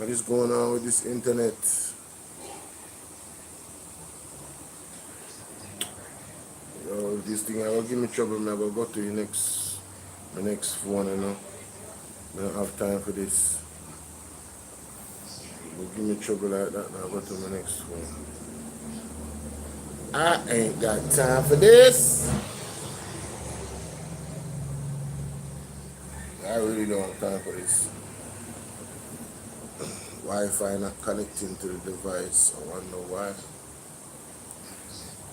What is going on with this internet? Yo, this thing I will give me trouble, man. I will go to my next phone, you know. I don't have time for this. Will give me trouble like that, now I'll go to my next phone. I ain't got time for this. I really don't have time for this. Wi-Fi not connecting to the device. I wonder why.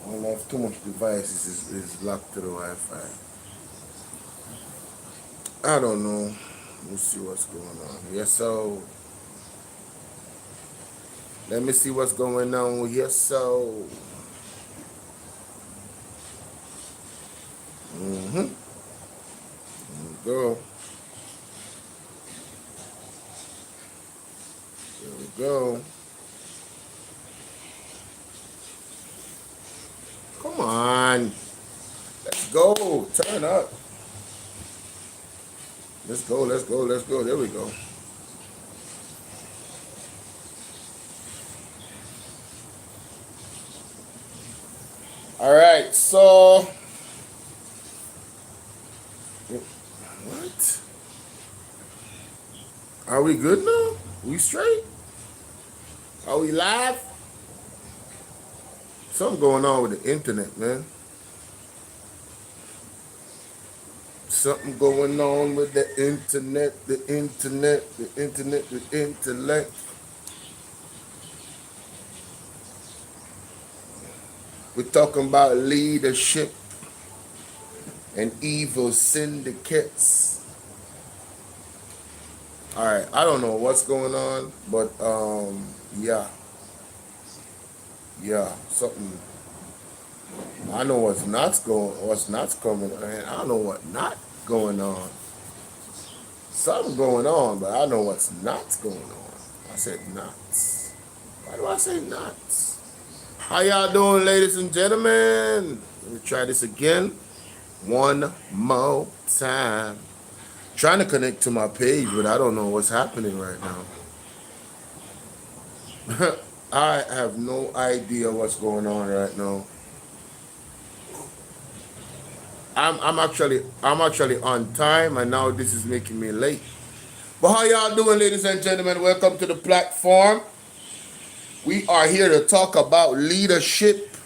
I don't have too much devices is locked to the Wi-Fi. I don't know. Let me see what's going on. Yes, so. Let me see what's going on. Yes, so. There we go. There we go. Come on. Let's go. Turn up. Let's go, let's go, let's go. There we go. All right, so. What? Are we good now? We straight? Are we live? Something going on with the internet, man. Something going on with the internet, the intellect. We're talking about leadership and evil syndicates. All right, I don't know what's going on, but yeah, something. I know what's not coming, and I don't know what not going on. Something going on, but I know what's not going on. I said nuts. Why do I say nuts? How y'all doing, ladies and gentlemen? Let me try this again. One more time. Trying to connect to my page, but I don't know what's happening right now. I have no idea what's going on right now. I'm actually on time, and now this is making me late. But how y'all doing, ladies and gentlemen? Welcome to the platform. We are here to talk about leadership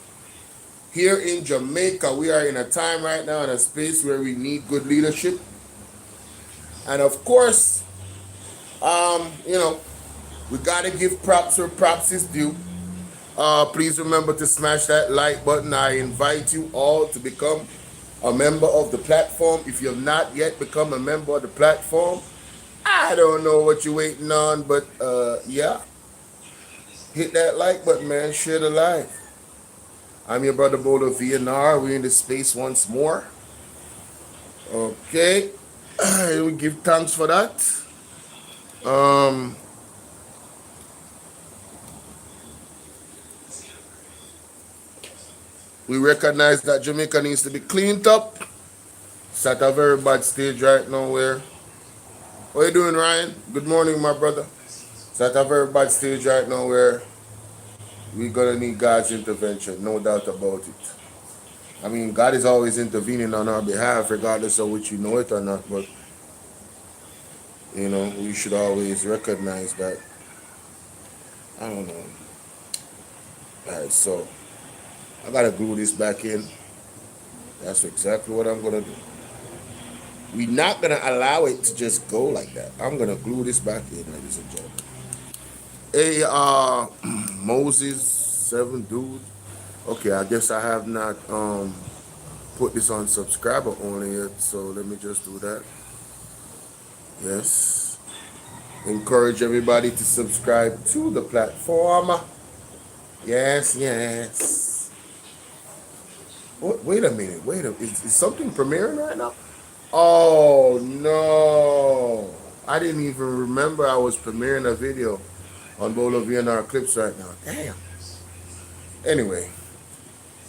here in Jamaica. We are in a time right now in a space where we need good leadership. And of course, we gotta give props where props is due. Please remember to smash that like button. I invite you all to become a member of the platform. If you have not yet become a member of the platform, I don't know what you're waiting on, but yeah. Hit that like button, man. Share the live. I'm your brother Bolo VNR. We're in this space once more. Okay. We give thanks for that. We recognize that Jamaica needs to be cleaned up. It's at a very bad stage right now where... What you doing, Ryan? Good morning, my brother. It's at a very bad stage right now where we're going to need God's intervention, no doubt about it. I mean, God is always intervening on our behalf, regardless of which you know it or not, but, we should always recognize that. I don't know. All right, so I got to glue this back in. That's exactly what I'm going to do. We're not going to allow it to just go like that. I'm going to glue this back in, ladies and gentlemen. Hey, Moses 7 dude. Okay, I guess I have not put this on subscriber only yet, so let me just do that. Yes. Encourage everybody to subscribe to the platform. Yes. Wait a minute. Is something premiering right now? Oh, no. I didn't even remember I was premiering a video on Bolo VNR clips right now. Damn. Anyway,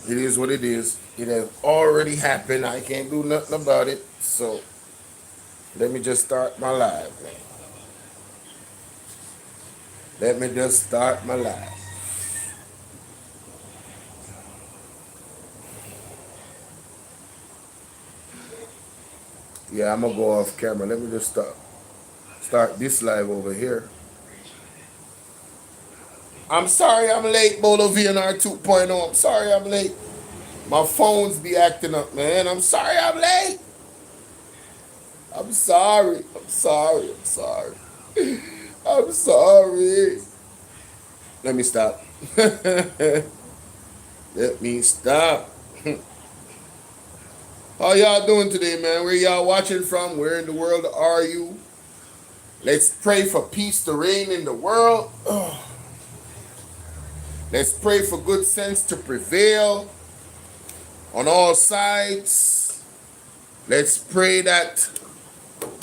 it is what it is. It has already happened. I can't do nothing about it. So, let me just start my live. Let me just start my life. Yeah, I'm gonna go off camera. Let me just start this live over here. I'm sorry I'm late, Bolo VNR 2.0. I'm sorry I'm late. My phone's be acting up, man. I'm sorry I'm late. I'm sorry. I'm sorry. I'm sorry. I'm sorry. Let me stop. Let me stop. How y'all doing today, man? Where y'all watching from? Where in the world are you? Let's pray for peace to reign in the world. Let's pray for good sense to prevail on all sides. Let's pray that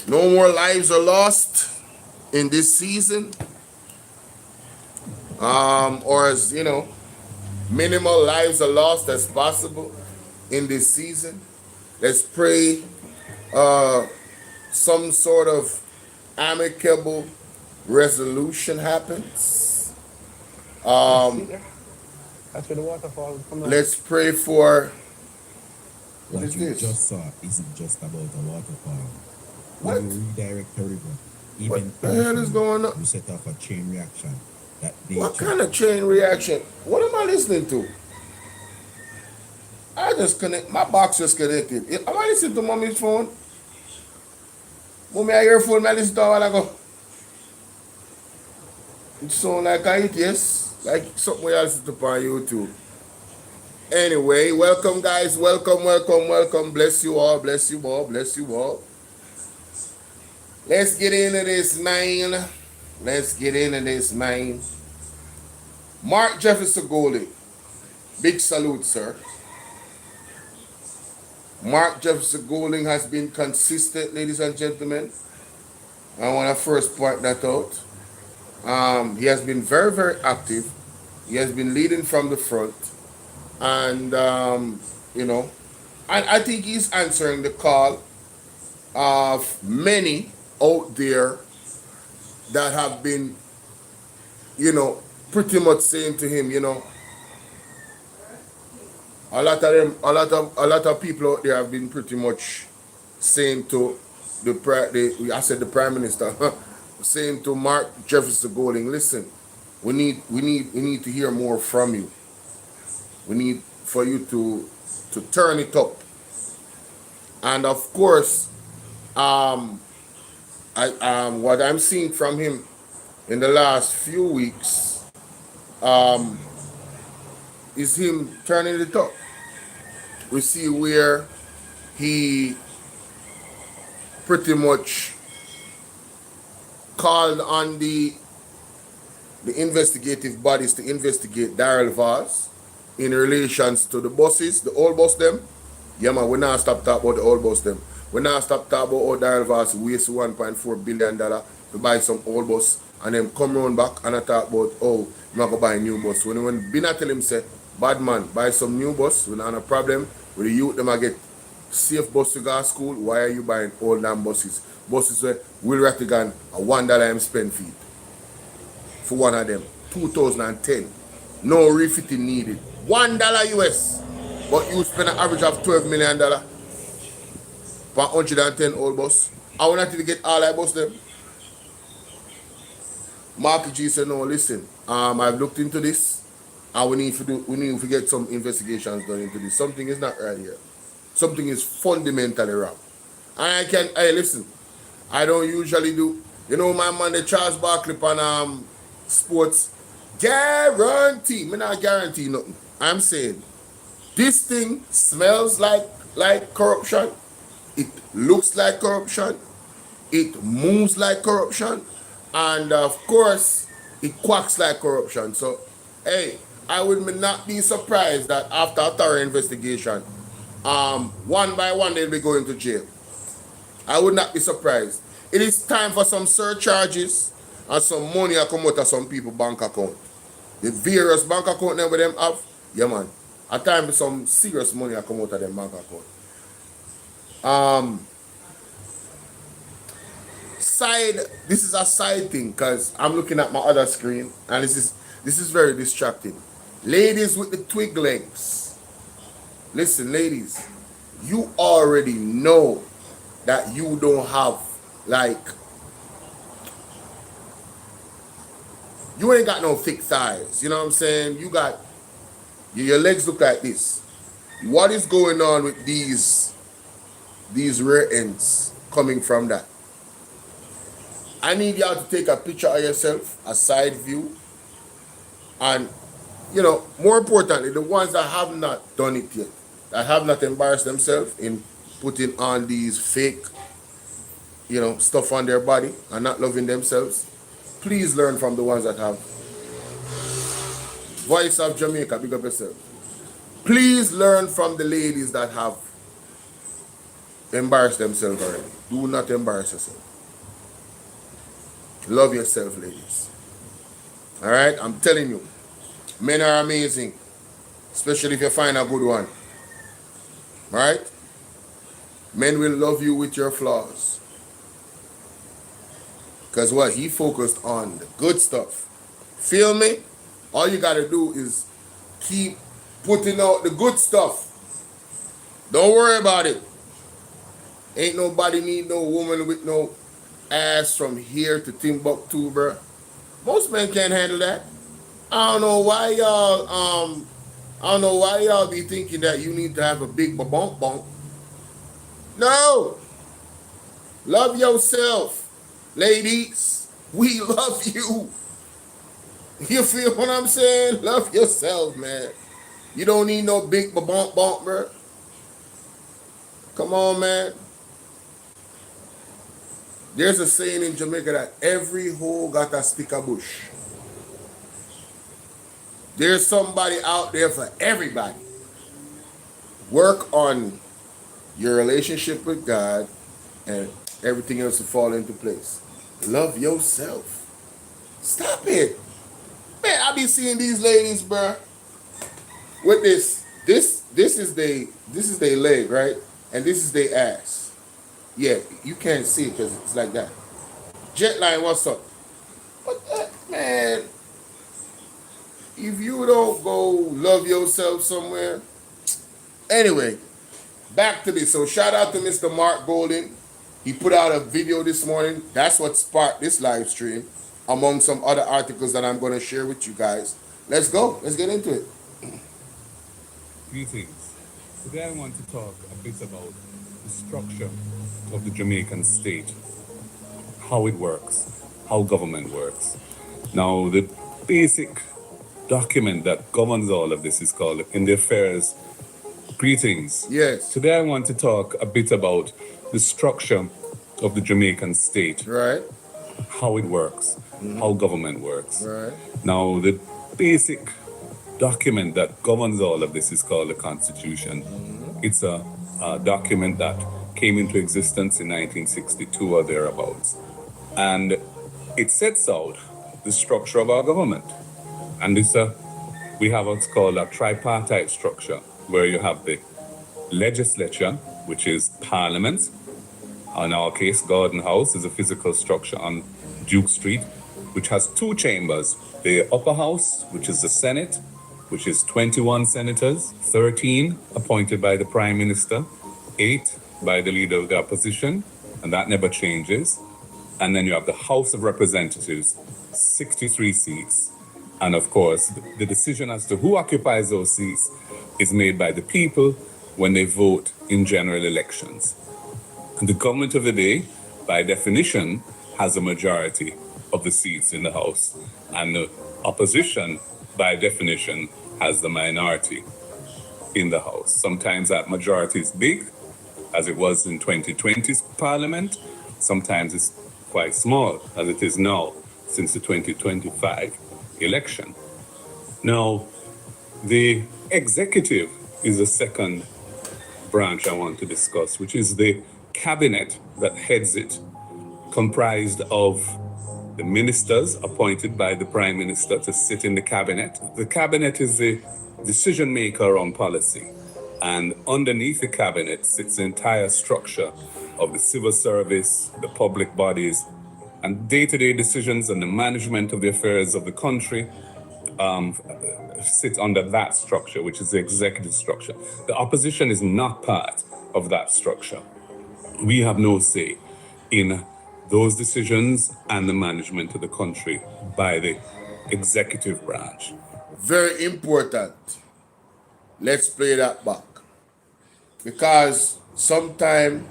no more lives are lost in this season. Or as, minimal lives are lost as possible in this season. Let's pray some sort of amicable resolution happens. That's where the waterfall come out. Let's pray for What is this? Just saw isn't just about a waterfall. What? When you redirect a river, What the hell is going on? You set off a chain reaction. What kind of chain reaction? What am I listening to? I just connect. My box just connected. Am I listening to mommy's phone? Mommy, I hear phone. I listen to a while ago. It sound like I eat, yes. Like something we listen to on YouTube. Anyway, welcome guys. Welcome, welcome, welcome. Bless you all. Bless you all. Bless you all. Let's get into this, man. Let's get into this, man. Mark Jefferson Golding. Big salute, sir. Mark Jefferson Golding has been consistent, ladies and gentlemen. I want to first point that out. He has been very, very active. He has been leading from the front. And, and I think he's answering the call of many out there that have been, pretty much saying to him, a lot of people out there have been pretty much saying to the Prime Minister, saying to Mark Jefferson Golding, listen, we need to hear more from you. We need for you to turn it up. And of course, what I'm seeing from him in the last few weeks is him turning it up. We see where he pretty much called on the investigative bodies to investigate Daryl Vaz in relations to the buses, the old bus them. Yeah, man, we not stop talking about the old bus them. We not stop talking about how Daryl Vaz waste $1.4 billion to buy some old bus and then come round back and I talk about, I'm going to buy a new bus. When Bina tell him, say, bad man, buy some new bus, we don't have a problem. With the youth, them I get safe bus to go to school. Why are you buying old damn buses? Buses where Will Rattigan a $1 I'm spend feed for one of them. 2010. No refitting needed. $1 US. But you spend an average of $12 million for 110 old bus. I want to get all that bus them. Mark G said, no, listen, I've looked into this. And we need to get some investigations done into this. Something is not right here. Something is fundamentally wrong. And listen, I don't usually do, my man, the Charles Barkley on sports, guarantee. Me not guarantee nothing. I'm saying, this thing smells like corruption. It looks like corruption. It moves like corruption. And of course, it quacks like corruption. So, hey, I would not be surprised that after a thorough investigation, one by one they'll be going to jail. I would not be surprised. It is time for some surcharges and some money to come out of some people's bank account. The various bank account number them have, yeah man, a time for some serious money to come out of them bank account. this is a side thing because I'm looking at my other screen and this is very distracting. Ladies with the twig legs. Listen, ladies, you already know that you don't have like you ain't got no thick thighs. You know what I'm saying? You got your legs look like this. What is going on with these rear ends coming from that? I need y'all to take a picture of yourself, a side view, and you know, more importantly, the ones that have not done it yet, that have not embarrassed themselves in putting on these fake, you know, stuff on their body and not loving themselves, please learn from the ones that have. Voice of Jamaica, big up yourself. Please learn from the ladies that have embarrassed themselves already. Do not embarrass yourself. Love yourself, ladies. All right? I'm telling you, men are amazing, especially if you find a good one. All right? Men will love you with your flaws. Because what? He focused on the good stuff. Feel me? All you got to do is keep putting out the good stuff. Don't worry about it. Ain't nobody need no woman with no ass from here to Timbuktu, bro. Most men can't handle that. I don't know why y'all be thinking that you need to have a big bump bump. No. Love yourself, ladies. We love you. You feel what I'm saying? Love yourself, man. You don't need no big bump bump, bro. Come on, man. There's a saying in Jamaica that every hole got a stick of bush. There's somebody out there for everybody. Work on your relationship with God and everything else will fall into place. Love yourself. Stop it. Man, I be seeing these ladies, bro, with this is their leg, right? And this is their ass. Yeah, you can't see it because it's like that. Jetline, what's up? But man, if you don't go love yourself somewhere. Anyway, back to this. So shout out to Mr. Mark Golden. He put out a video this morning. That's what sparked this live stream, among some other articles that I'm going to share with you guys. Let's go. Let's get into it. Greetings. Today I want to talk a bit about the structure of the Jamaican state, how it works, how government works. Now, the basic document that governs all of this is called In the Affairs. Greetings. Yes. Today I want to talk a bit about the structure of the Jamaican state, Right. how it works, how government works. Right. Now, the basic document that governs all of this is called the Constitution. It's a document that came into existence in 1962 or thereabouts. And it sets out the structure of our government. And we have what's called a tripartite structure, where you have the legislature, which is Parliament. In our case, Garden House is a physical structure on Duke Street, which has two chambers. The upper house, which is the Senate, which is 21 senators, 13 appointed by the Prime Minister, 8 by the Leader of the Opposition, and that never changes. And then you have the House of Representatives, 63 seats. And of course, the decision as to who occupies those seats is made by the people when they vote in general elections. And the government of the day, by definition, has a majority of the seats in the House. And the opposition, by definition, has the minority in the House. Sometimes that majority is big, as it was in 2020's Parliament. Sometimes it's quite small, as it is now, since the 2025 election. Now, the executive is the second branch I want to discuss, which is the cabinet that heads it, comprised of the ministers appointed by the Prime Minister to sit in the cabinet. The cabinet is the decision maker on policy. And underneath the cabinet sits the entire structure of the civil service, the public bodies, and day-to-day decisions and the management of the affairs of the country sit under that structure, which is the executive structure. The opposition is not part of that structure. We have no say in those decisions and the management of the country by the executive branch. Very important. Let's play that back. Because sometimes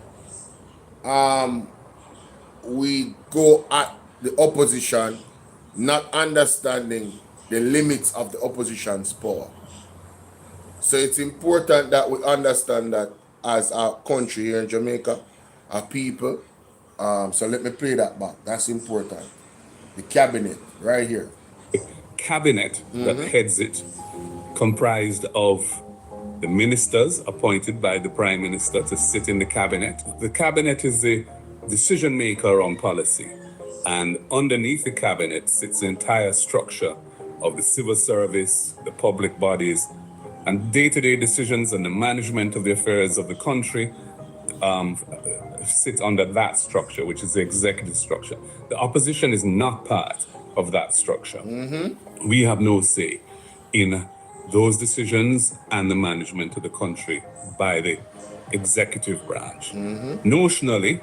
we go at the opposition not understanding the limits of the opposition's power. So it's important that we understand that as a country here in Jamaica, our people. So let me play that back. That's important. The cabinet, right here. Cabinet that heads it, comprised of the ministers appointed by the Prime Minister to sit in the cabinet. The cabinet is the decision maker on policy, and underneath the cabinet sits the entire structure of the civil service, the public bodies, and day-to-day decisions and the management of the affairs of the country sit under that structure, which is the executive structure. The opposition is not part of that structure. We have no say in those decisions and the management of the country by the executive branch. Notionally,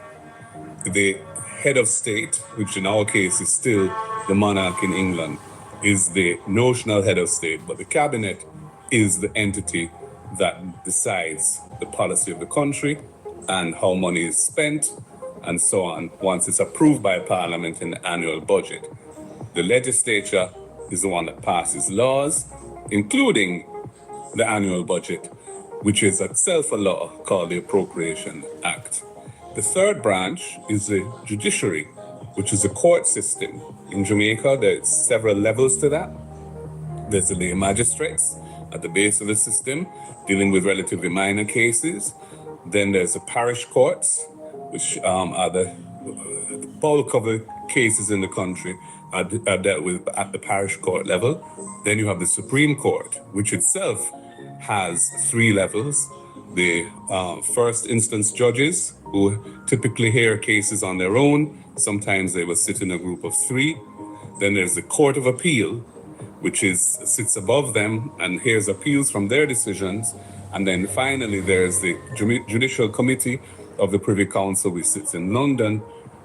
the head of state, which in our case is still the monarch in England, is the notional head of state, but the cabinet is the entity that decides the policy of the country and how money is spent and so on once it's approved by Parliament in the annual budget. The legislature is the one that passes laws, including the annual budget, which is itself a law called the Appropriation Act. The third branch is the judiciary, which is a court system. In Jamaica, there's several levels to that. There's the lay magistrates at the base of the system, dealing with relatively minor cases. Then there's the parish courts, which are the bulk of the cases in the country are dealt with at the parish court level. Then you have the Supreme Court, which itself has 3 levels. The first instance judges, who typically hear cases on their own. Sometimes they will sit in a group of 3. Then there's the Court of Appeal, which sits above them and hears appeals from their decisions. And then finally, there's the Judicial Committee of the Privy Council, which sits in London,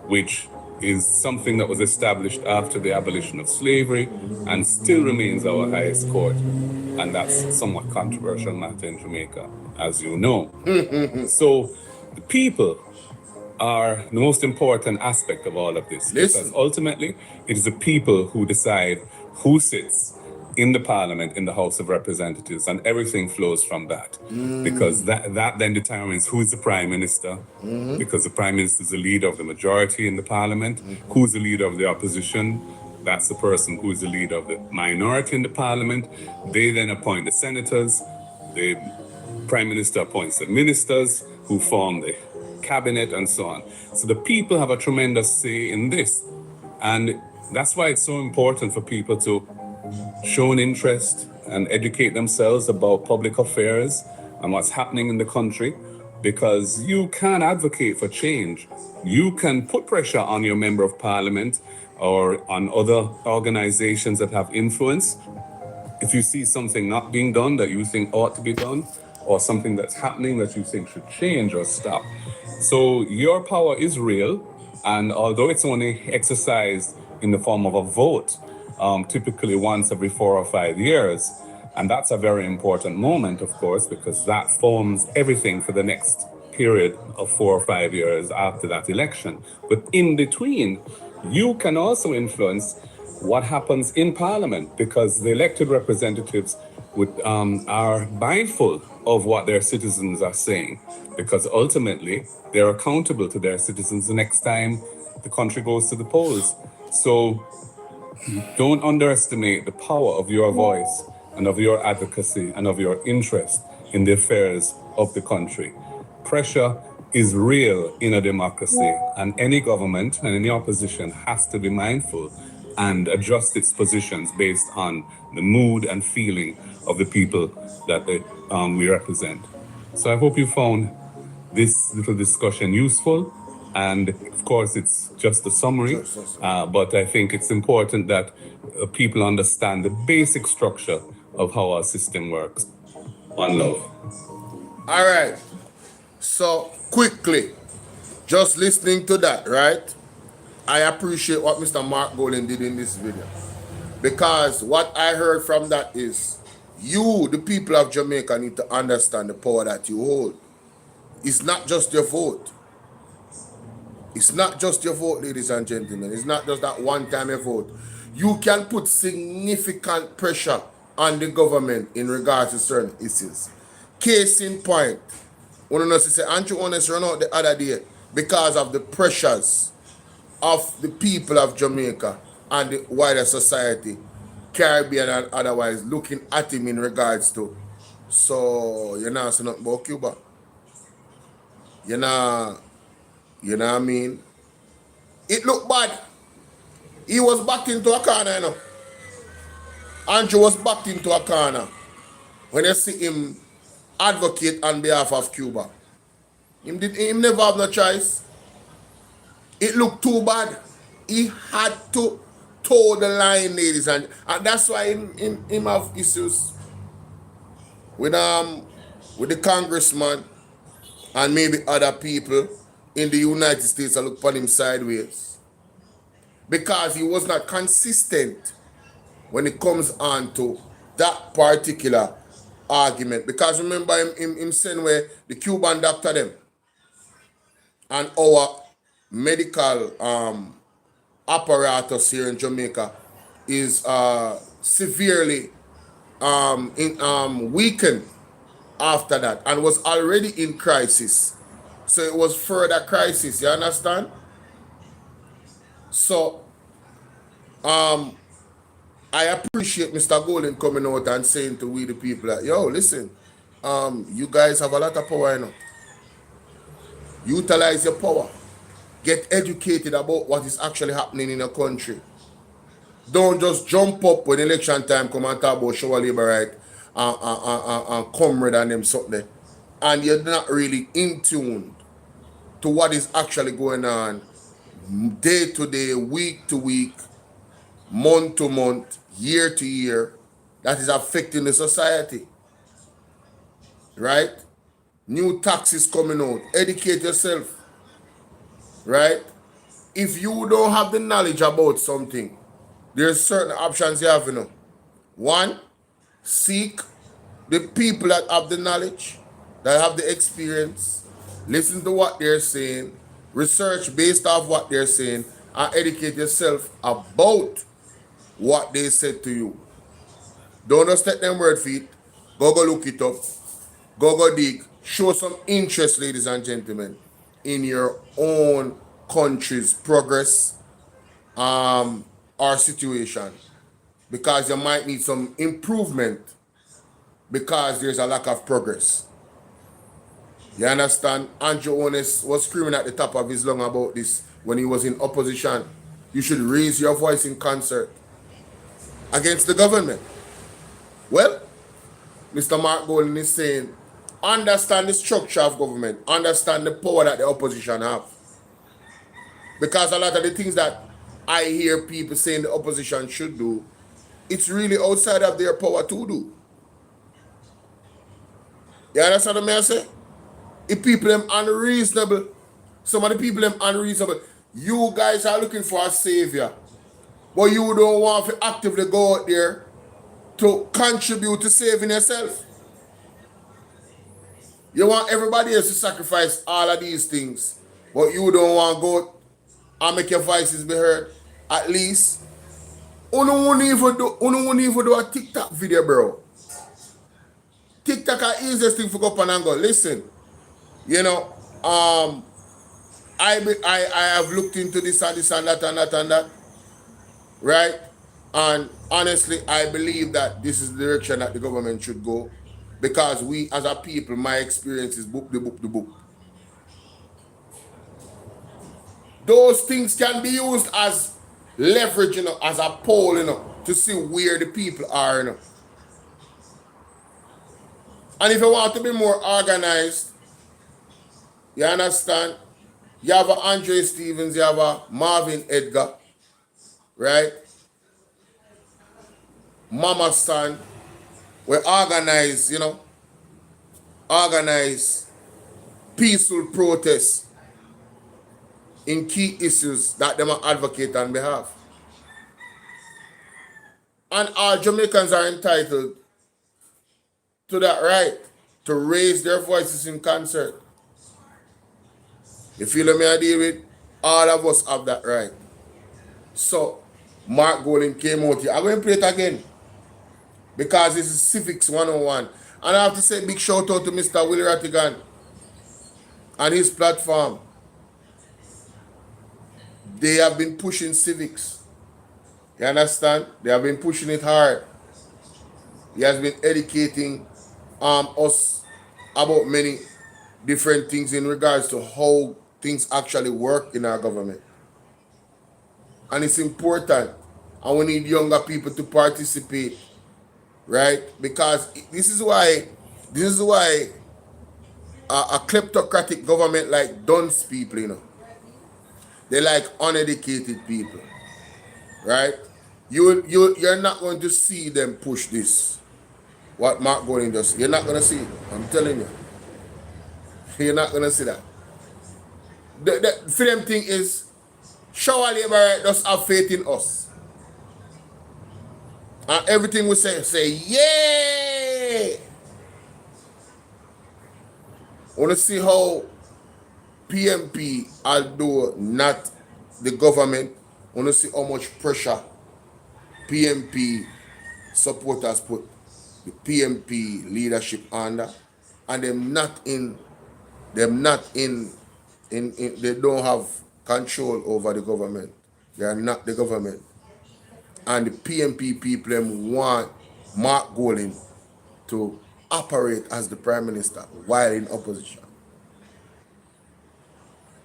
which is something that was established after the abolition of slavery and still remains our highest court. And that's somewhat controversial matter in Jamaica, as you know. So the people are the most important aspect of all of this. Because ultimately, it is the people who decide who sits in the Parliament, in the House of Representatives, and everything flows from that. Because that then determines who is the Prime Minister, because the Prime Minister is the leader of the majority in the Parliament. Who is the leader of the opposition? That's the person who is the leader of the minority in the Parliament. They then appoint the senators. The Prime Minister appoints the ministers who form the cabinet and so on. So the people have a tremendous say in this. And that's why it's so important for people to show an interest and educate themselves about public affairs and what's happening in the country, because you can advocate for change. You can put pressure on your member of parliament or on other organizations that have influence. If you see something not being done that you think ought to be done, or something that's happening that you think should change or stop. So your power is real, and although it's only exercised in the form of a vote, typically once every 4 or 5 years, and that's a very important moment, of course, because that forms everything for the next period of 4 or 5 years after that election. But in between, you can also influence what happens in Parliament, because the elected representatives are mindful of what their citizens are saying, because ultimately they're accountable to their citizens the next time the country goes to the polls. So don't underestimate the power of your voice and of your advocacy and of your interest in the affairs of the country. Pressure is real in a democracy, and any government and any opposition has to be mindful and adjust its positions based on the mood and feeling of the people that we represent. So I hope you found this little discussion useful. And of course, it's just a summary, Just a summary. but I think it's important that people understand the basic structure of how our system works. One love. All right. So quickly, just listening to that, right? I appreciate what Mr. Mark Golden did in this video. Because what I heard from that is, you, the people of Jamaica, need to understand the power that you hold. It's not just your vote. It's not just your vote, ladies and gentlemen. It's not just that one time you vote. You can put significant pressure on the government in regards to certain issues. Case in point, one of us say Andrew Honest run out the other day because of the pressures of the people of Jamaica and the wider society, Caribbean and otherwise, looking at him in regards to, so you're not saying nothing about Cuba. You know what I mean? It looked bad. He was backed into a corner, you know. Andrew was backed into a corner when you see him advocate on behalf of Cuba. Him never have no choice. It looked too bad. He had to toe the line, ladies, and that's why him have issues with the congressman and maybe other people in the United States that look upon him sideways. Because he was not consistent when it comes on to that particular argument. Because remember him saying where the Cuban doctor them and our medical apparatus here in Jamaica is severely weakened after that and was already in crisis. So it was further crisis, you understand? So I appreciate Mr. Golden coming out and saying to we the people that, yo, listen, you guys have a lot of power, you know. Utilize your power. Get educated about what is actually happening in a country. Don't just jump up when election time come and talk about show labor right and comrade and them something. And you're not really in tune to what is actually going on day to day, week to week, month to month, year to year, that is affecting the society. Right? New taxes coming out. Educate yourself. Right? If you don't have the knowledge about something, there's certain options you have, you know. One, seek the people that have the knowledge, that have the experience, listen to what they're saying, research based off what they're saying, and educate yourself about what they said to you. Don't just take them word for it. Go look it up. Go dig. Show some interest, ladies and gentlemen, in your own country's progress or situation, because you might need some improvement because there's a lack of progress. You understand? Andrew Honest was screaming at the top of his lung about this when he was in opposition. You should raise your voice in concert against the government. Well, Mr. Mark Golden is saying, understand the structure of government, understand the power that the opposition have. Because a lot of the things that I hear people saying the opposition should do, it's really outside of their power to do. You understand what I say? If people are unreasonable, some of the people are unreasonable. You guys are looking for a savior, but you don't want to actively go out there to contribute to saving yourself. You want everybody else to sacrifice all of these things, but you don't want to go and make your voices be heard. At least, you don't even do a TikTok video, bro. TikTok is the easiest thing for go up and go. Listen, you know, I have looked into this and that, right? And honestly, I believe that this is the direction that the government should go, because we as a people, my experience is book the book. Those things can be used as leverage, you know, as a poll, you know, to see where the people are, you know. And if you want to be more organized, you understand, You have a Andre Stevens, you have a Marvin Edgar, right? Mama Stan, we organize peaceful protests in key issues that them advocate on behalf. And all Jamaicans are entitled to that right to raise their voices in concert. You feel me, I deal with? All of us have that right. So, Mark Golding came out here. I'm going to play it again because this is Civics 101. And I have to say big shout out to Mr. Willie Rattigan and his platform. They have been pushing civics. You understand? They have been pushing it hard. He has been educating us about many different things in regards to how things actually work in our government. And it's important. And we need younger people to participate, right? Because this is why a kleptocratic government like dunce people, you know. They like uneducated people, right? You're not going to see them push this. What Mark Golding does, you're not going to see it. I'm telling you. You're not going to see that. The for them thing is, shower labor just have faith in us. And everything we say, yay! I want to see how PMP, although not the government, I want to see how much pressure PMP supporters put the PMP leadership under, and they don't have control over the government. They are not the government. And the PMP people them want Mark Golding to operate as the Prime Minister while in opposition.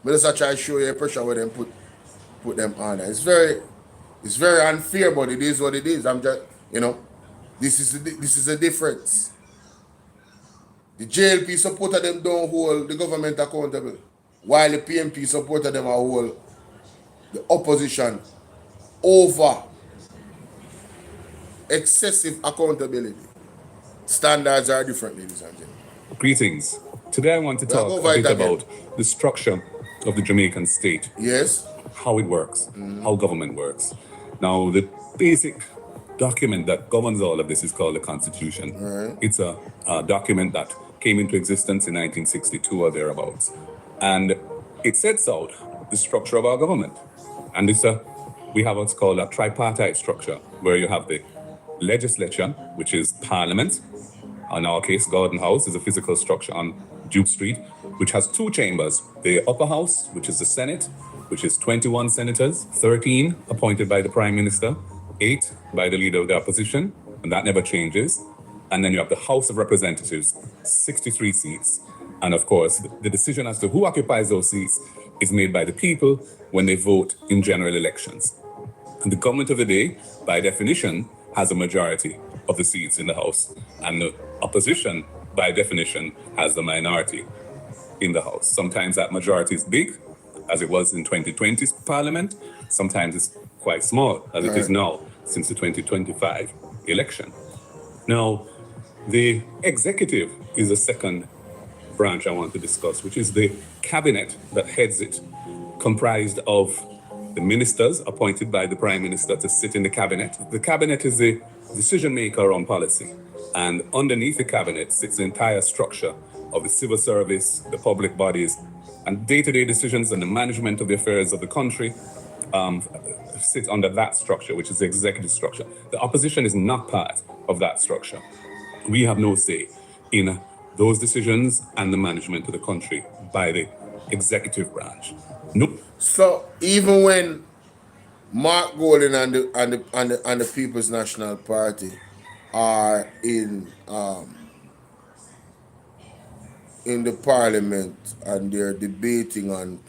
But let's try to show you a pressure where them put them under. It's very unfair, but it is what it is. I'm just, this is a difference. The JLP supporter them don't hold the government accountable, while the PMP supporter them hold the opposition over excessive accountability. Standards are different, ladies and gentlemen. Greetings. Today I want to talk a bit about the structure of the Jamaican state. Yes. How it works, how government works. Now, the basic document that governs all of this is called the Constitution. Right. It's a document that came into existence in 1962 or thereabouts. And it sets out the structure of our government. And we have what's called a tripartite structure, where you have the legislature, which is Parliament. In our case, Garden House is a physical structure on Duke Street, which has two chambers. The upper house, which is the Senate, which is 21 senators, 13 appointed by the Prime Minister, 8 by the leader of the opposition, and that never changes. And then you have the House of Representatives, 63 seats. And of course, the decision as to who occupies those seats is made by the people when they vote in general elections. And the government of the day, by definition, has a majority of the seats in the House. And the opposition, by definition, has the minority in the House. Sometimes that majority is big, as it was in 2020's Parliament. Sometimes it's quite small, as it is now, since the 2025 election. Now, the executive is the second branch I want to discuss, which is the cabinet that heads it, comprised of the ministers appointed by the Prime Minister to sit in the cabinet. The cabinet is the decision maker on policy. And underneath the cabinet sits the entire structure of the civil service, the public bodies, and day-to-day decisions and the management of the affairs of the country sit under that structure, which is the executive structure. The opposition is not part of that structure. We have no say in those decisions and the management of the country by the executive branch. Nope. So even when Mark Golding and the People's National Party are in the Parliament and they're debating on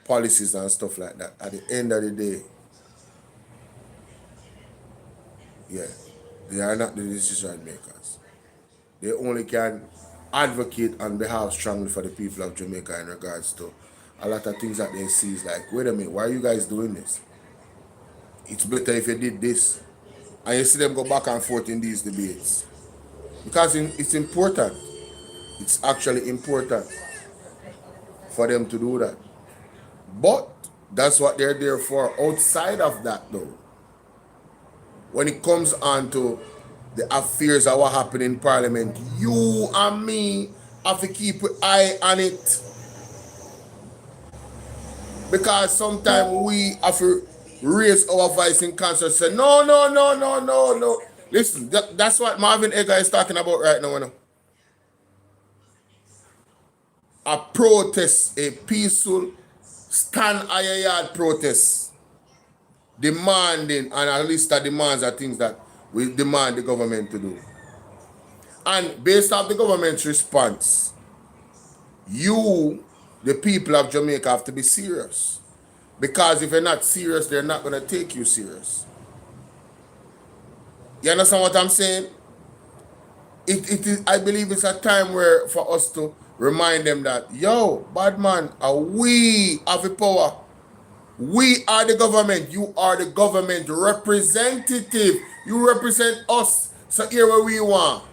policies and stuff like that, at the end of the day, they are not the decision makers. They only can advocate on behalf strongly for the people of Jamaica in regards to a lot of things that they see is like, wait a minute, why are you guys doing this? It's better if you did this. And you see them go back and forth in these debates. Because it's important. It's actually important for them to do that. But that's what they're there for. Outside of that, though, when it comes on to the affairs that were happening in Parliament, you and me have to keep an eye on it. Because sometimes we have to raise our voice in concert and say, no, no, no, no, no, no. Listen, that's what Marvin Egger is talking about right now. You know? A protest, a peaceful, stand higher yard protest, demanding, and a list of demands are things that we demand the government to do. And based on the government's response, you, the people of Jamaica, have to be serious. Because if you're not serious, they're not going to take you serious. You understand what I'm saying? It is. I believe it's a time where for us to remind them that, yo, bad man, we have the power. We are the government. You are the government representative. You represent us. So here where we want.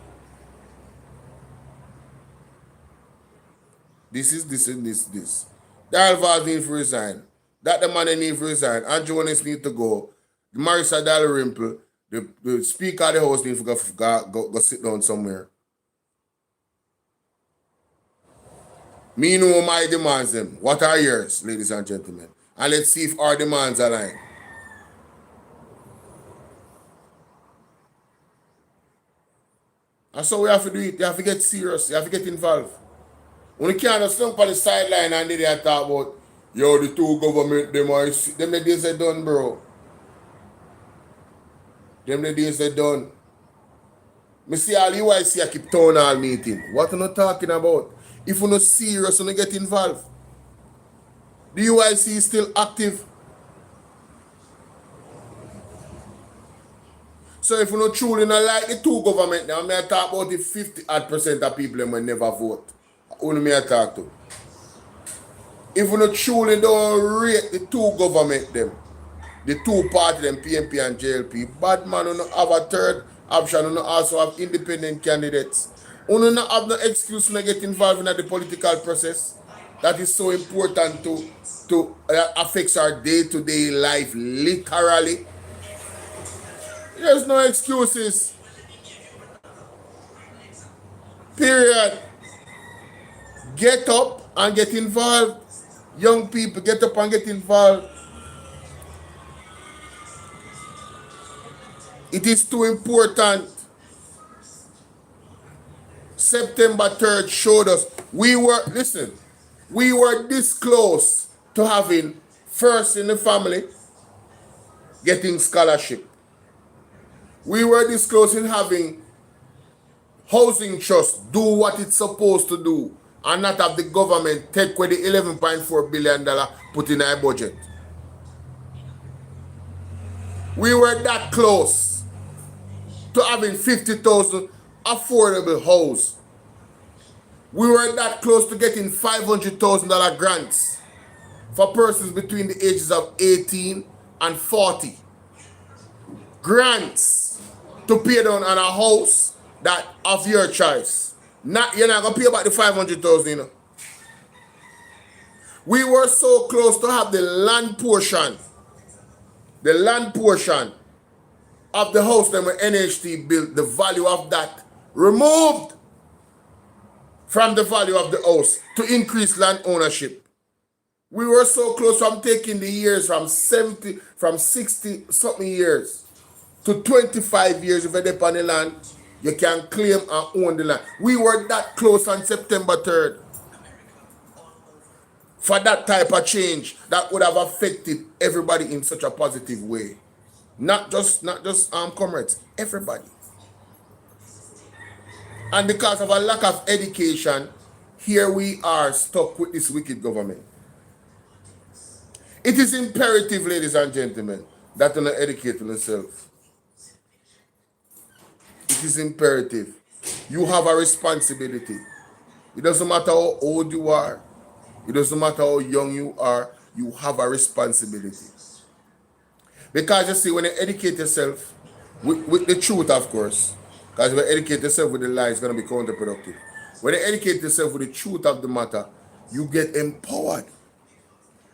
This. The Alvars need to resign. That the man need to resign. Andrew Jones need to go. Marissa Dalrymple, the Speaker of the House need to go sit down somewhere. Me know my demands them. What are yours, ladies and gentlemen? And let's see if our demands align. And so we have to do it. You have to get serious. You have to get involved. When you can't just stand on the sideline and they talk about, yo, the two government, them the days are done, bro. Them the days are done. Me see all you I see I keep town hall meeting. What are you talking about? If you're not serious, you get involved. The UIC is still active. So if you not truly not like the two government, now I talk about the 50% of people that will never vote. Only me I talk to. If you not truly don't rate the two government them, the two party them, PNP and JLP, bad man will not have a third option, will not also have independent candidates. You don't have no excuse to get involved in the political process. That is so important to affects our day-to-day life, literally. There's no excuses. Period. Get up and get involved. Young people, get up and get involved. It is too important. September 3rd showed us we were this close to having first in the family getting scholarship. We were this close in having housing trust do what it's supposed to do and not have the government take away the $11.4 billion put in our budget. We were that close to having 50,000 affordable house. We were that close to getting $500,000 grants for persons between the ages of 18 and 40. Grants to pay down on a house that of your choice. You're not going to pay about the 500,000, you know. We were so close to have the land portion of the house that when NHT built, the value of that removed from the value of the house to increase land ownership. We were so close from taking the years from 60 something years to 25 years. If you're on the land, you can claim and own the land. We were that close on September 3rd for that type of change that would have affected everybody in such a positive way. Not just comrades, everybody. And because of a lack of education, here we are stuck with this wicked government. It is imperative, ladies and gentlemen, that you educate yourself. It is imperative. You have a responsibility. It doesn't matter how old you are. It doesn't matter how young you are, you have a responsibility. Because you see, when you educate yourself with the truth, of course, because when you educate yourself with the lie, it's going to be counterproductive. When you educate yourself with the truth of the matter, you get empowered.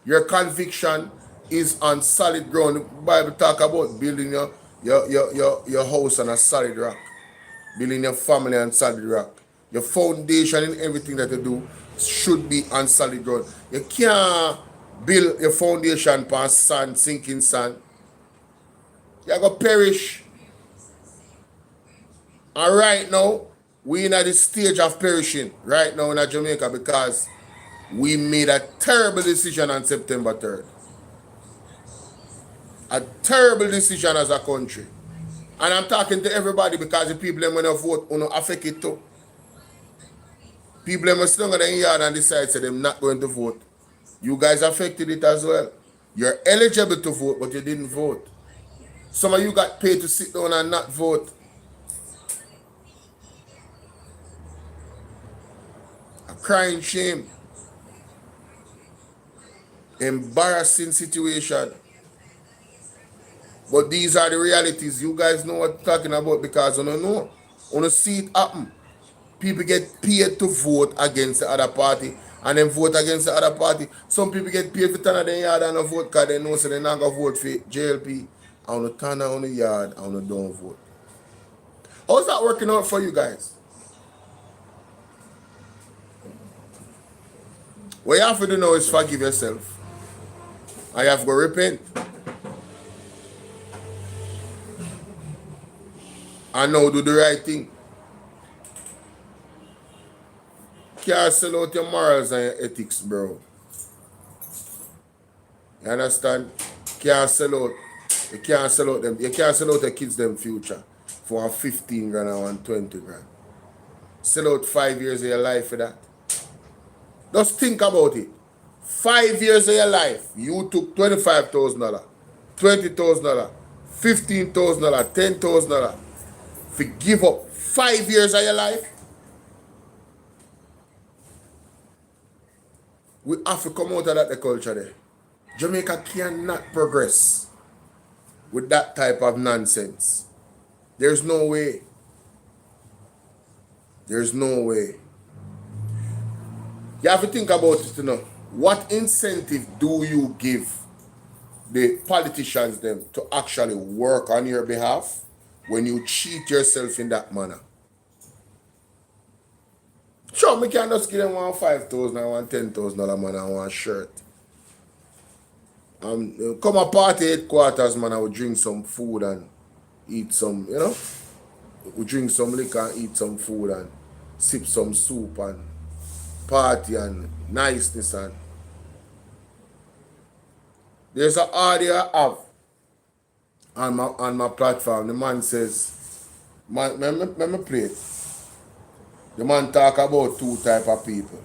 Your conviction is on solid ground. The Bible talk about building your house on a solid rock, building your family on solid rock. Your foundation in everything that you do should be on solid ground. You can't build your foundation upon sand, sinking sand. You're going to perish. And right now, we in at the stage of perishing right now in Jamaica because we made a terrible decision on September 3rd. A terrible decision as a country. And I'm talking to everybody because the people that when they vote will affect it too. People that must stand in the yard and decide say they're not going to vote. You guys affected it as well. You're eligible to vote, but you didn't vote. Some of you got paid to sit down and not vote. A crying shame. Embarrassing situation. But these are the realities. You guys know what I'm talking about because you don't know. You don't see it happen. People get paid to vote against the other party and then vote against the other party. Some people get paid for turn on the yard and vote because they know so they're not going to vote for JLP. And they turn on the yard and they don't vote. How's that working out for you guys? What you have to do now is forgive yourself. And you have to go repent. And now do the right thing. Can't sell out your morals and your ethics, bro. You understand? Can't sell out. You can't sell out them. You can't sell out the kids them future for 15 grand or 20 grand. Sell out 5 years of your life for that. Just think about it. 5 years of your life, you took $25,000, $20,000, $15,000, $10,000. If you give up 5 years of your life, we have to come out of that the culture there. Jamaica cannot progress with that type of nonsense. There's no way. There's no way. You have to think about it, you know. What incentive do you give the politicians them to actually work on your behalf when you cheat yourself in that manner? Sure, me can just give them one $5,000 and $10,000 man and one shirt. Come a party headquarters, man, I will drink some food and eat some, you know. We drink some liquor and eat some food and sip some soup and party and niceness. And there's an audio I have on my platform. The man says, let me play it. The man talk about two type of people.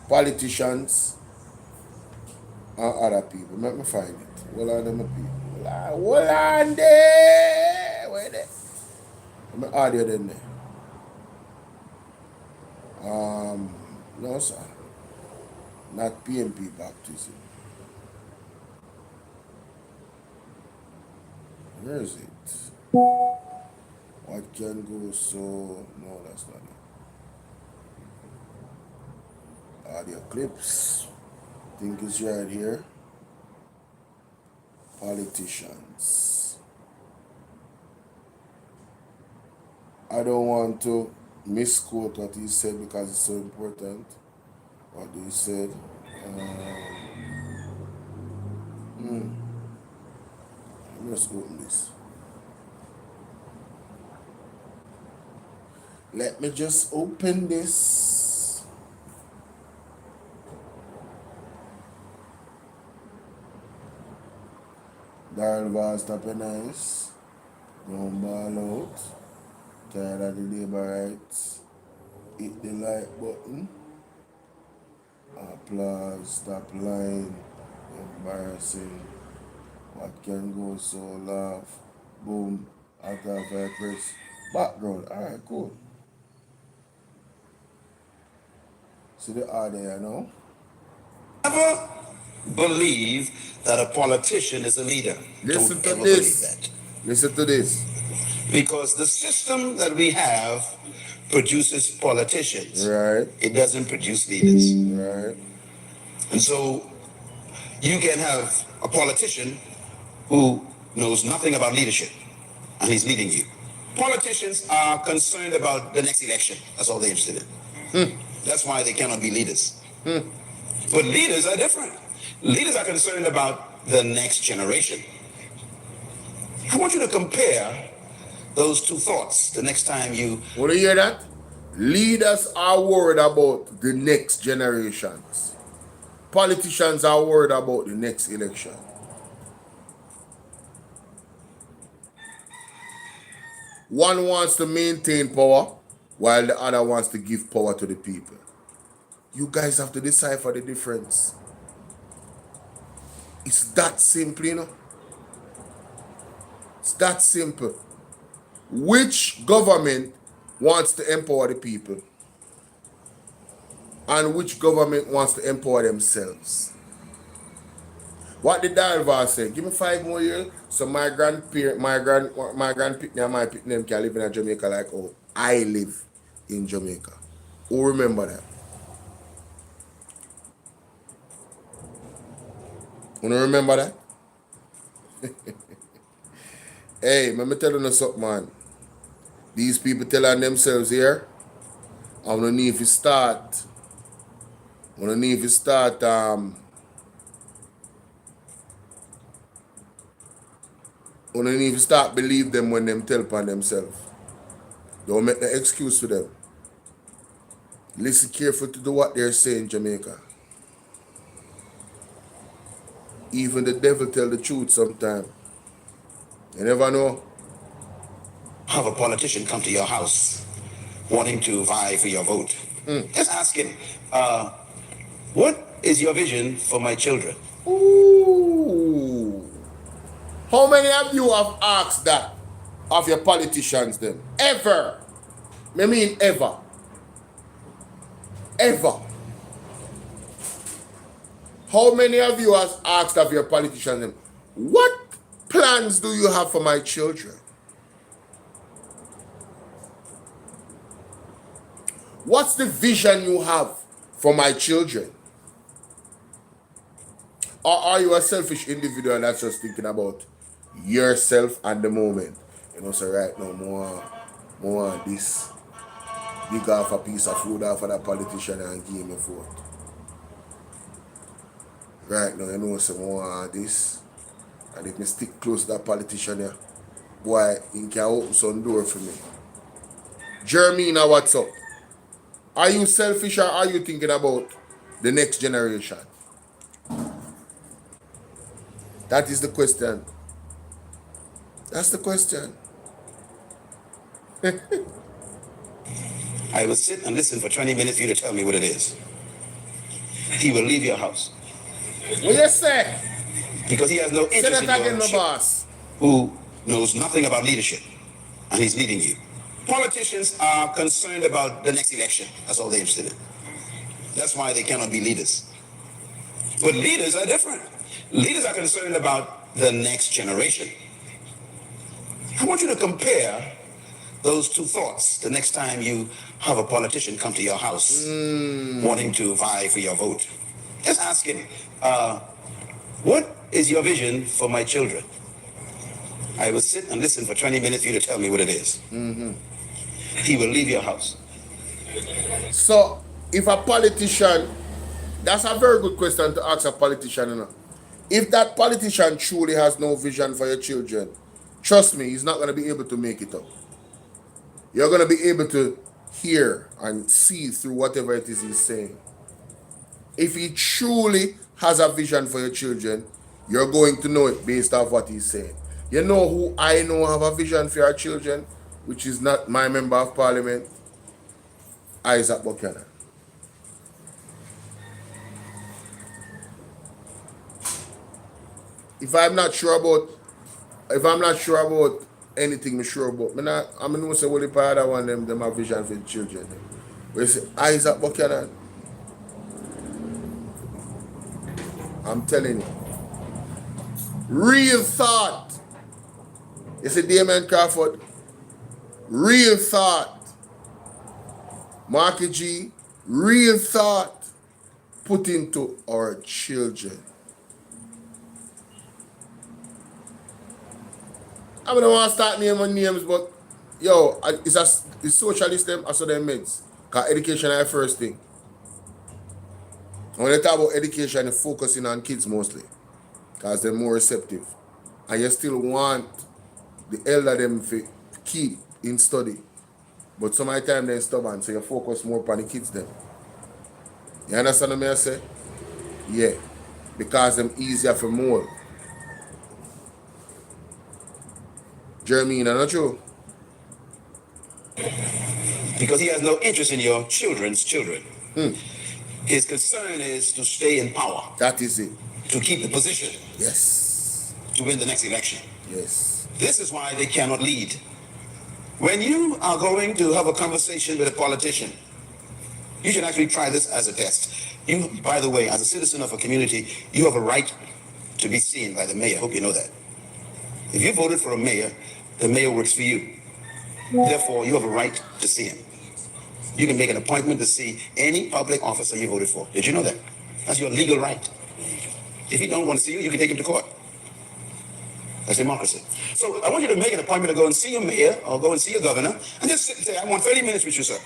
Politicians and other people. Let me find it. Hold on, them people. Hold on there. Where there? Let me audio them there. No sir. Not PMP baptism. Where is it? What can go so... No, that's not it. Audio clips. I think it's right here. Politicians. I don't want to misquote what he said because it's so important. What he said. Let's open this. Let me just open this. Darrell Vaz tapping nice. Don't ball out. Tired of the labor rights. Hit the like button. Applause. Stop line. Embarrassing. What can go so laugh. Boom. After I press background. Alright, cool. See the order, you know? Never believe that a politician is a leader. Listen Don't to ever believe this. that. Listen to this. Because the system that we have produces politicians. Right, It doesn't produce leaders. right. And so you can have a politician who knows nothing about leadership and he's leading you. Politicians are concerned about the next election. That's all they're interested in. That's why they cannot be leaders. But leaders are different. Leaders are concerned about the next generation. I want you to compare those two thoughts the next time you. Want to hear that? Leaders are worried about the next generations. Politicians are worried about the next election. One wants to maintain power while the other wants to give power to the people. You guys have to decipher the difference. It's that simple, you know. It's that simple. Which government wants to empower the people? And which government wants to empower themselves? What did Diaspora say? Give me 5 more years so my grandpitney and my pitney can live in Jamaica like how I live in Jamaica. Who remember that? You remember that? Hey, let me tell you something, man. These people telling themselves here, I don't need to start. I don't need to start I don't need to start believe them when them tell upon themselves. Don't make no excuse for them. Listen careful to what they're saying, Jamaica. Even the devil tell the truth sometimes. You never know. Have a politician come to your house wanting to vie for your vote. Just ask him, what is your vision for my children? Ooh. How many of you have asked that of your politicians then? Ever. I mean ever. Ever. How many of you have asked of your politicians then, what plans do you have for my children? What's the vision you have for my children? Or are you a selfish individual that's just thinking about yourself and the moment? You know, so right now, more this. Dig off a piece of food off of that politician and give him a vote. Right now, you know, so more this. And if me stick close to that politician here, boy, he can open some door for me. Jermina, what's up? Are you selfish or are you thinking about the next generation? That is the question. That's the question. I will sit and listen for 20 minutes for you to tell me what it is. He will leave your house. What you say? Because he has no Say interest that in again, your my ship, boss. who knows nothing about leadership, and he's leading you. Politicians are concerned about the next election. That's all they're interested in. That's why they cannot be leaders. But leaders are different. Leaders are concerned about the next generation. I want you to compare those two thoughts the next time you have a politician come to your house wanting to vie for your vote. Just ask him, what is your vision for my children? I will sit and listen for 20 minutes for you to tell me what it is. He will leave your house. So, if a politician, that's a very good question to ask a politician, you know. If that politician truly has no vision for your children, trust me, he's not going to be able to make it up. You're going to be able to hear and see through whatever it is he's saying. If he truly has a vision for your children, you're going to know it based off what he's saying. You know who I know have a vision for our children, which is not my member of parliament? Isaac Buchanan. If I'm not sure about anything, I'm sure about. I'm not say what the other one them have vision for the children. But you see, Isaac Buchanan, I'm telling you. Real thought. You see Damon Crawford? Real thought. Marky G, real thought put into our children. I don't want to start naming names, but yo, it's socialist them, I saw them meds. Because education is the first thing. And when they talk about education, they're focusing on kids mostly. Because they're more receptive. And you still want the elder them to keep in study. But some of the time they're stubborn, so you focus more upon the kids then. You understand what I say? Yeah. Because them easier for more. Jeremy, not true? Because he has no interest in your children's children. His concern is to stay in power. That is it. To keep the position. Yes. To win the next election. Yes. This is why they cannot lead. When you are going to have a conversation with a politician, you should actually try this as a test. You, by the way, as a citizen of a community, you have a right to be seen by the mayor. I hope you know that. If you voted for a mayor, the mayor works for you. Therefore, you have a right to see him. You can make an appointment to see any public officer you voted for. Did you know that? That's your legal right. If he don't want to see you, you can take him to court. That's democracy. So I want you to make an appointment to go and see your mayor or go and see your governor and just sit and say, I want 30 minutes with you, sir.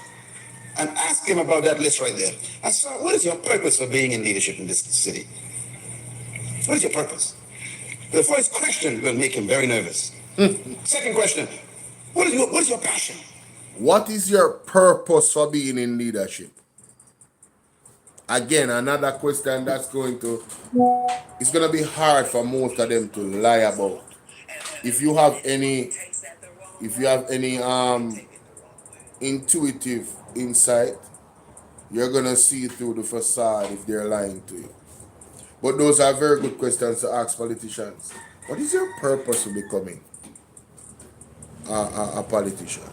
And ask him about that list right there. And sir, what is your purpose for being in leadership in this city? What is your purpose? The first question will make him very nervous. Second question, what is your passion? What is your purpose for being in leadership? Again, another question that's it's going to be hard for most of them to lie about. If you have any intuitive insight, you're going to see through the facade if they're lying to you. But those are very good questions to ask politicians. What is your purpose of becoming a politician?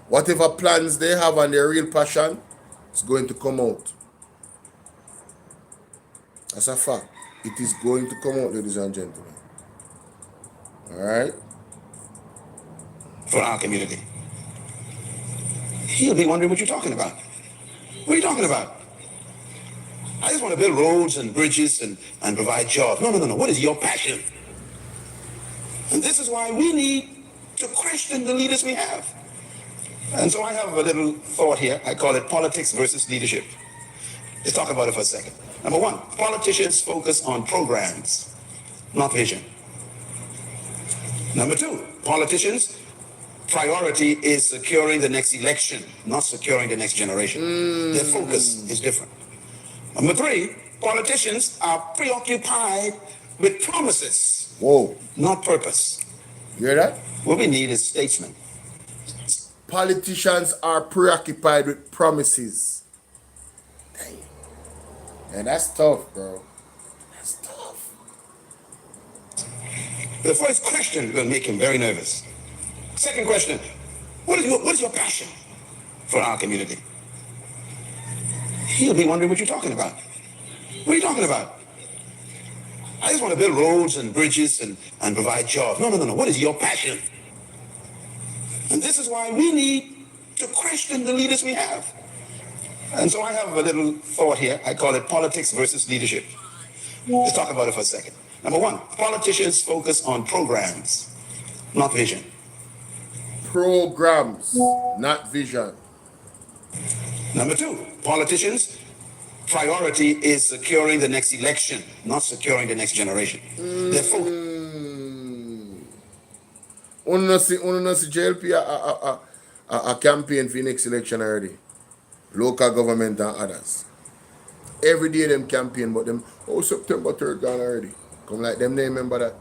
Whatever plans they have and their real passion is going to come out. That's a fact. It is going to come out, ladies and gentlemen. All right? For our community. He'll be wondering what you're talking about. What are you talking about? I just want to build roads and bridges and provide jobs. No. What is your passion? And this is why we need to question the leaders we have. And so I have a little thought here. I call it politics versus leadership. Let's talk about it for a second. Number one, politicians focus on programs, not vision. Number two, politicians' priority is securing the next election, not securing the next generation. Their focus is different. Number three, politicians are preoccupied with promises, not purpose. You hear that? What we need is statesmen. Politicians are preoccupied with promises. Dang. And that's tough, bro. That's tough. The first question will make him very nervous. Second question, what is your passion for our community? He'll be wondering what you're talking about. What are you talking about? I just want to build roads and bridges and provide jobs. No. What is your passion? And this is why we need to question the leaders we have. And so I have a little thought here. I call it politics versus leadership. Let's talk about it for a second. Number one, politicians focus on programs, not vision. Programs, not vision. Number two, politicians' priority is securing the next election, not securing the next generation. Their focus. Uno see JLP a campaign for the next election already. Local government and others. Every day them campaign, but them, September 3rd gone already. Come like them, they remember that.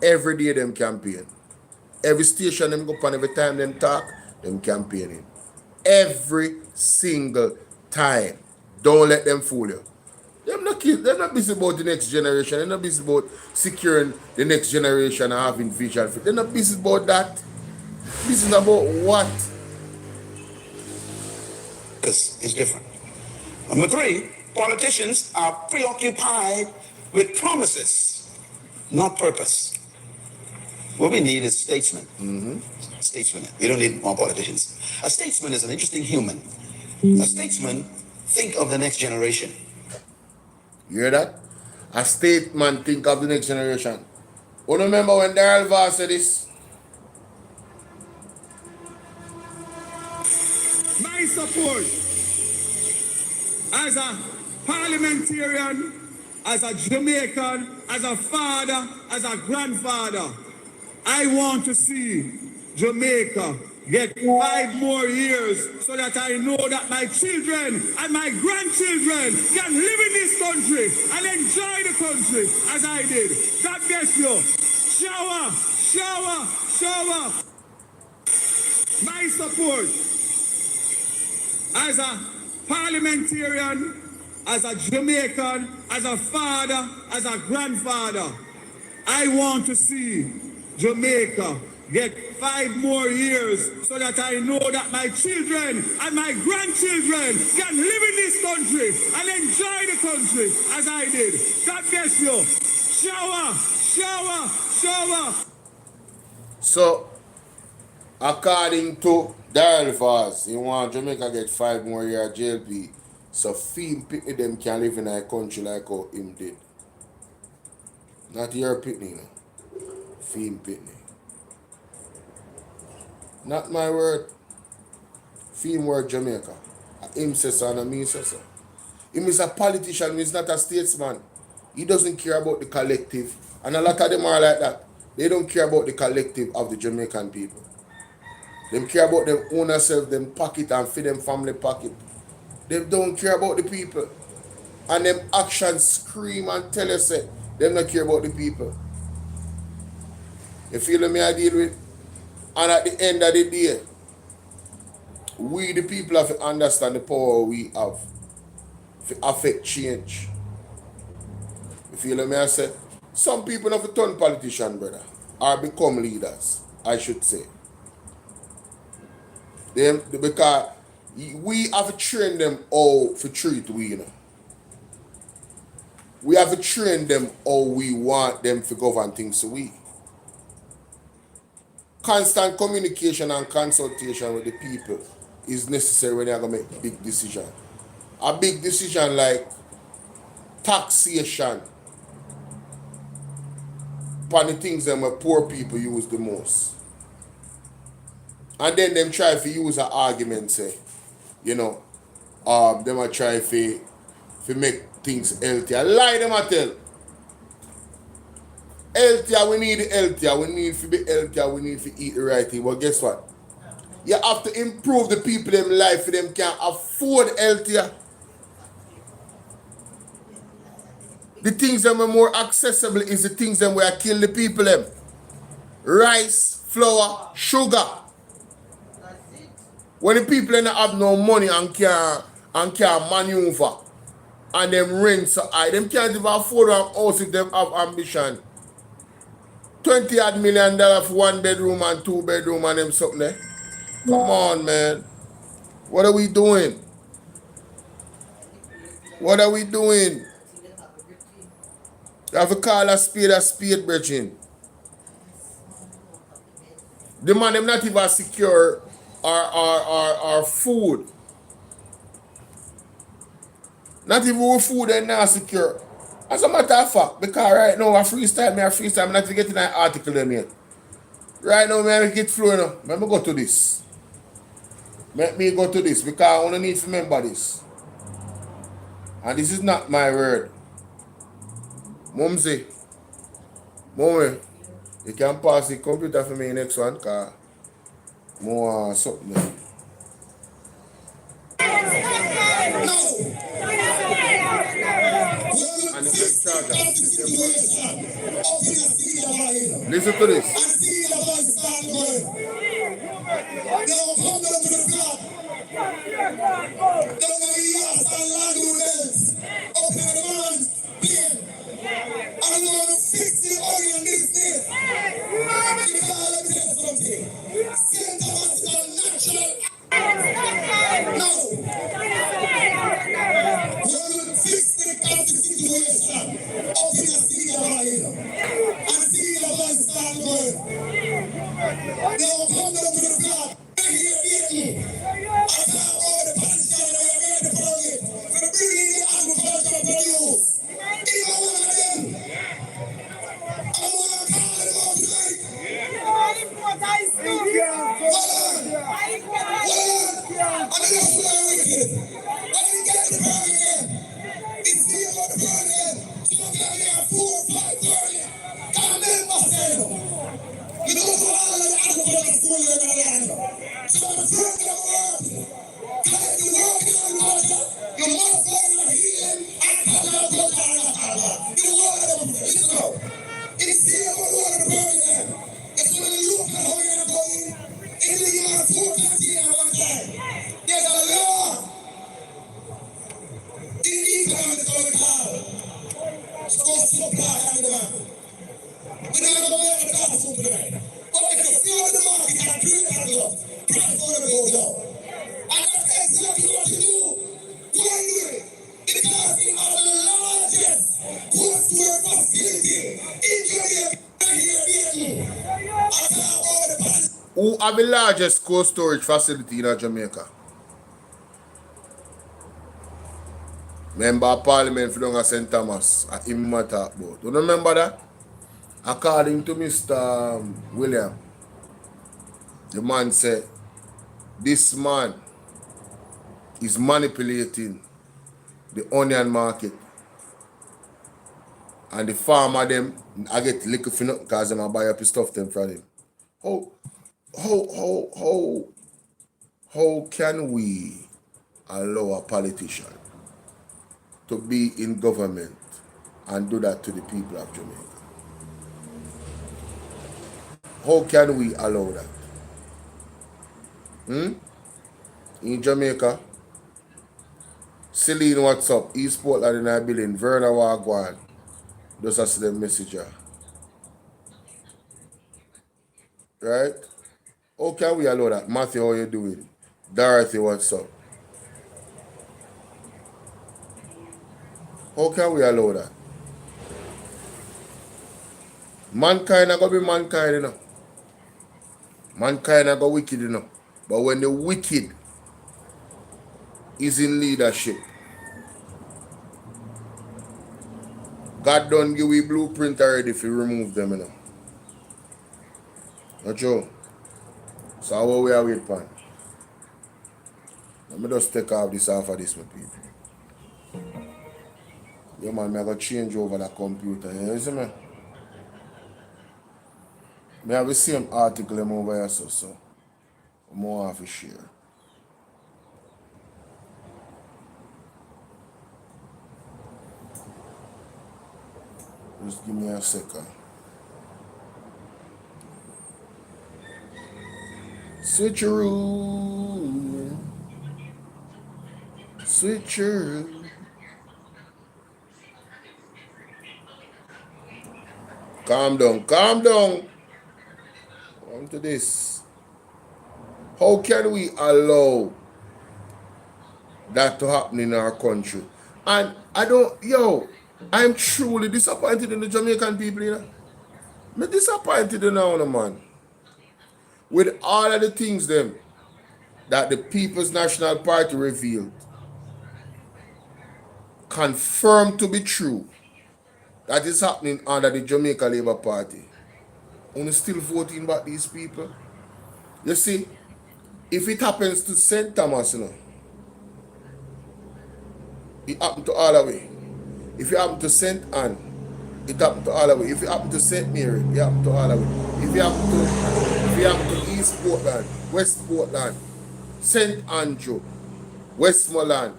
Every day them campaign. Every station them go up and every time them talk, them campaigning. Every single time. Don't let them fool you. They're not busy about the next generation. They're not busy about securing the next generation and having vision. They're not busy about that. Busy about what? focus is different. Number three, politicians are preoccupied with promises, not purpose. What we need is statesmen. Statesmen. We don't need more politicians. A statesman is an interesting human. A statesman think of the next generation. You hear that? A statesman think of the next generation. You remember when Daryl Voss said this? My support as a parliamentarian, as a Jamaican, as a father, as a grandfather, I want to see Jamaica get 5 more years so that I know that my children and my grandchildren can live in this country and enjoy the country as I did. God bless you. Shower, shower, shower. My support as a parliamentarian, as a Jamaican, as a father, as a grandfather, I want to see Jamaica get 5 more years so that I know that my children and my grandchildren can live in this country and enjoy the country as I did. God bless you. Shower, shower, shower. So, according to Daryl Voss, he want Jamaica get 5 more years JLP, so Fiend Pitney them can live in a country like how him did. Not your Pitney, no. Fiend Pitney. Not my word. Fiend word Jamaica. Him says so and me says so. Him is a politician, he's not a statesman. He doesn't care about the collective. And a lot of them are like that. They don't care about the collective of the Jamaican people. They care about them own self, them pocket and feed them family pocket. They don't care about the people. And them actions scream and tell us that they don't care about the people. You feel me I deal with? And at the end of the day, we the people have to understand the power we have to affect change. You feel me I say? Some people have to turn politician, brother, or become leaders, I should say. Because we have to train them how to treat we, you know. We have to train them how we want them to govern things to we. Constant communication and consultation with the people is necessary when you're going to make big decisions. A big decision like taxation upon the things that where poor people use the most. And then them try to use an argument, say, you know, them a try to make things healthier. Lie them a tell. Healthier, we need healthier. We need to be healthier. We need to eat the right thing. But guess what? You have to improve the people them life for them can afford healthier. The things that are more accessible is the things that where kill the people them. Rice, flour, sugar. When the people don't have no money and can't maneuver and them rent so high, them can't even afford a house if they have ambition. $20 million for 1 bedroom and 2 bedroom and them something there. Come on, man. What are we doing? What are we doing? You have to call a spade, brethren. The man them not even secure our food. Not even with food they're not secure. As a matter of fact, because right now I freestyle, I'm not getting an article them yet. Right now, I get flowing now. Let me go to this. Let me go to this because I only need to remember this. And this is not my word. Mumsy, Mommy, you can pass the computer for me next one because more something. And it's in charge. Listen to this. this. When we get to the Birmingham, it's still about the Birmingham. Sometimes they have 4 or 5 Birmingham. Can't remember saying. We don't know all of the advocacy school in the land. So the first of all, because you work in the water, you must learn to heal and come out of the you want them to listen now. It's still about the water Birmingham. It's when you look at how you're going, it's when you have 4 countries at one time. There's a law in economics of the cloud. It's called supply and demand. We're not going to go to the classroom tonight. But if you feel the market and do it at love, price going to go down. And that's exactly what you do. Go and do it. Because we are the largest coursework facility in Jamaica. Who have the largest cold storage facility in Jamaica? Member of Parliament for St. Thomas at him talk about. Do you remember that? According to Mr. William, the man said, this man is manipulating the onion market. And the farmer them, I get liquor for nothing because them I buy up his stuff them from him. How can we allow a politician to be in government and do that to the people of Jamaica? How can we allow that? In Jamaica, Celine, what's up? East Portland in our building, Verna Wagwan. Just as the messenger. Right? How can we allow that? Matthew, how you doing? Dorothy, what's up? How can we allow that? Mankind are going to be mankind, you know. Mankind are going to be wicked, you know. But when the wicked is in leadership, God don't give we blueprint already if you remove them, you know. Not true. So how we are wait pan? Let me just take off this off of this, my people. Yeah, man, I'm going to change over the computer. You see me? I have the same article over here, so I'm more have to share. Just give me a second. Switcheroo. Switcheroo. Calm down, calm down. On to this. How can we allow that to happen in our country? And I'm truly disappointed in the Jamaican people, you know. I'm disappointed in now, man. With all of the things them that the People's National Party revealed, confirmed to be true, that is happening under the Jamaica Labour Party. Only still voting back these people. You see, if it happens to St. Thomas, you know, it happened to all the way. If it happened to St. Anne, it happened to all the way. If it happened to St. Mary, it happened to all the way. If it happened to East Portland, West Portland, St. Andrew, Westmoreland,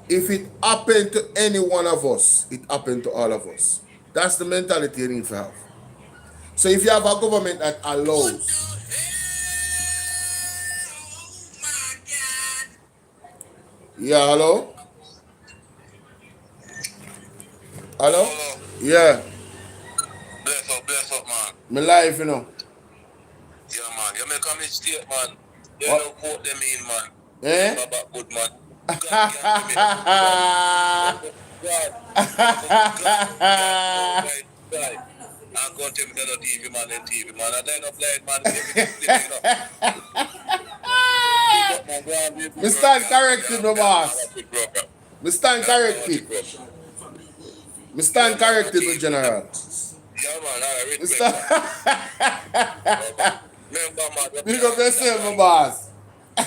if it happened to any one of us, it happened to all of us. That's the mentality you need to have. So if you have a government that allows, yeah, hello? Hello? Yeah. Bless up, man. My life, you know. Yeah, man. You make a mistake, man. You What? don't quote them in, man. Eh? Remember good, man. God, I'm going to tell me the TV, man, and TV, man. I don't know, man. Me stand corrected, my boss. Me stand corrected. Me stand corrected, my general. Yeah, man. I Me respect stand. Remember, man. Big up yourself, my boss. The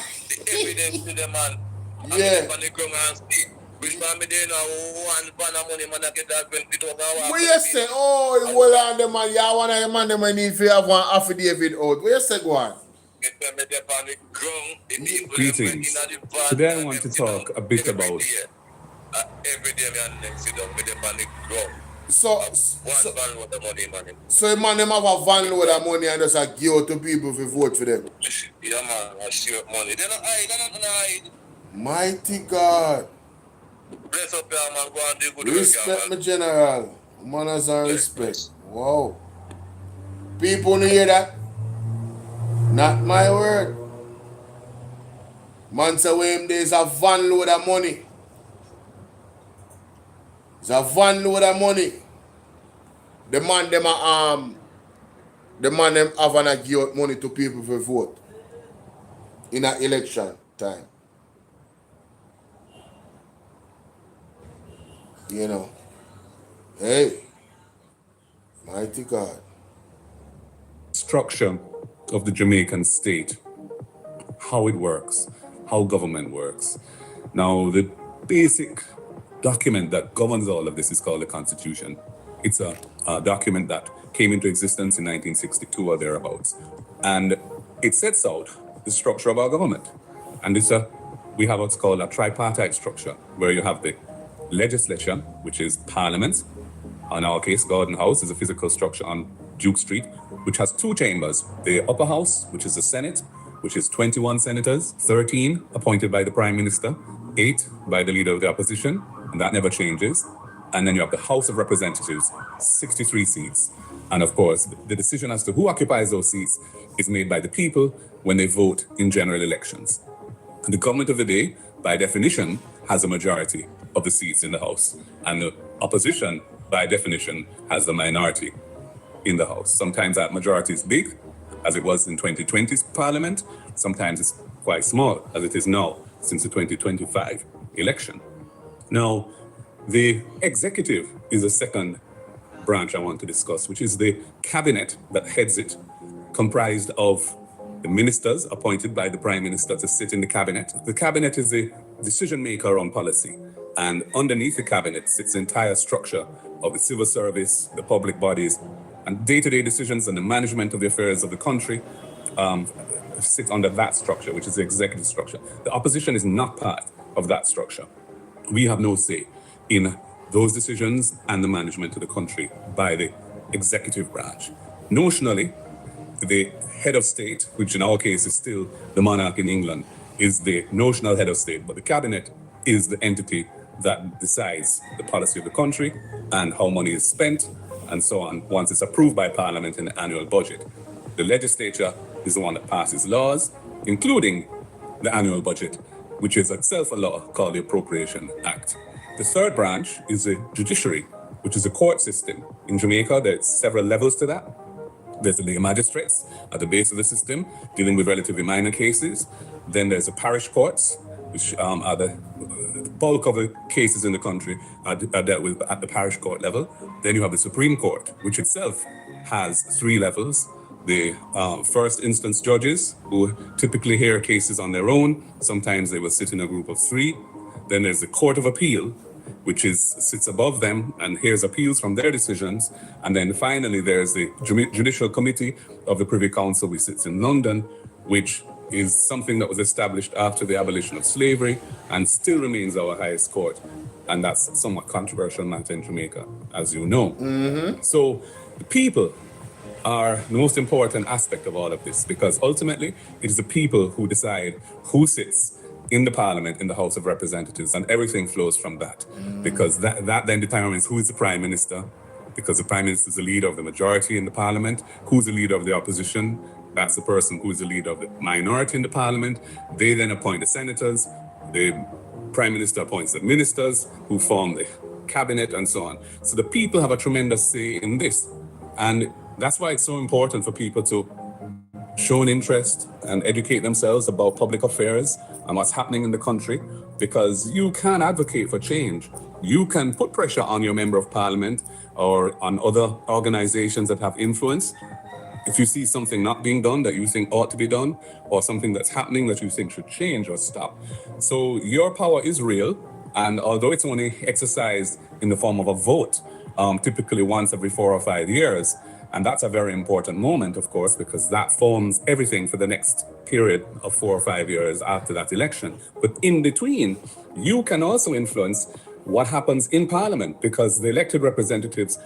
evidence to the man. Yeah. I'm on the ground and see. Which man me there now, one pan of money, man, I get that 20,000. What you say? Oh, hold on, the man. Yeah, one of the man, them need to have one affidavit out. What you say, go on? Get them there on the ground, the people Greetings. them in the van, Today I and want to them sit talk down a bit every about day. Every day, me and them sit down with them on the ground. So, One van with the money, man. so the man, them have a van load of money and just a give out to people to vote for them. Yeah, man, I share money. They're not hide, they're not hide. Mighty God. Bless up, yeah, man. Go and do good work, yeah, Respect man. me, General. Manners and respect. Wow. People need hear that? Not my word. Man say when there's a van load of money. It's a van load of money. The man them have and give out money to people for vote in an election time. You know. Hey. Mighty God. structure of the Jamaican state, how it works, how government works. Now, the basic document that governs all of this is called the Constitution. It's a document that came into existence in 1962 or thereabouts. And it sets out the structure of our government. And we have what's called a tripartite structure, where you have the legislature, which is Parliament. In our case, Garden House is a physical structure on Duke Street, which has two chambers. The upper house, which is the Senate, which is 21 senators, 13 appointed by the Prime Minister, 8 by the Leader of the Opposition, and that never changes. And then you have the House of Representatives, 63 seats. And of course, the decision as to who occupies those seats is made by the people when they vote in general elections. And the government of the day, by definition, has a majority of the seats in the House. And the opposition, by definition, has the minority in the House. Sometimes that majority is big, as it was in 2020's Parliament. Sometimes it's quite small, as it is now, since the 2025 election. Now, the executive is the second branch I want to discuss, which is the cabinet that heads it, comprised of the ministers appointed by the Prime Minister to sit in the cabinet. The cabinet is the decision maker on policy, and underneath the cabinet sits the entire structure of the civil service, the public bodies, and day-to-day decisions and the management of the affairs of the country sit under that structure, which is the executive structure. The opposition is not part of that structure. We have no say in those decisions and the management of the country by the executive branch. Notionally, the head of state, which in our case is still the monarch in England, is the notional head of state, but the cabinet is the entity that decides the policy of the country and how money is spent and so on once it's approved by Parliament in the annual budget. The legislature is the one that passes laws, including the annual budget, which is itself a law called the Appropriation Act. The third branch is the judiciary, which is a court system. In Jamaica, there's several levels to that. There's the legal magistrates at the base of the system, dealing with relatively minor cases. Then there's the parish courts, which are the bulk of the cases in the country are dealt with at the parish court level. Then you have the Supreme Court, which itself has 3 levels. The first instance judges, who typically hear cases on their own. Sometimes they will sit in a group of 3. Then there's the Court of Appeal, which sits above them and hears appeals from their decisions. And then finally, there's the Judicial Committee of the Privy Council, which sits in London, which is something that was established after the abolition of slavery and still remains our highest court. And that's a somewhat controversial matter in Jamaica, as you know. Mm-hmm. So the people are the most important aspect of all of this, because ultimately it is the people who decide who sits in the Parliament, in the House of Representatives, and everything flows from that. Because that then determines who is the Prime Minister, because the Prime Minister is the leader of the majority in the Parliament. Who's the leader of the opposition? That's the person who is the leader of the minority in the Parliament. They then appoint the senators. The Prime Minister appoints the ministers who form the cabinet and so on. So the people have a tremendous say in this. And that's why it's so important for people to show an interest and educate themselves about public affairs and what's happening in the country, because you can advocate for change. You can put pressure on your member of parliament or on other organizations that have influence if you see something not being done that you think ought to be done, or something that's happening that you think should change or stop. So your power is real, and although it's only exercised in the form of a vote, typically once every 4 or 5 years, and that's a very important moment, of course, because that forms everything for the next period of 4 or 5 years after that election. But in between, you can also influence what happens in Parliament, because the elected representatives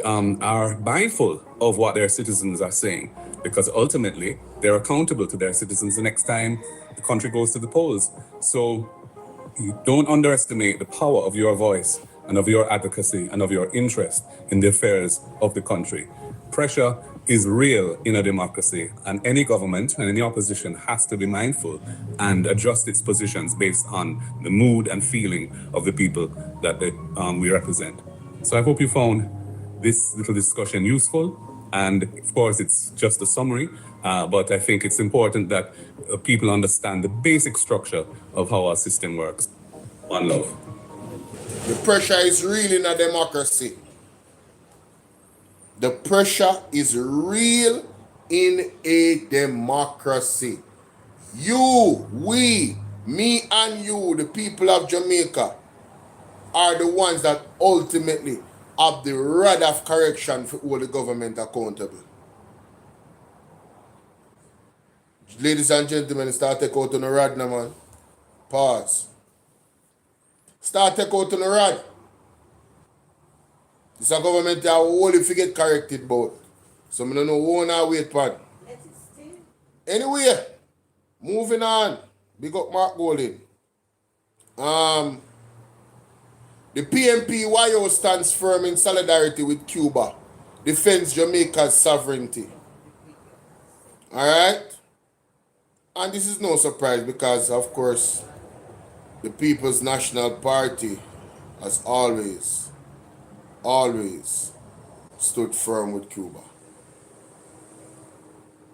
are mindful of what their citizens are saying, because ultimately they're accountable to their citizens the next time the country goes to the polls. So you don't underestimate the power of your voice and of your advocacy and of your interest in the affairs of the country. Pressure is real in a democracy, and any government and any opposition has to be mindful and adjust its positions based on the mood and feeling of the people that we represent. So I hope you found this little discussion useful, and of course it's just a summary, but I think it's important that people understand the basic structure of how our system works. One love. The pressure is real in a democracy. The pressure is real in a democracy. You, we, me and you, the people of Jamaica, are the ones that ultimately have the rod of correction for all the government accountable. Ladies and gentlemen, start take out on the rod now, man. Pause. Start take out on the rod. This a government that will only forget corrected about. So I don't know who now wait for. Anyway, moving on. Big up Mark Golding. The PMP-YO stands firm in solidarity with Cuba, defends Jamaica's sovereignty. Alright? And this is no surprise because, of course, the People's National Party has always stood firm with Cuba.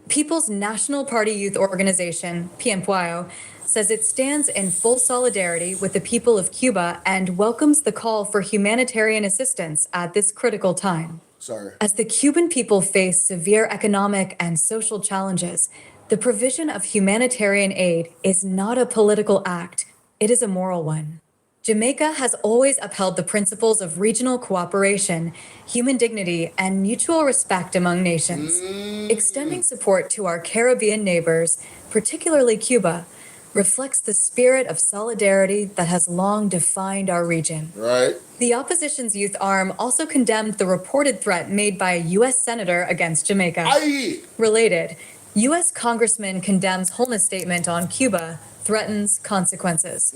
People's National Party Youth Organization, PMPYO, says it stands in full solidarity with the people of Cuba and welcomes the call for humanitarian assistance at this critical time. As the Cuban people face severe economic and social challenges, the provision of humanitarian aid is not a political act, it is a moral one. Jamaica has always upheld the principles of regional cooperation, human dignity, and mutual respect among nations. Extending support to our Caribbean neighbors, particularly Cuba, reflects the spirit of solidarity that has long defined our region. Right. The opposition's youth arm also condemned the reported threat made by a U.S. senator against Jamaica. Related, U.S. Congressman condemns Holness statement on Cuba threatens consequences.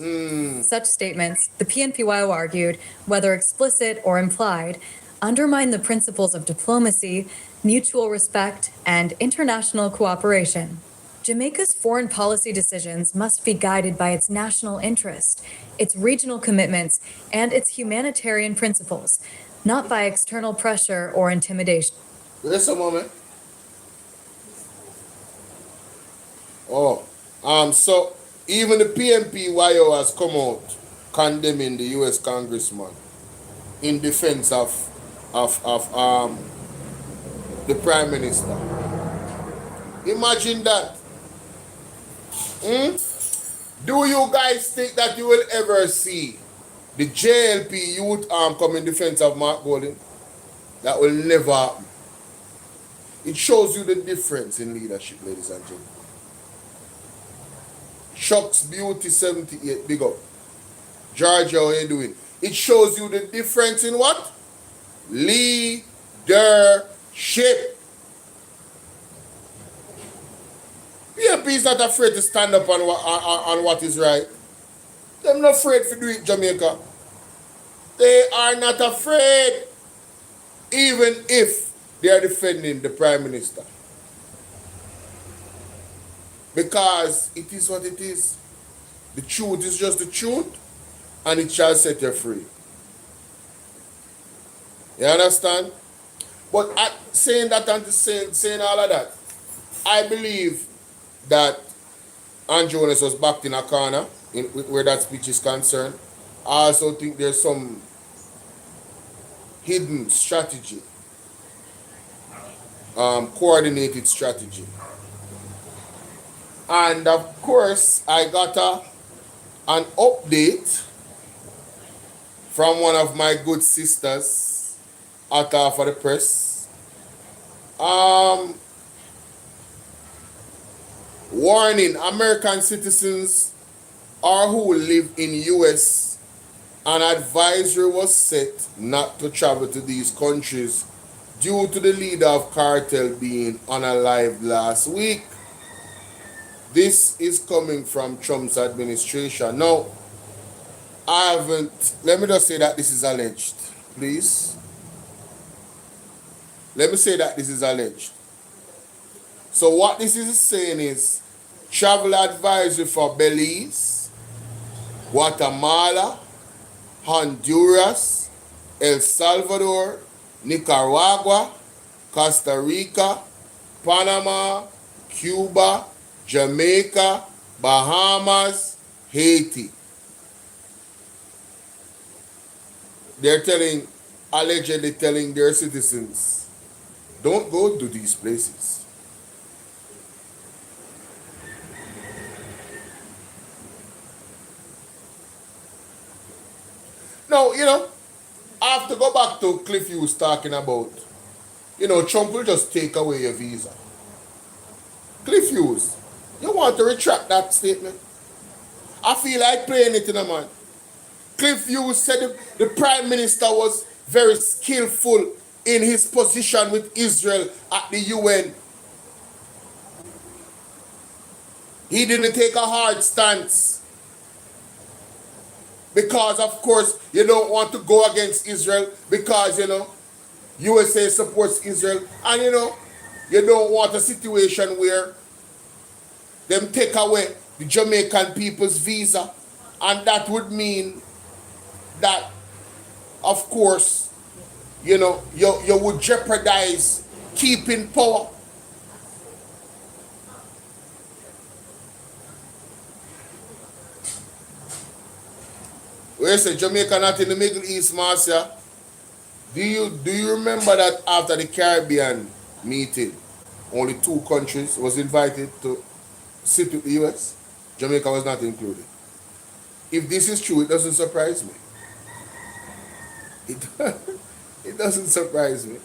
Such statements, the PNPYO argued, whether explicit or implied, undermine the principles of diplomacy, mutual respect, and international cooperation. Jamaica's foreign policy decisions must be guided by its national interest, its regional commitments, and its humanitarian principles, not by external pressure or intimidation. Just a moment. So even the PMP-YO has come out condemning the U.S. congressman in defense of the Prime Minister. Imagine that. Do you guys think that you will ever see the JLP youth arm come in defense of Mark Golding? That will never happen. It shows you the difference in leadership, ladies and gentlemen. Chuck's Beauty 78, big up. Georgia, how you doing? It shows you the difference in what? Leadership. PMP is not afraid to stand up on what is right. They're not afraid to do it, Jamaica. They are not afraid, even if they are defending the Prime Minister. Because it is what it is. The truth is just the truth, and it shall set you free. You understand? But saying that and saying all of that, I believe that Andrew Jones was backed in a corner where that speech is concerned. I also think there's some hidden strategy coordinated strategy. And of course, I got an update from one of my good sisters at for the press. Warning, American citizens or who live in US, an advisory was set not to travel to these countries due to the leader of cartel being unalived last week. This is coming from Trump's administration. Now, let me just say that this is alleged, please. Let me say that this is alleged. So what this is saying is travel advisory for Belize, Guatemala, Honduras, El Salvador, Nicaragua, Costa Rica, Panama, Cuba, Jamaica, Bahamas, Haiti. They're allegedly telling their citizens, don't go to these places. Now, I have to go back to Cliff Hughes talking about, Trump will just take away your visa. Cliff Hughes, you want to retract that statement? I feel like playing it in a man. Cliff Hughes said the Prime Minister was very skillful in his position with Israel at the UN. He didn't take a hard stance. Because, of course, you don't want to go against Israel because, USA supports Israel. And, you don't want a situation where them take away the Jamaican people's visa. And that would mean that, of course, you would jeopardize keeping power. Where say Jamaica not in the Middle East, Marcia? Do you remember that after the Caribbean meeting, only 2 countries was invited to sit with the US? Jamaica was not included. If this is true, it doesn't surprise me. It doesn't surprise me.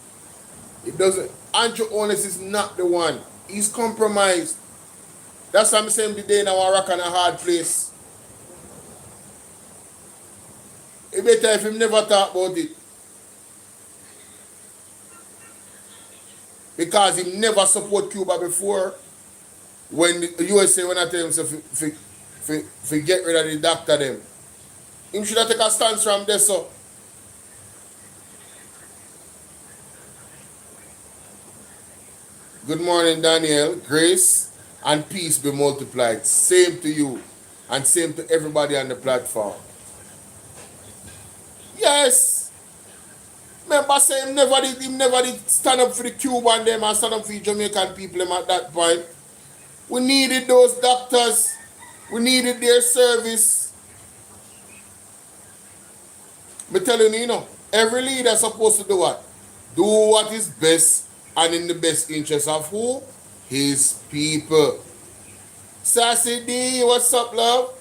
It doesn't. Andrew Honest is not the one. He's compromised. That's what I'm saying today now, a rock and a hard place. It better if him never talk about it. Because he never support Cuba before. When the USA when I tell him to get rid of the doctor them. Him should have take a stance from there, so. Good morning, Daniel. Grace and peace be multiplied. Same to you and same to everybody on the platform. Yes. Remember say him never did stand up for the Cuban them and stand up for the Jamaican people them at that point. We needed those doctors. We needed their service. But telling you, every leader is supposed to do what? Do what is best and in the best interest of who? His people. Sassy D, what's up, love?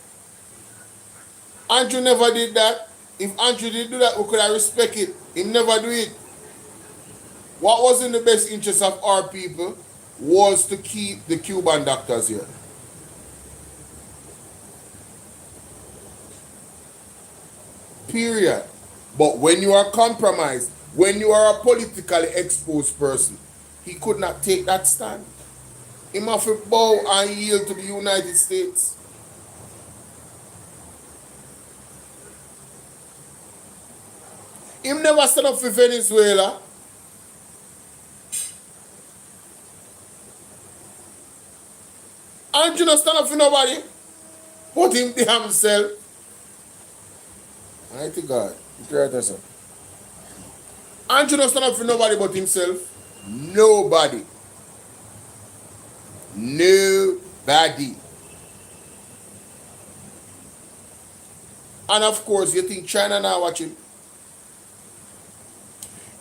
Andrew never did that. If Andrew did do that, we could have respect it. He never do it. What was in the best interest of our people was to keep the Cuban doctors here. Period. But when you are compromised, when you are a politically exposed person, he could not take that stand. He must bow and yield to the United States. Him never stand up for Venezuela. And you not stand up for nobody but him himself. Mighty God. And you not stand up for nobody but himself. Nobody. Nobody. And of course, you think China now watching?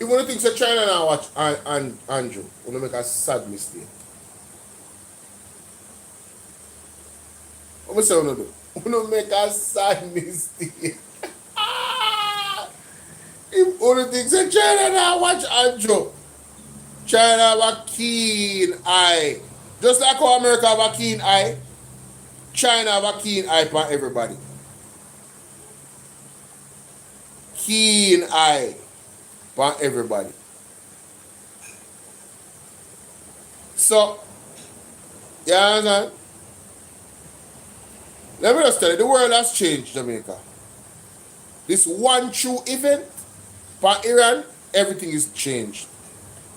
If one thinks that China now watch and Andrew, wanna make a sad mistake. What say wanna do? Wanna make a sad mistake. If one thinks that China now watch Andrew, China have a keen eye. Just like how America have a keen eye, China have a keen eye for everybody. Keen eye for everybody. So, you understand? Let me just tell you, the world has changed, Jamaica. This one true event for Iran, everything is changed.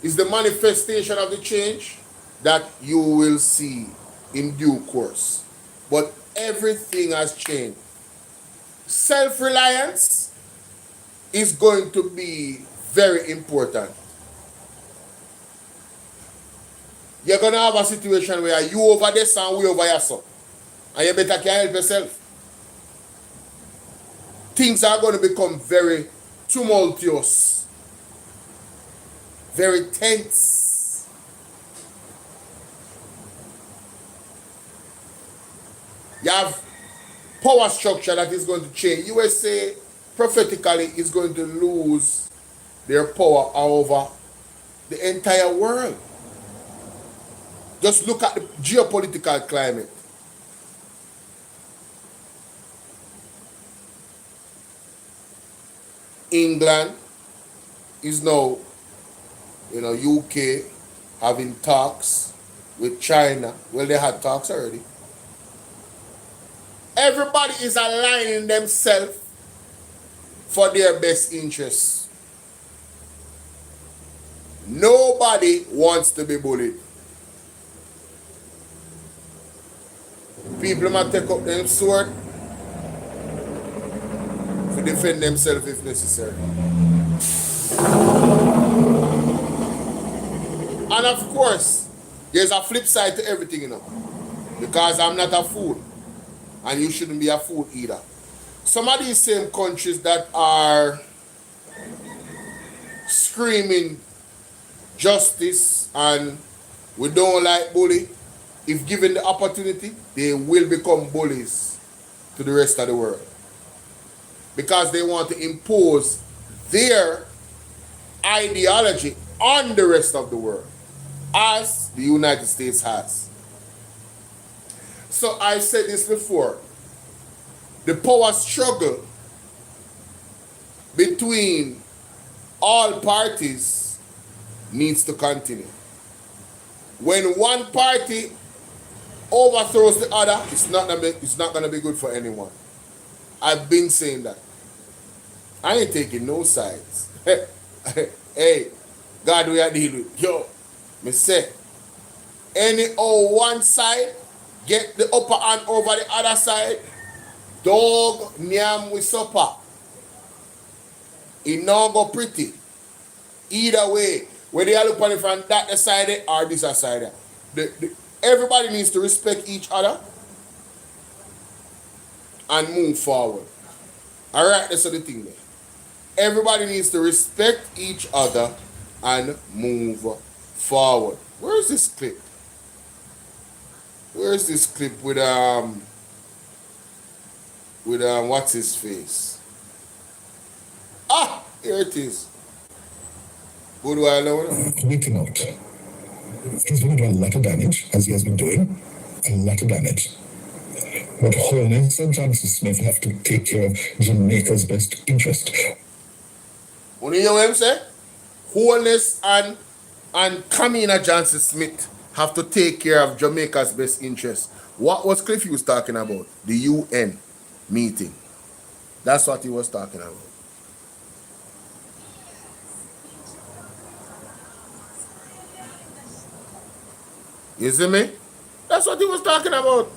It's the manifestation of the change that you will see in due course. But everything has changed. Self-reliance is going to be very important. You're going to have a situation where you over this and we over here, so. And you better can help yourself. Things are going to become very tumultuous, very tense. You have power structure that is going to change. USA prophetically is going to lose their power over the entire world. Just look at the geopolitical climate. England is now, UK having talks with China. Well, they had talks already. Everybody is aligning themselves for their best interests. Nobody wants to be bullied. People might take up their sword to defend themselves if necessary. And of course, there's a flip side to everything, because I'm not a fool. And you shouldn't be a fool either. Some of these same countries that are screaming justice and we don't like bully, if given the opportunity, they will become bullies to the rest of the world. Because they want to impose their ideology on the rest of the world, as the United States has. So I said this before, the power struggle between all parties needs to continue. When one party overthrows the other, it's not gonna be good for anyone. I've been saying that. I ain't taking no sides. Hey, God we are dealing with. Yo, me say, one side get the upper hand over the other side, dog nyam with supper. It now go pretty. Either way, whether you look on it from that side or this side, everybody needs to respect each other and move forward. All right, that's the thing there. Everybody needs to respect each other and move forward. Where is this clip? Where is this clip with what's his face? Ah, here it is. Good while now. Waking out. He's going to do a lot of damage, as he has been doing. A lot of damage. But Holness and Johnson Smith have to take care of Jamaica's best interest. What do you know what I'm saying? Holness and Kamina Johnson Smith have to take care of Jamaica's best interest. What was Cliffy was talking about? The UN meeting. That's what he was talking about. You see me? That's what he was talking about.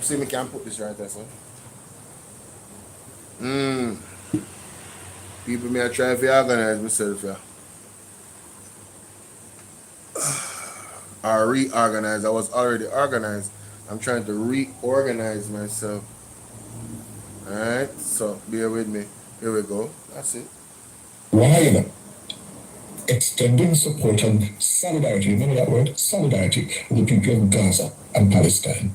See me can't put this right there, sir. People may try to organize myself here. Or reorganize. I was already organized. I'm trying to reorganize myself. Alright, so bear with me. Here we go. That's it. Why? extending support and solidarity, remember that word, solidarity, with the people of Gaza and Palestine.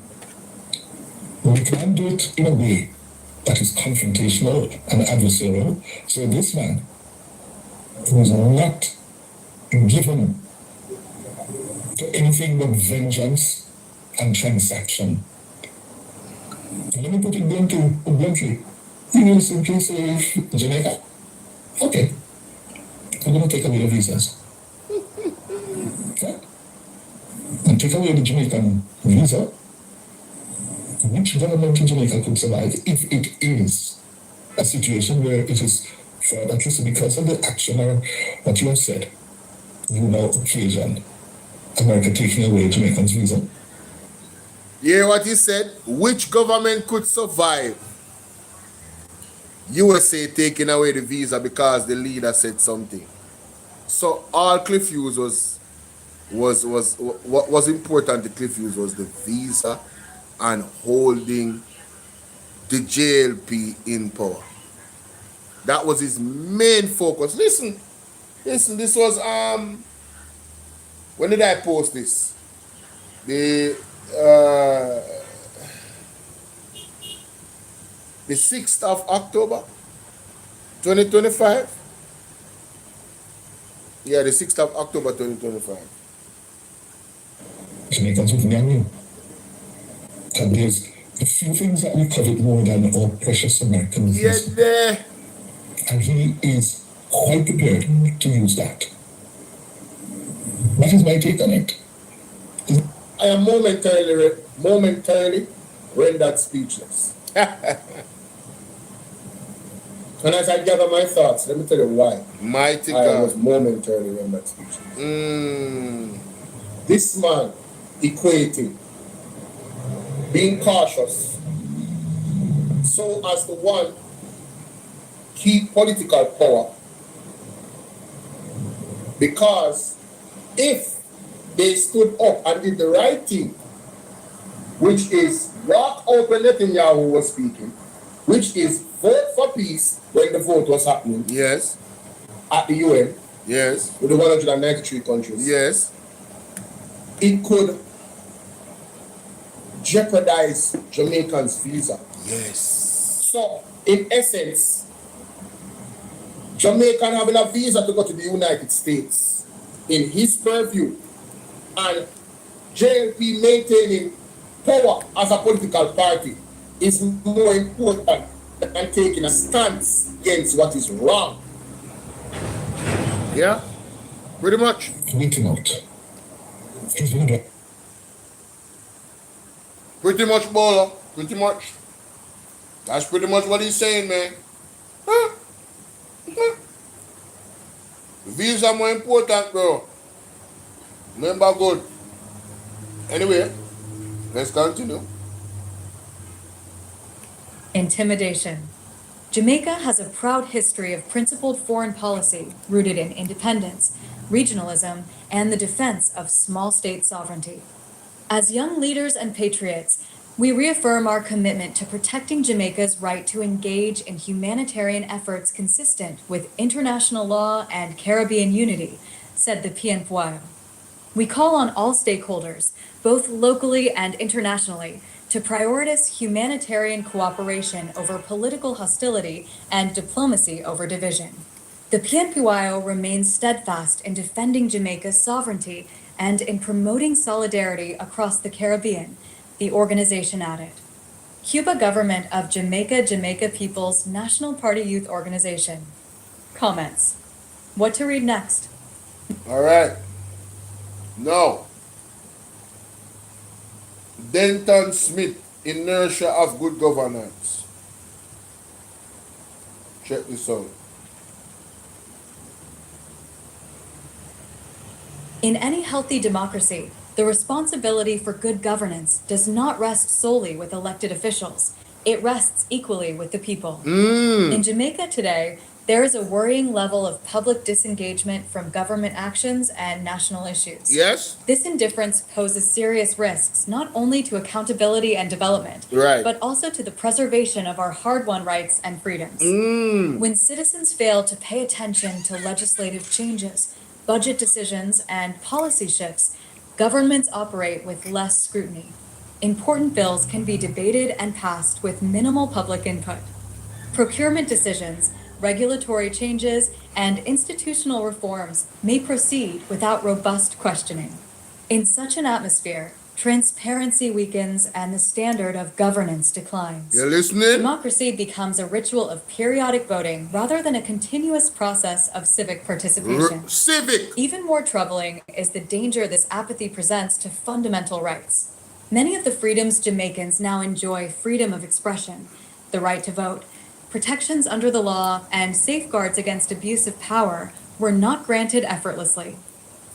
We can do it in a way that is confrontational and adversarial. So this man who is not given to anything but vengeance and transaction. And let me put it bluntly. You will simply say, Jamaica, okay, I'm going to take away the visas. Okay? And take away the Jamaican visa. Which government in Jamaica could survive if it is a situation where it is, at least because of the action or what you have said, you now occasion America taking away Jamaican's visa? You hear what he said? Which government could survive? USA taking away the visa because the leader said something. So all Cliff Hughes what was important to Cliff Hughes was the visa and holding the JLP in power. That was his main focus. Listen, this was when did I post this? The 6th of October 2025. Yeah, the 6th of October 2025. Jamaicans with me and you. And there's a few things that we covet more than our precious American visa. Yeah, and he is quite prepared to use that. That is my take on it. I am momentarily rendered speechless. And as I gather my thoughts, let me tell you why. Mighty God. I was momentarily rendered speechless. This man equating being cautious so as to one, keep political power, because if they stood up and did the right thing, which is walk out when Netanyahu was speaking, which is vote for peace when the vote was happening. Yes. At the UN. Yes. With the 193 countries. Yes. It could jeopardize Jamaicans' visa. Yes. So, in essence, Jamaican having a visa to go to the United States, in his purview, and JLP maintaining power as a political party is more important than taking a stance against what is wrong. Yeah, pretty much. Waiting out. Pretty much, Bolo. Pretty much. That's pretty much what he's saying, man. Huh? Huh? The visa more important, bro. Remember good. Anyway, let's continue. Intimidation. Jamaica has a proud history of principled foreign policy rooted in independence, regionalism, and the defense of small state sovereignty. As young leaders and patriots, we reaffirm our commitment to protecting Jamaica's right to engage in humanitarian efforts consistent with international law and Caribbean unity, said the PNPY. We call on all stakeholders, both locally and internationally, to prioritize humanitarian cooperation over political hostility and diplomacy over division. The PNPYO remains steadfast in defending Jamaica's sovereignty and in promoting solidarity across the Caribbean, the organization added. Cuba Government of Jamaica People's National Party Youth Organization. Comments. What to read next? All right. Now, Denton Smith, inertia of good governance. Check this out. In any healthy democracy, the responsibility for good governance does not rest solely with elected officials. It rests equally with the people. In Jamaica today, there is a worrying level of public disengagement from government actions and national issues. Yes. This indifference poses serious risks, not only to accountability and development, but also to the preservation of our hard-won rights and freedoms. When citizens fail to pay attention to legislative changes, budget decisions, and policy shifts, governments operate with less scrutiny. Important bills can be debated and passed with minimal public input. Procurement decisions, regulatory changes, and institutional reforms may proceed without robust questioning. In such an atmosphere, transparency weakens and the standard of governance declines. You listening? Democracy becomes a ritual of periodic voting rather than a continuous process of civic participation. Civic. Even more troubling is the danger this apathy presents to fundamental rights. Many of the freedoms Jamaicans now enjoy: freedom of expression, the right to vote, protections under the law, and safeguards against abuse of power were not granted effortlessly.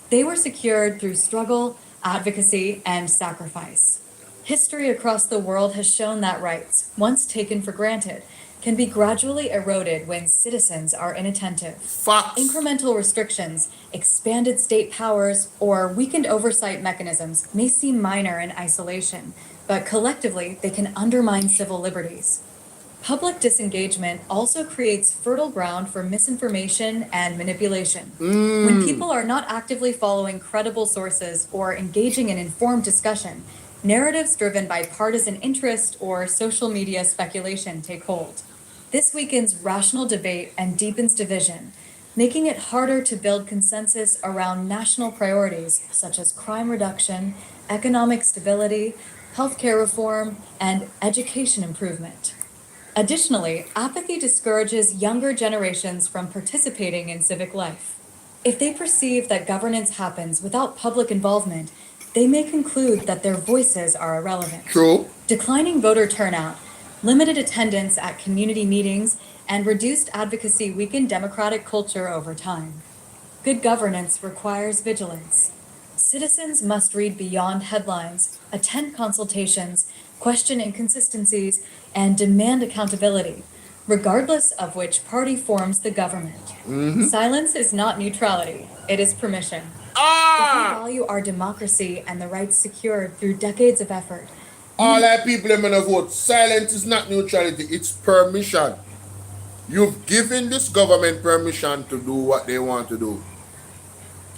They were secured through struggle, advocacy, and sacrifice. History across the world has shown that rights, once taken for granted, can be gradually eroded when citizens are inattentive. Facts. Incremental restrictions, expanded state powers, or weakened oversight mechanisms may seem minor in isolation, but collectively they can undermine civil liberties. Public disengagement also creates fertile ground for misinformation and manipulation. When people are not actively following credible sources or engaging in informed discussion, narratives driven by partisan interest or social media speculation take hold. This weakens rational debate and deepens division, making it harder to build consensus around national priorities such as crime reduction, economic stability, healthcare reform, and education improvement. Additionally, apathy discourages younger generations from participating in civic life. If they perceive that governance happens without public involvement, they may conclude that their voices are irrelevant. True. Declining voter turnout, limited attendance at community meetings, and reduced advocacy weaken democratic culture over time. Good governance requires vigilance. Citizens must read beyond headlines, attend consultations, question inconsistencies, and demand accountability, regardless of which party forms the government. Silence is not neutrality, it is permission. If we value our democracy and the rights secured through decades of effort, All our people are gonna vote. Silence is not neutrality, it's permission. You've given this government permission to do what they want to do.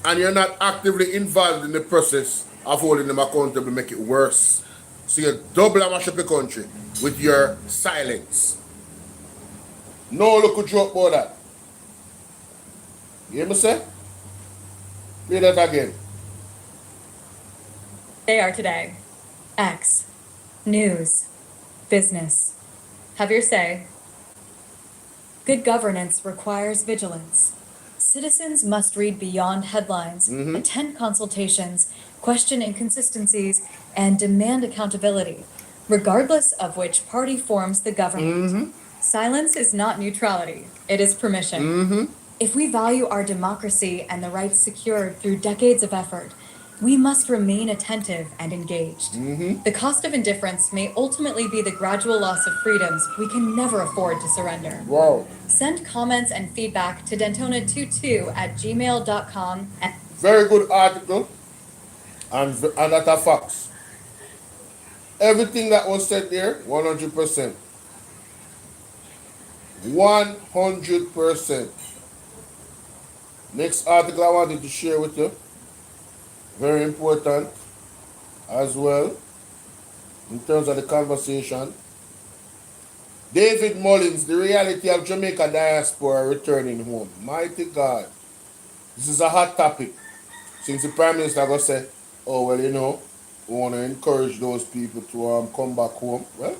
And you're not actively involved in the process of holding them accountable, make it worse. So you double and mash up the country with your silence. No look a joke about that. You hear me say? Play that again. they are today. X, news, business. Have your say. Good governance requires vigilance. Citizens must read beyond headlines, attend consultations, question inconsistencies, and demand accountability, regardless of which party forms the government. Silence is not neutrality, it is permission. If we value our democracy and the rights secured through decades of effort, we must remain attentive and engaged. The cost of indifference may ultimately be the gradual loss of freedoms we can never afford to surrender. Wow. Send comments and feedback to dentona22@gmail.com. Very good article. And that are facts. Everything that was said there, 100%. 100%. Next article I wanted to share with you. Very important as well in terms of the conversation. David Mullins, the reality of Jamaica diaspora returning home. Mighty God. This is a hot topic. Since the Prime Minister going to say, oh, well, you know, we want to encourage those people to come back home. Well,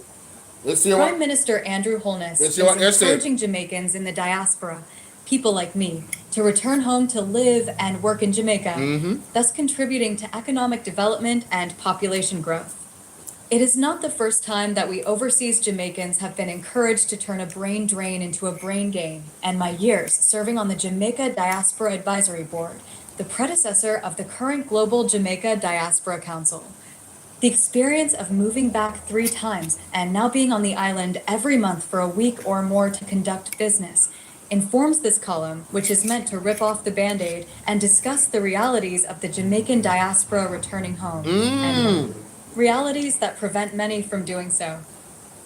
let's see Prime what... Minister Andrew Holness Let's is see what they're saying. encouraging Jamaicans in the diaspora, people like me, to return home to live and work in Jamaica, thus contributing to economic development and population growth. It is not the first time that we overseas Jamaicans have been encouraged to turn a brain drain into a brain gain, and my years serving on the Jamaica Diaspora Advisory Board, the predecessor of the current Global Jamaica Diaspora Council. The experience of moving back 3 times and now being on the island every month for a week or more to conduct business informs this column, which is meant to rip off the Band-Aid and discuss the realities of the Jamaican diaspora returning home. And realities that prevent many from doing so.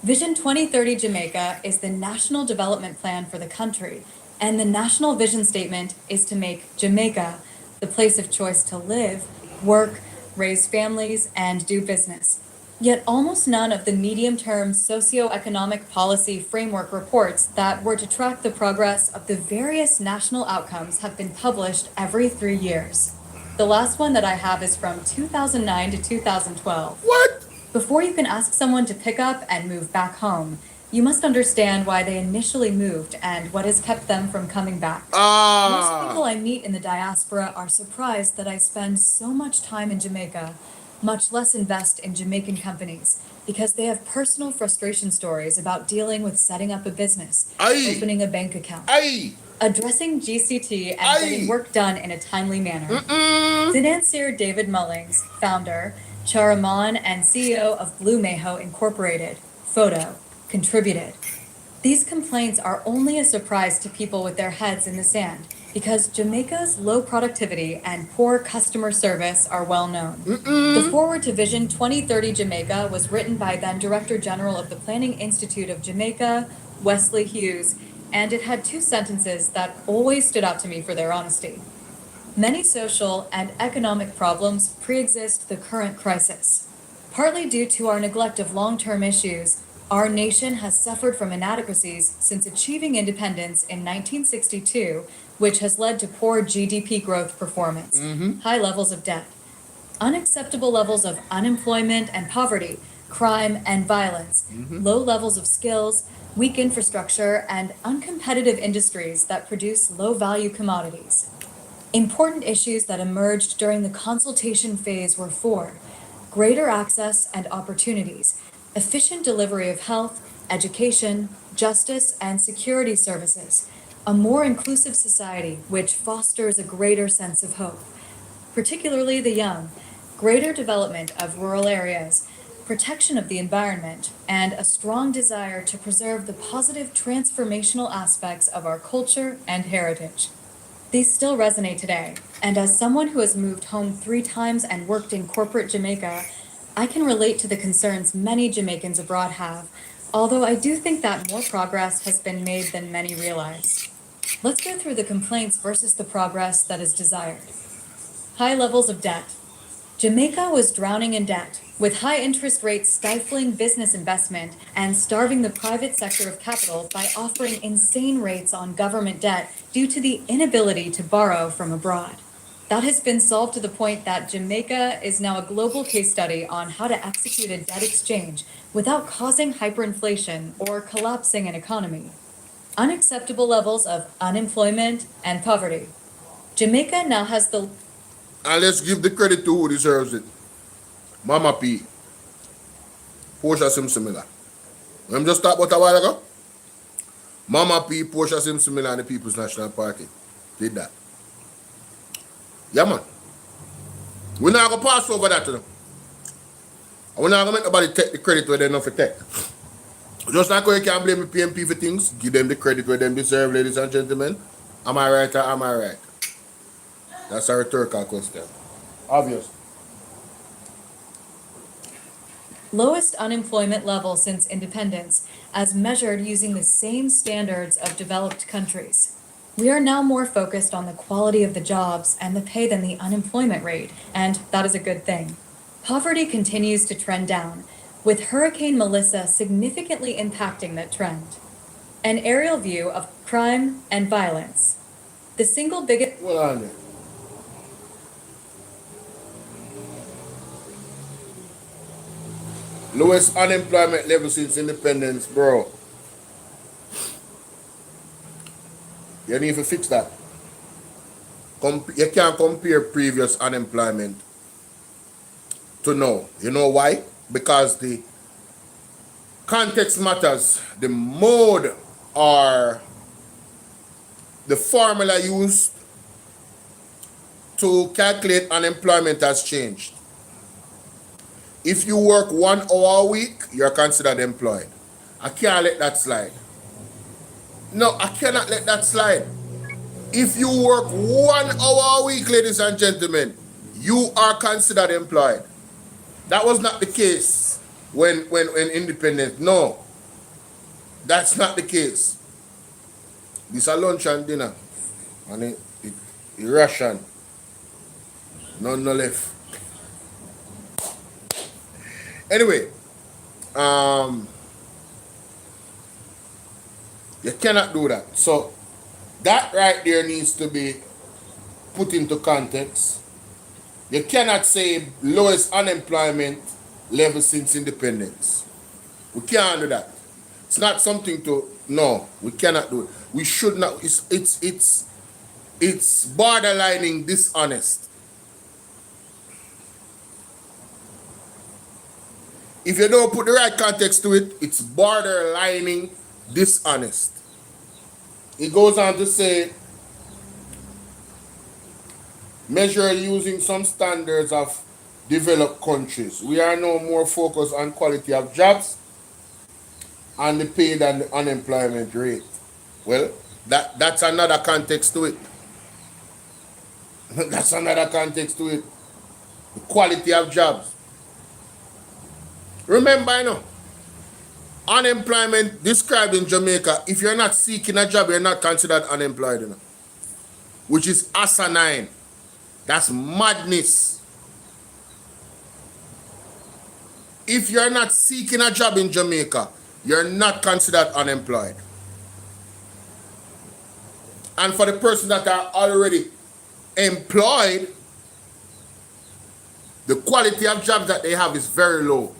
Vision 2030 Jamaica is the national development plan for the country, and the national vision statement is to make Jamaica the place of choice to live, work, raise families, and do business. Yet almost none of the medium-term socioeconomic policy framework reports that were to track the progress of the various national outcomes have been published every 3 years. The last one that I have is from 2009 to 2012. What? Before you can ask someone to pick up and move back home, you must understand why they initially moved and what has kept them from coming back. Most people I meet in the diaspora are surprised that I spend so much time in Jamaica, much less invest in Jamaican companies, because they have personal frustration stories about dealing with setting up a business, opening a bank account, addressing GCT, and getting work done in a timely manner. Financier David Mullings, founder, Charaman and CEO of Blue Mayho Incorporated, photo, contributed. These complaints are only a surprise to people with their heads in the sand, because Jamaica's low productivity and poor customer service are well known. The foreword to Vision 2030 Jamaica was written by then Director General of the Planning Institute of Jamaica, Wesley Hughes, and it had 2 sentences that always stood out to me for their honesty. Many social and economic problems pre-exist the current crisis. Partly due to our neglect of long-term issues, our nation has suffered from inadequacies since achieving independence in 1962, which has led to poor GDP growth performance, high levels of debt, unacceptable levels of unemployment and poverty, crime and violence, low levels of skills, weak infrastructure, and uncompetitive industries that produce low-value commodities. Important issues that emerged during the consultation phase were 4: greater access and opportunities, efficient delivery of health, education, justice, and security services, a more inclusive society which fosters a greater sense of hope, particularly the young, greater development of rural areas, protection of the environment, and a strong desire to preserve the positive transformational aspects of our culture and heritage. These still resonate today, and as someone who has moved home 3 times and worked in corporate Jamaica, I can relate to the concerns many Jamaicans abroad have, although I do think that more progress has been made than many realize. Let's go through the complaints versus the progress that is desired. High levels of debt. Jamaica was drowning in debt, with high interest rates stifling business investment and starving the private sector of capital by offering insane rates on government debt due to the inability to borrow from abroad. That has been solved to the point that Jamaica is now a global case study on how to execute a debt exchange without causing hyperinflation or collapsing an economy. Unacceptable levels of unemployment and poverty. Jamaica now has the... And let's give the credit to who deserves it. Mama P. Portia Simsimila. I'm just talking about a while ago. Mama P, Portia Simsimila and the People's National Party did that. Yeah, man. We're not going to pass over that, you know. And we're not going to make nobody take the credit where they're not for take. Just like how you can't blame the PMP for things, give them the credit where they deserve, ladies and gentlemen. Am I right or am I right? That's a rhetorical question. Obvious. Lowest unemployment level since independence, as measured using the same standards of developed countries. We are now more focused on the quality of the jobs and the pay than the unemployment rate, and that is a good thing. Poverty continues to trend down, with Hurricane Melissa significantly impacting that trend. An aerial view of crime and violence. The single biggest... Hold on there. Lowest unemployment level since independence, bro. You need to fix that. You can't compare previous unemployment to now. You know why? Because the context matters. The mode or the formula used to calculate unemployment has changed. If you work 1 hour a week, you're considered employed. I can't let that slide. No, I cannot let that slide. If you work 1 hour a week, ladies and gentlemen, you are considered employed. That was not the case when independent. No, that's not the case. This is lunch and dinner, and it ration. None no left. Anyway, you cannot do that. So that right there needs to be put into context. You cannot say lowest unemployment level since independence. We can't do that. It's not something to, no, we cannot do it. We should not, it's borderlining dishonest. If you don't put the right context to it, it's borderlining dishonest. It goes on to say, measure using some standards of developed countries. We are now more focused on quality of jobs and the pay than the unemployment rate. Well, that's another context to it. That's another context to it. The quality of jobs. Remember, you know, unemployment described in Jamaica, if you're not seeking a job, you're not considered unemployed, you know, which is asinine. That's madness. If you're not seeking a job in Jamaica, you're not considered unemployed. And for the person that are already employed, the quality of jobs that they have is very low.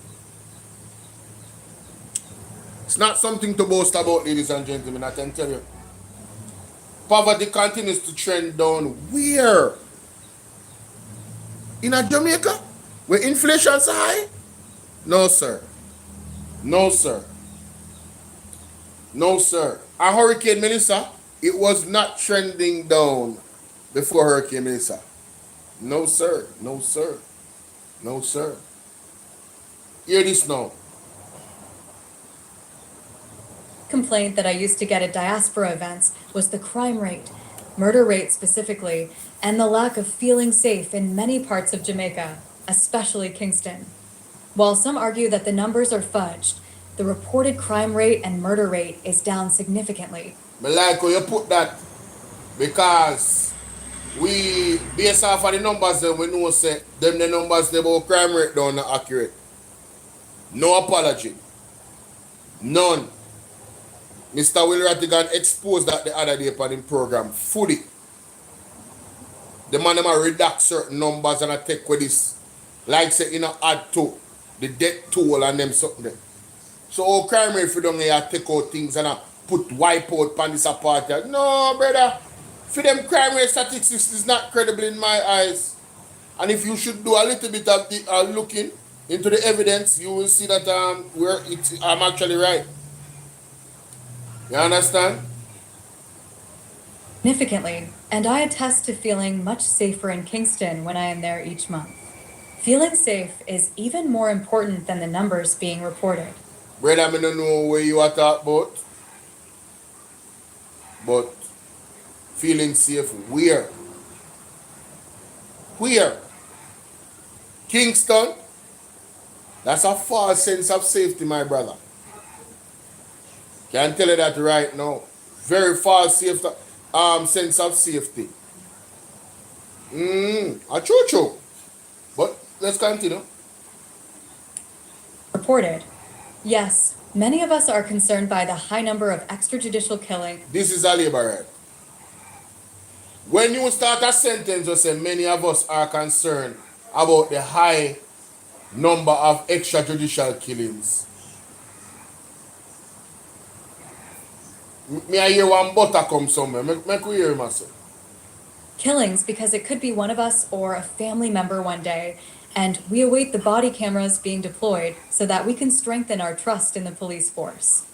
It's not something to boast about, ladies and gentlemen, I can tell you. Poverty continues to trend down. Where? In Jamaica? Where inflation's high? No, sir. No, sir. No, sir. A Hurricane Melissa, it was not trending down before Hurricane Melissa. No, sir. No, sir. No, sir. Hear this now. Complaint that I used to get at Diaspora events was the crime rate, murder rate specifically, and the lack of feeling safe in many parts of Jamaica, especially Kingston. While some argue that the numbers are fudged, the reported crime rate and murder rate is down significantly. I like how you put that, because we, based off of the numbers, then we know say them the numbers about crime rate down not accurate. No apology. None. Mr. Will Rattigan exposed that the other day upon the program fully. The man them a redact certain numbers and I take with this, like say you know add to the death toll and them something there. So all crime rate for them here take out things and put wipe out pan this apart. No, brother. For them crime rate statistics is not credible in my eyes. And if you should do a little bit of the looking into the evidence, you will see that I'm actually right. You understand? Significantly, and I attest to feeling much safer in Kingston when I am there each month. Feeling safe is even more important than the numbers being reported. Brother, I don't know where you are talking about, but feeling safe where? Where? Kingston? That's a false sense of safety, my brother. Can't tell you that right now. Very false sense of safety. A true. But let's continue. Reported. Yes, many of us are concerned by the high number of extrajudicial killings. This is a labor right. When you start a sentence, you say many of us are concerned about the high number of extrajudicial killings. Me I hear one butter come somewhere. Make we hear myself. Killings because it could be one of us or a family member one day, and we await the body cameras being deployed so that we can strengthen our trust in the police force.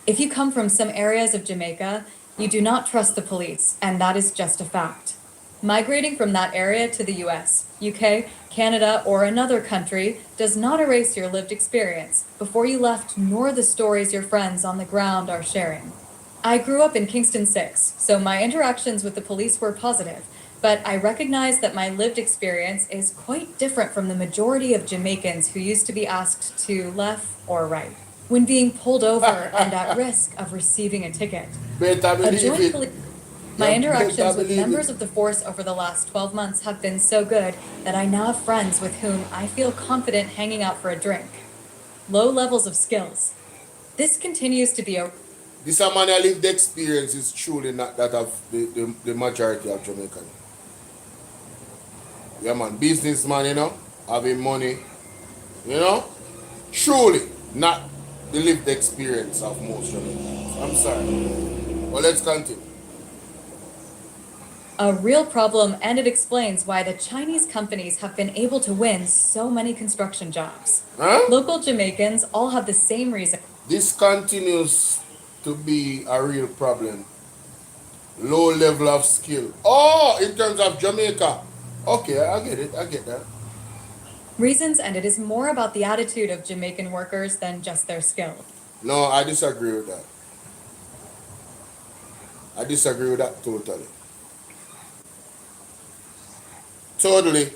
If you come from some areas of Jamaica, you do not trust the police, and that is just a fact. Migrating from that area to the US, UK, Canada, or another country does not erase your lived experience before you left, nor the stories your friends on the ground are sharing. I grew up in Kingston 6, so my interactions with the police were positive, but I recognize that my lived experience is quite different from the majority of Jamaicans who used to be asked to left or right when being pulled over and at risk of receiving a ticket. Better believe it. My Yeah, interactions better with believe members it. of the force over the last 12 months have been so good that I now have friends with whom I feel confident hanging out for a drink. Low levels of skills. This continues to be a This a man I live the experience is truly not that of the majority of Jamaican. Yeah man, businessman, you know, having money, you know, truly not the lived experience of most Jamaicans. I'm sorry. Well, let's continue. real problem, and it explains why the Chinese companies have been able to win so many construction jobs. Huh? Local Jamaicans all have the same reason. This continues to be a real problem. Low level of skill. Oh, in terms of Jamaica. Okay, I get it. I get that. Reasons, and it is more about the attitude of Jamaican workers than just their skill. No, I disagree with that. I disagree with that totally. Totally.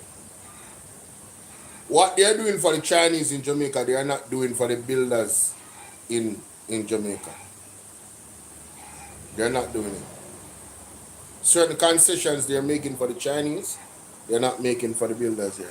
What they are doing for the Chinese in Jamaica, they are not doing for the builders in Jamaica. They're not doing it. Certain concessions they're making for the Chinese, they're not making for the builders here.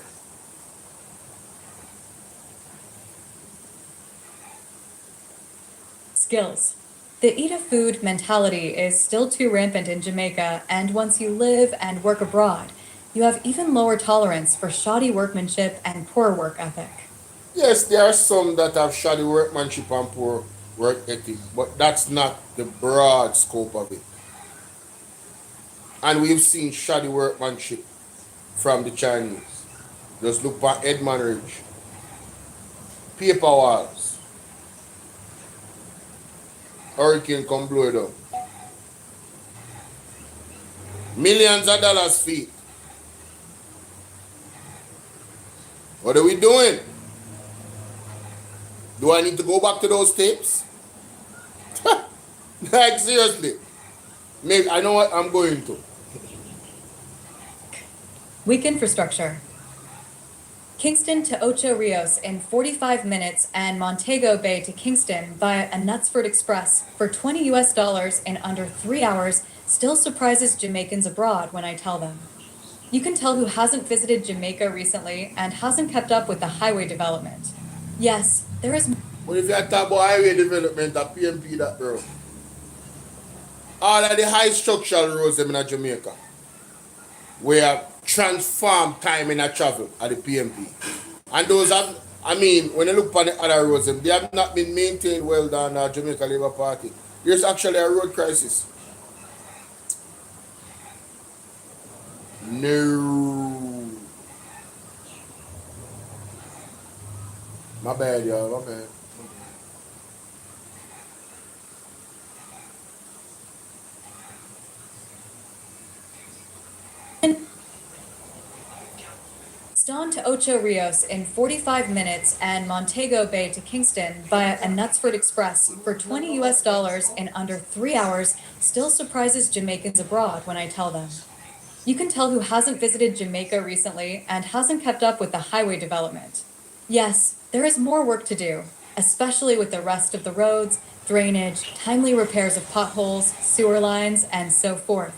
Skills. The eat a food mentality is still too rampant in Jamaica, and once you live and work abroad, you have even lower tolerance for shoddy workmanship and poor work ethic. Yes, there are some that have shoddy workmanship and poor work ethic, but that's not the broad scope of it. And we've seen shoddy workmanship from the Chinese. Just look at Edmund Ridge. Paper walls. Hurricane come blow it up. Millions of dollars feet. What are we doing? Do I need to go back to those tapes? Like seriously. Maybe I know what I'm going to. Weak infrastructure. Kingston to Ocho Rios in 45 minutes and Montego Bay to Kingston via a Knutsford Express for $20 in under 3 hours still surprises Jamaicans abroad when I tell them. You can tell who hasn't visited Jamaica recently and hasn't kept up with the highway development. Yes, there is. But if you talk about highway development, a PMP that bro. All of the high structural roads them in Jamaica, where transform time in a travel at the PMP. And those have, I mean, when you look at the other roads, they have not been maintained well down the Jamaica Labour Party. There's actually a road crisis. No. My bad, y'all, my bad. Kingston to Ocho Rios in 45 minutes and Montego Bay to Kingston via a Knutsford Express for $20 in under 3 hours still surprises Jamaicans abroad when I tell them. You can tell who hasn't visited Jamaica recently and hasn't kept up with the highway development. Yes, there is more work to do, especially with the rest of the roads, drainage, timely repairs of potholes, sewer lines, and so forth.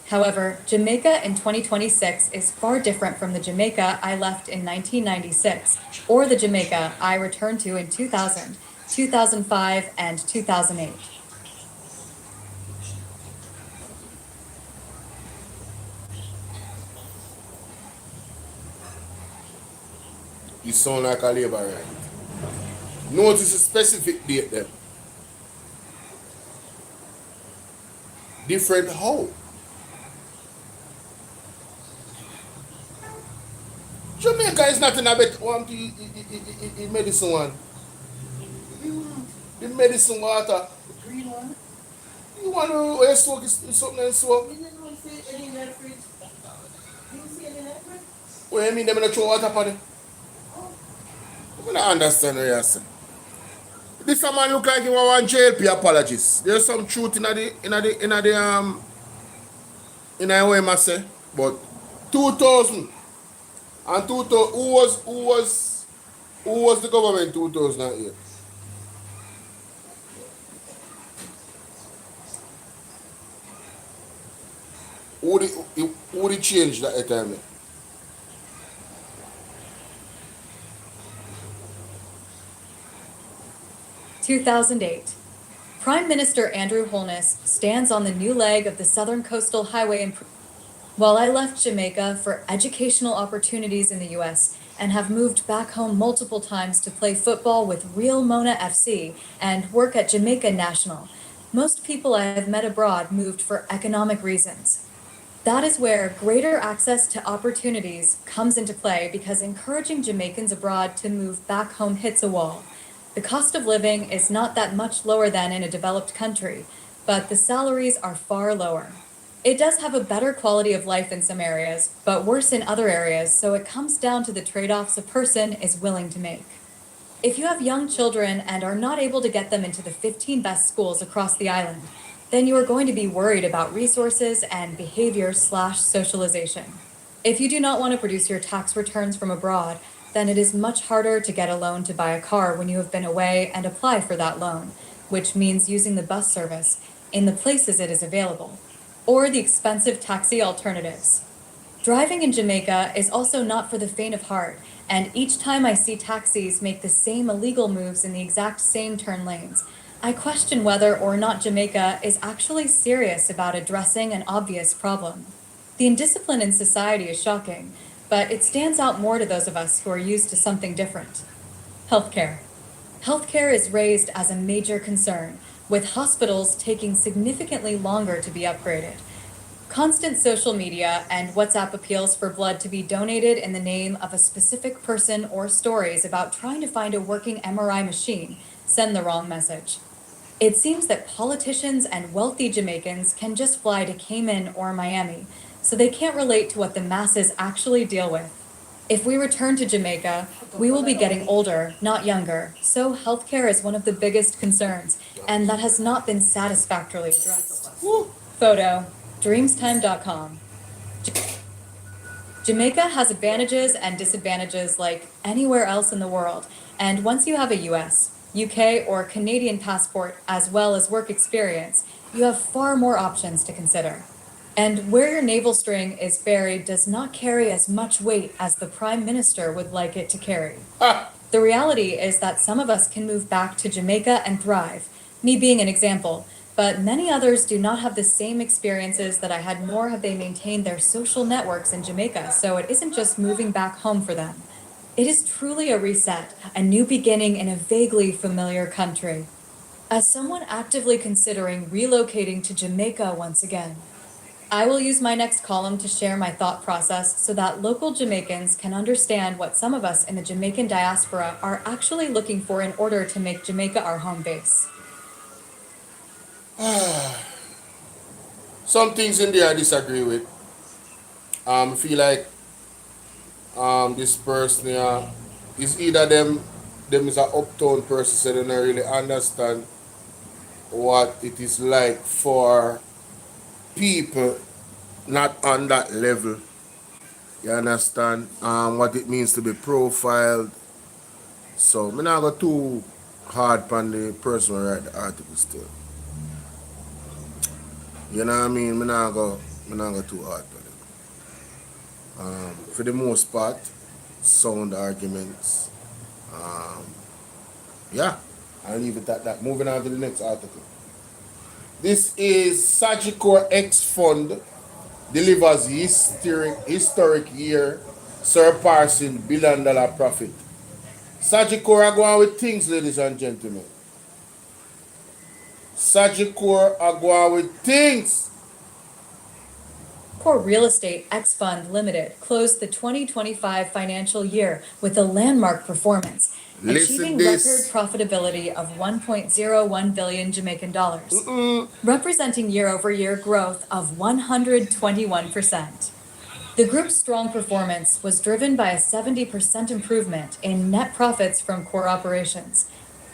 However, Jamaica in 2026 is far different from the Jamaica I left in 1996, or the Jamaica I returned to in 2000, 2005, and 2008. You sound like a labor right. Notice a specific date then. Different how? Jamaica is not in a better one to eat medicine one. The medicine water. The green one? You want to soak something and soak? You didn't see any in that fridge. You see any in that fridge? What do you mean they're going to throw water upon it? I don't understand what you're saying. This man look like he want JLP apologies. There's some truth in the way I say. But 2000 and 2000 who was the government in 2008? Who did change that time? 2008. Prime Minister Andrew Holness stands on the new leg of the Southern Coastal Highway. While I left Jamaica for educational opportunities in the US and have moved back home multiple times to play football with Real Mona FC and work at Jamaica National, most people I have met abroad moved for economic reasons. That is where greater access to opportunities comes into play because encouraging Jamaicans abroad to move back home hits a wall. The cost of living is not that much lower than in a developed country, but the salaries are far lower. It does have a better quality of life in some areas, but worse in other areas, so it comes down to the trade-offs a person is willing to make. If you have young children and are not able to get them into the 15 best schools across the island, then you are going to be worried about resources and behavior/socialization. If you do not want to produce your tax returns from abroad, then it is much harder to get a loan to buy a car when you have been away and apply for that loan, which means using the bus service in the places it is available, or the expensive taxi alternatives. Driving in Jamaica is also not for the faint of heart, and each time I see taxis make the same illegal moves in the exact same turn lanes, I question whether or not Jamaica is actually serious about addressing an obvious problem. The indiscipline in society is shocking, but it stands out more to those of us who are used to something different. Healthcare. Healthcare is raised as a major concern, with hospitals taking significantly longer to be upgraded. Constant social media and WhatsApp appeals for blood to be donated in the name of a specific person or stories about trying to find a working MRI machine send the wrong message. It seems that politicians and wealthy Jamaicans can just fly to Cayman or Miami, so they can't relate to what the masses actually deal with. If we return to Jamaica, we will be getting older, not younger, so healthcare is one of the biggest concerns, and that has not been satisfactorily addressed. Photo, dreamstime.com. Jamaica has advantages and disadvantages like anywhere else in the world, and once you have a US, UK, or Canadian passport, as well as work experience, you have far more options to consider. And where your navel string is buried does not carry as much weight as the Prime Minister would like it to carry. The reality is that some of us can move back to Jamaica and thrive, me being an example, but many others do not have the same experiences that I had, nor have they maintained their social networks in Jamaica, so it isn't just moving back home for them. It is truly a reset, a new beginning in a vaguely familiar country. As someone actively considering relocating to Jamaica once again, I will use my next column to share my thought process so that local Jamaicans can understand what some of us in the Jamaican diaspora are actually looking for in order to make Jamaica our home base. Some things in there I disagree with. I feel like this person here is either them is an uptown person, so they don't really understand what it is like for people not on that level. You understand what it means to be profiled. So I'm not go too hard on the person who write the article still. You know what I mean? I'm not go too hard on it. For the most part, sound arguments. Yeah, I'll leave it at that. Moving on to the next article. This is Sagicor X Fund delivers historic year surpassing $1 billion profit. Sagicor are going with things, ladies and gentlemen. Sagicor are going with things. Core Real Estate X Fund Limited closed the 2025 financial year with a landmark performance, achieving record profitability of 1.01 billion Jamaican dollars, representing year-over-year growth of 121%. The group's strong performance was driven by a 70% improvement in net profits from core operations,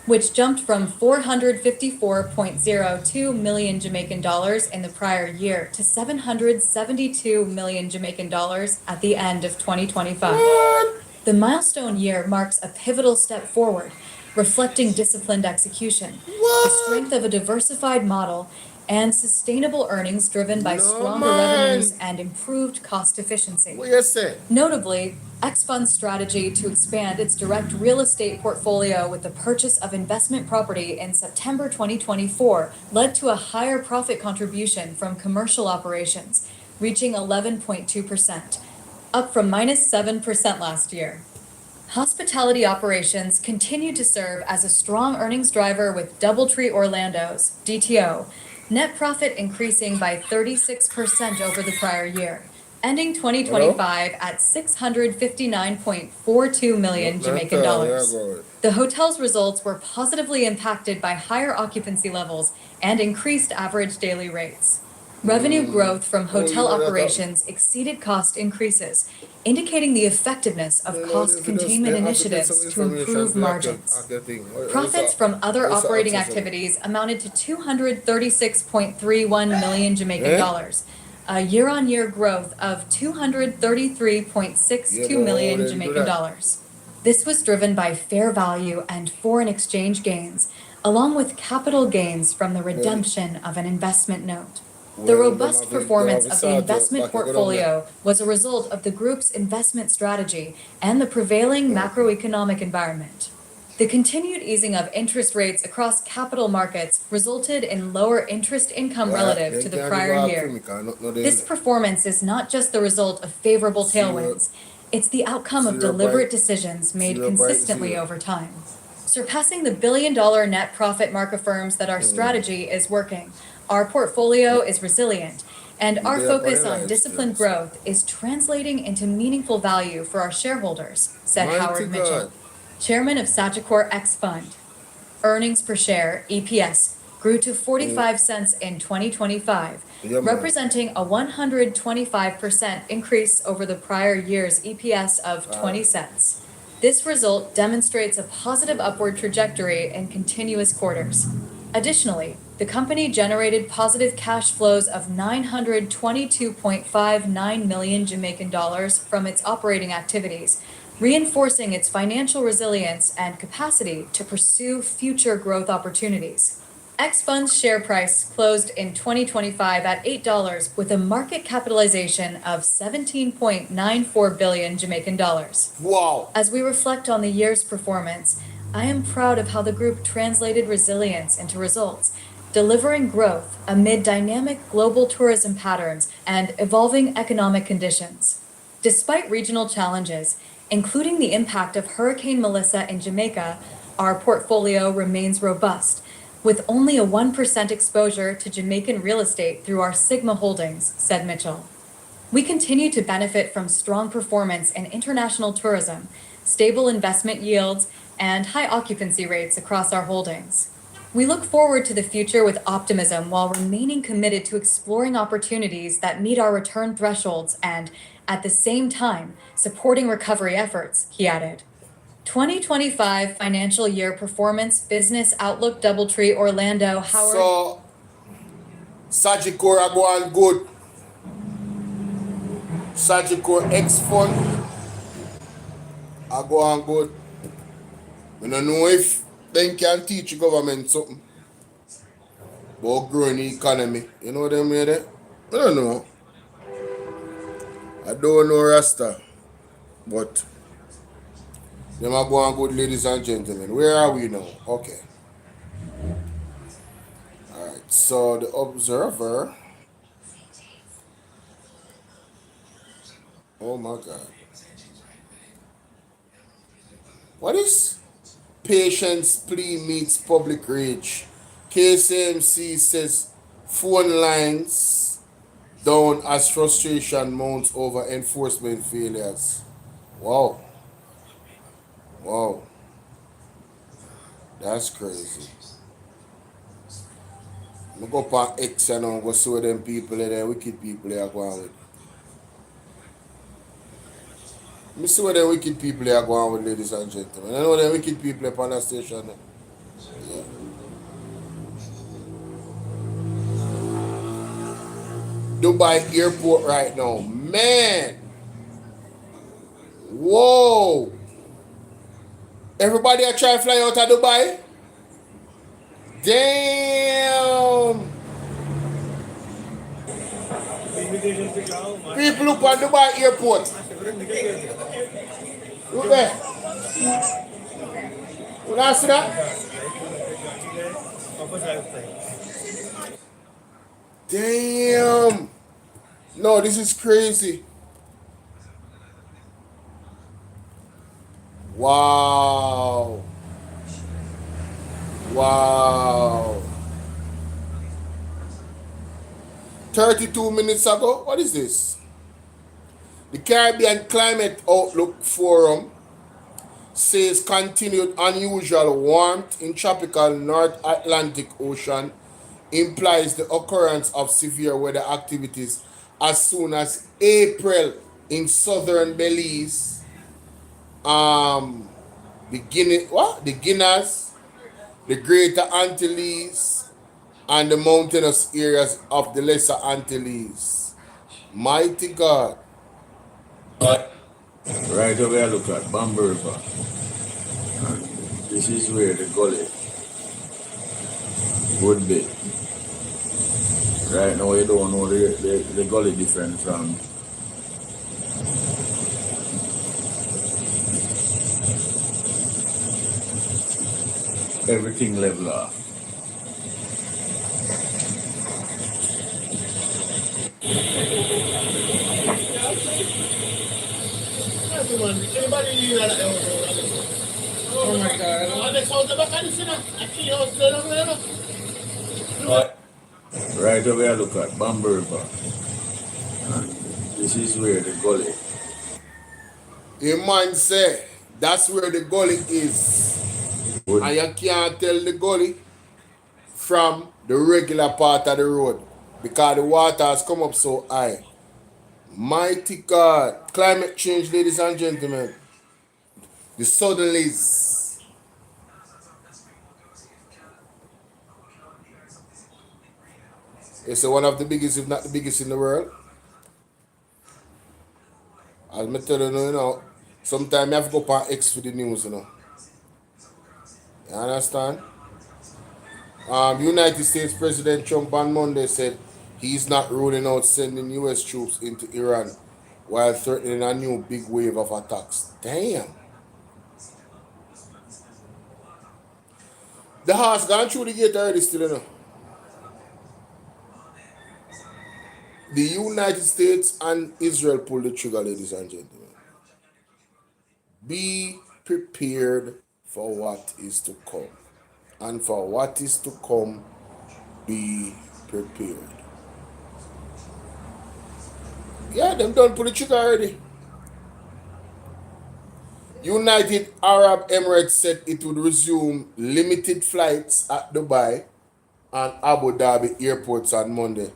which jumped from 454.02 million Jamaican dollars in the prior year to 772 million Jamaican dollars at the end of 2025. The milestone year marks a pivotal step forward, reflecting disciplined execution, the strength of a diversified model, and sustainable earnings driven by No, stronger man. revenues and improved cost efficiency. What you say? Notably, X-Fund's strategy to expand its direct real estate portfolio with the purchase of investment property in September 2024 led to a higher profit contribution from commercial operations, reaching 11.2%, up from -7% last year. Hospitality operations continue to serve as a strong earnings driver with DoubleTree Orlando's, DTO, net profit increasing by 36% over the prior year, ending 2025 at 659.42 million Jamaican dollars. The hotel's results were positively impacted by higher occupancy levels and increased average daily rates. Revenue growth from hotel operations exceeded cost increases, indicating the effectiveness of cost containment initiatives to improve margins. Profits from other operating activities amounted to 236.31 million Jamaican dollars, a year-on-year growth of 233.62 million Jamaican dollars. This was driven by fair value and foreign exchange gains, along with capital gains from the redemption of an investment note. The robust performance of the investment portfolio was a result of the group's investment strategy and the prevailing macroeconomic environment. The continued easing of interest rates across capital markets resulted in lower interest income relative to the prior year. This performance is not just the result of favorable tailwinds, it's the outcome of deliberate decisions made consistently over time. Surpassing the billion-dollar net profit mark affirms that our strategy is working. Our portfolio is resilient, and our focus on disciplined growth is translating into meaningful value for our shareholders, said Howard Mitchell, chairman of Sagicor X Fund. Earnings per share, EPS, grew to 45 cents in 2025, representing a 125% increase over the prior year's EPS of 20 cents. This result demonstrates a positive upward trajectory in continuous quarters. Additionally, the company generated positive cash flows of 922.59 million Jamaican dollars from its operating activities, reinforcing its financial resilience and capacity to pursue future growth opportunities. X-Fund's share price closed in 2025 at $8 with a market capitalization of 17.94 billion Jamaican dollars. Wow. As we reflect on the year's performance, I am proud of how the group translated resilience into results, delivering growth amid dynamic global tourism patterns and evolving economic conditions. Despite regional challenges, including the impact of Hurricane Melissa in Jamaica, our portfolio remains robust, with only a 1% exposure to Jamaican real estate through our Sigma holdings, said Mitchell. We continue to benefit from strong performance in international tourism, stable investment yields, and high occupancy rates across our holdings. We look forward to the future with optimism while remaining committed to exploring opportunities that meet our return thresholds and, at the same time, supporting recovery efforts, he added. 2025 financial year performance business outlook DoubleTree Orlando Howard. So, Sagicor are going good. Sagicor X Fund are going good. We don't know if they can teach the government something about growing the economy. You know what I mean? I don't know. I don't know Rasta, but them are going good, ladies and gentlemen. Where are we now? Okay. Alright, so the Observer. Oh my God. What is patient's plea meets public rage? KCMC says phone lines down as frustration mounts over enforcement failures. Wow. Wow. That's crazy. I'm going to go up on X and I'm going to see what them people and them wicked people they are going with. Let me see what them wicked people they are going with, ladies and gentlemen. I know them wicked people up on the station. Yeah. Dubai airport right now. Man. Whoa. Everybody are trying to fly out of Dubai? Damn. People look on Dubai airport. Look there. You not see that? Damn. No, this is crazy. Wow. Wow. 32 minutes ago. What is this? The Caribbean Climate Outlook Forum says continued unusual warmth in tropical North Atlantic Ocean implies the occurrence of severe weather activities as soon as April in southern Belize, the Guineas, the Greater Antilles, and the mountainous areas of the Lesser Antilles. Mighty God. Right over here, look at Bamboo River. This is where the gully would be. Right now, you don't know the gully different from everything level off. Oh my God. Right over here, look at Bamboo River. This is where the gully. A man say that's where the gully is. would And you can't tell the gully from the regular part of the road because the water has come up so high. Mighty God. Climate change, ladies and gentlemen. The southerlies. It's one of the biggest, if not the biggest in the world. As I tell you, sometimes you have to go on X for the news, You understand? United States President Trump on Monday said he's not ruling out sending U.S. troops into Iran while threatening a new big wave of attacks. Damn. The horse gone through the gate already still, The United States and Israel pulled the trigger, ladies and gentlemen. Be prepared for what is to come. And for what is to come, be prepared. Yeah, them done pull the trigger already. United Arab Emirates said it would resume limited flights at Dubai and Abu Dhabi airports on Monday,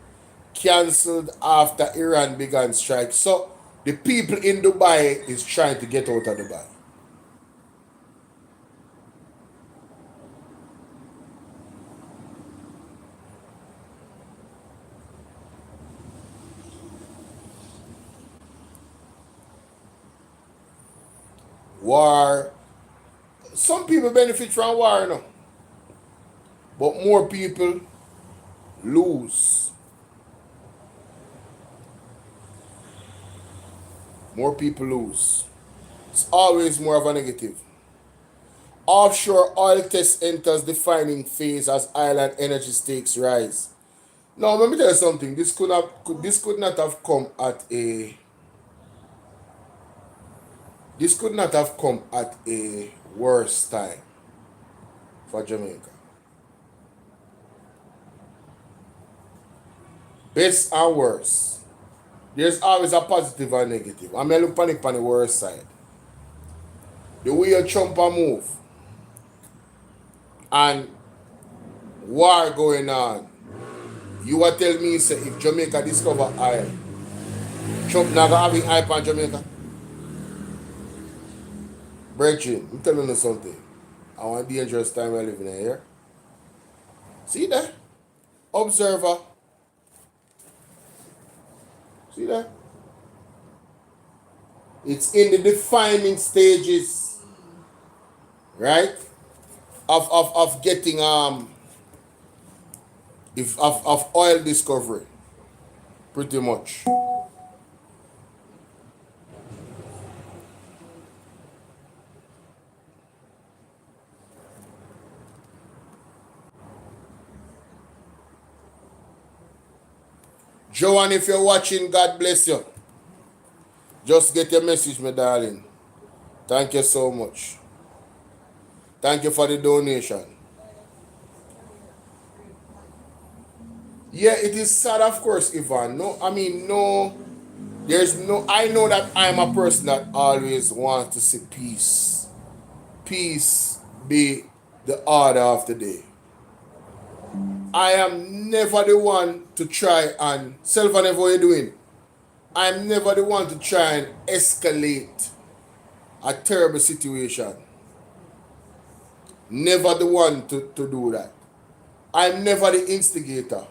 cancelled after Iran began strikes. So the people in Dubai is trying to get out of Dubai. War. Some people benefit from war, but more people lose. More people lose. It's always more of a negative. Offshore oil test enters defining phase as island energy stakes rise. Now, let me tell you something. This could not have come at a worse time for Jamaica. Best and worst. There's always a positive and negative. I mean, look on the worst side. The way you Trump a move and war going on, you are telling me say if Jamaica discover oil, Trump not having hype on Jamaica? Brethren, I'm telling you something. I want a dangerous time we're living in here. See that? Observer. See that? It's in the defining stages, right? Of getting of oil discovery. pretty much. Joanne, if you're watching, God bless you. Just get your message, my darling. Thank you so much. Thank you for the donation. Yeah, it is sad, of course, Ivan. No, I mean, no, there's no, I know that I'm a person that always wants to see peace. Peace be the order of the day. I am never the one to try and, self and ever what you doing, I'm never the one to try and escalate a terrible situation. Never the one to do that. I'm never the instigator.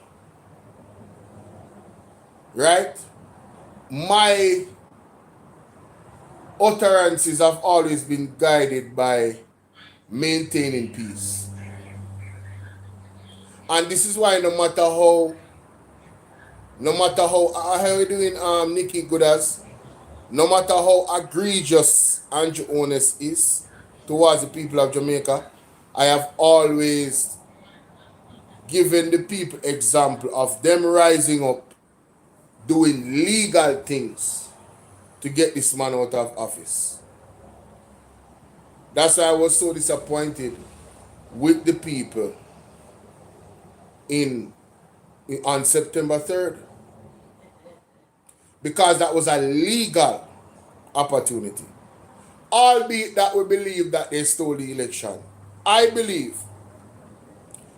Right? My utterances have always been guided by maintaining peace. And this is why no matter how you doing, Nikki Goodas, no matter how egregious Andrew Honest is towards the people of Jamaica, I have always given the people example of them rising up, doing legal things to get this man out of office. That's why I was so disappointed with the people on September 3rd. Because that was a legal opportunity. Albeit that we believe that they stole the election. I believe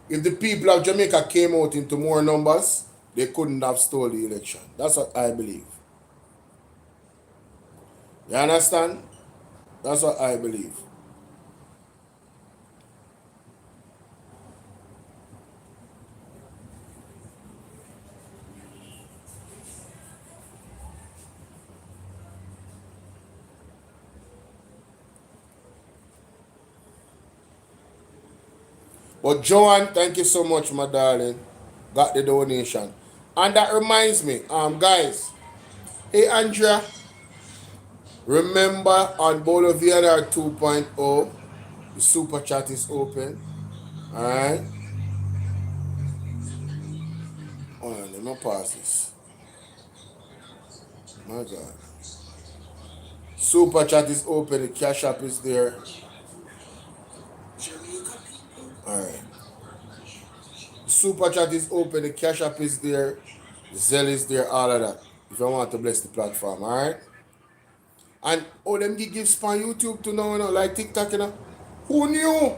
if the people of Jamaica came out into more numbers, they couldn't have stolen the election. That's what I believe. You understand? That's what I believe. But Joanne, thank you so much, my darling. Got the donation. And that reminds me, guys. Hey, Andrea. Remember on Bolo BVR 2.0, the super chat is open. Alright. Hold on, let me pause this. My God. Super chat is open, the cash app is there. Alright. Super chat is open, the cash app is there, Zelle is there, all of that. If you want to bless the platform, alright? And them give gifts on YouTube to know, like TikTok, Who knew?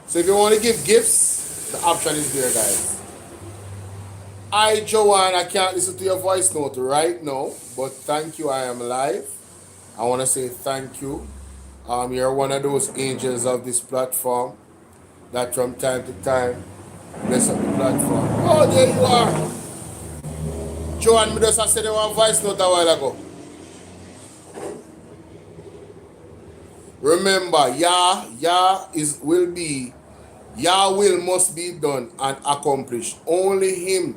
So if you want to give gifts, the option is there, guys. Joanne, I can't listen to your voice note right now, but thank you, I am live. I want to say thank you. You're one of those angels of this platform that from time to time bless up the platform. Oh, there you are. Joanne, me just said one voice note a while ago. Remember, Yah will must be done and accomplished. Only him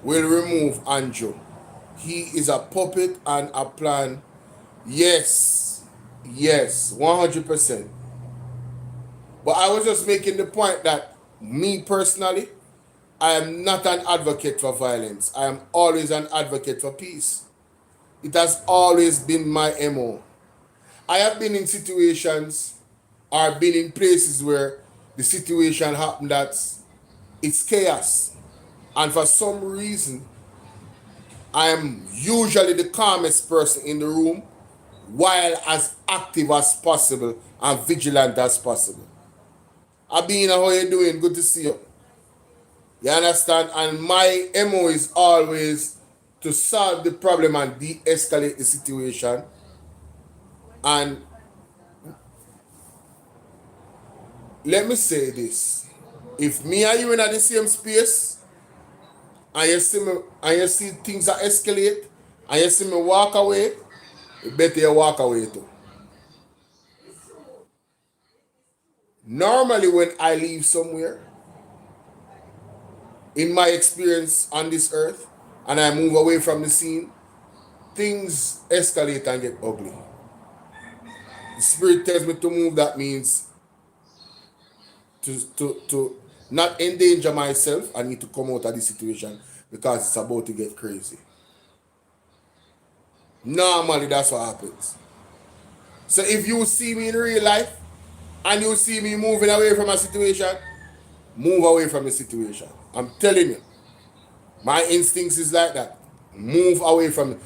will remove Andrew. He is a puppet and a plan. Yes, 100%. But I was just making the point that me personally, I am not an advocate for violence. I am always an advocate for peace. It has always been my MO. I have been in situations or been in places where the situation happened that it's chaos. And for some reason, I am usually the calmest person in the room while as active as possible and vigilant as possible. Abina, how you doing? Good to see you. You understand? And my MO is always to solve the problem and de-escalate the situation. And let me say this. If me and you in the same space and you see things that escalate and you see me walk away, you better you walk away too. Normally when I leave somewhere, in my experience on this earth, and I move away from the scene, things escalate and get ugly. The spirit tells me to move, that means to not endanger myself. I need to come out of the situation because it's about to get crazy. Normally, that's what happens. So if you see me in real life and you see me moving away from a situation, move away from the situation. I'm telling you. My instincts is like that. Move away from it.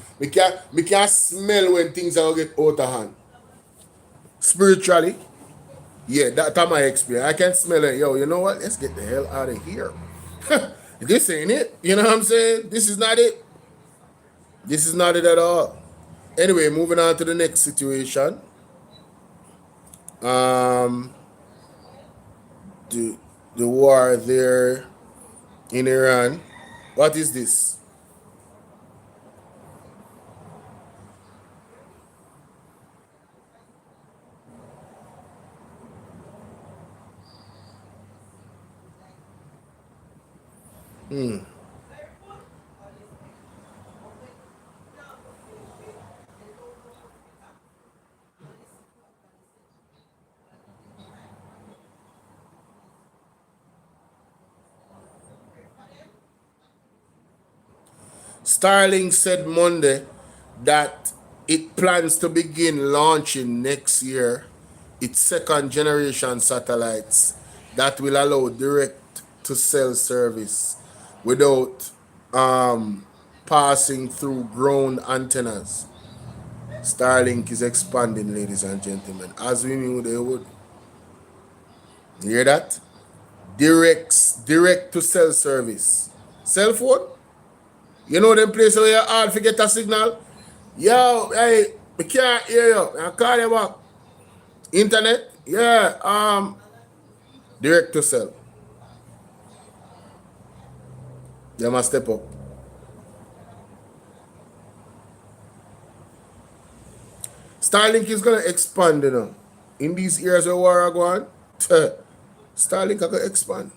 We can't smell when things are going to get out of hand. Spiritually, yeah, that's my experience. I can smell it. Yo, you know what? Let's get the hell out of here. This ain't it. You know what I'm saying? This is not it. This is not it at all. Anyway, moving on to the next situation. The war there in Iran. What is this? Starlink said Monday that it plans to begin launching next year its second generation satellites that will allow direct to cell service without passing through ground antennas. Starlink is expanding, ladies and gentlemen, as we knew they would. You hear that? Direct to cell service. Cell phone? You know them places where you're hard to get a signal? Yo, hey, we can't hear you. I call you back. Internet? Yeah, direct to cell. They must step up. Starlink is gonna expand, you know. In these years where war are going, Starlink are gonna expand.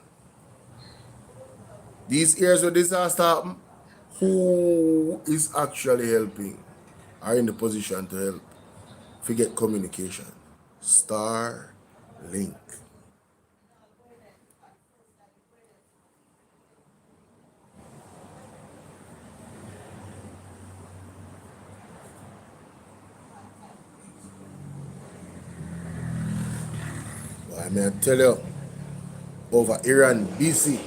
These years where disaster happen, who is actually helping or in the position to help forget communication? Starlink. Well, I may tell you, over Iran, BC.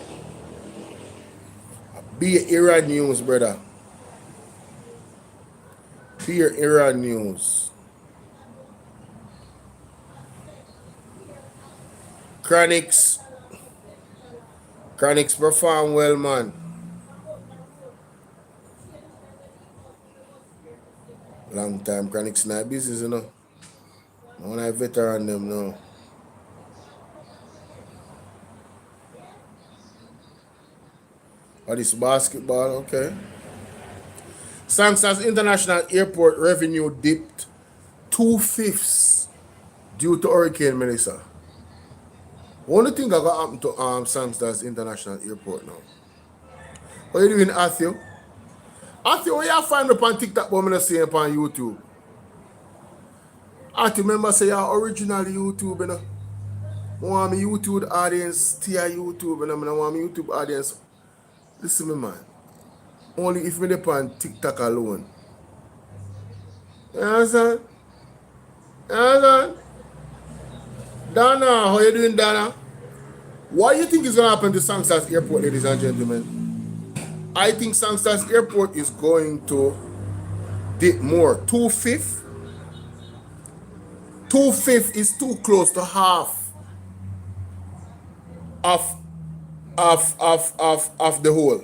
Be Iran news, brother. Be Iran news. Chronics perform well, man. Long time Chronics not business, you know. One I veteran them now. Oh, this basketball, okay. Sangster's International Airport revenue dipped 2/5 due to Hurricane Melissa. Only thing that got happened to Sangster's International Airport now. What you doing, Matthew? Matthew, where you find up on TikTok, but I'm not seeing up on YouTube? Matthew, remember say you're original YouTube, you know? I want my YouTube audience stay on YouTube, and I want my YouTube audience. Listen me, man. Only if me depend on TikTok alone. You understand? You understand? Dana, how you doing, Dana? What do you think is going to happen to Sangster's Airport, ladies and gentlemen? I think Sangster's Airport is going to dip more. 2/5? 2/5 is too close to half of the whole.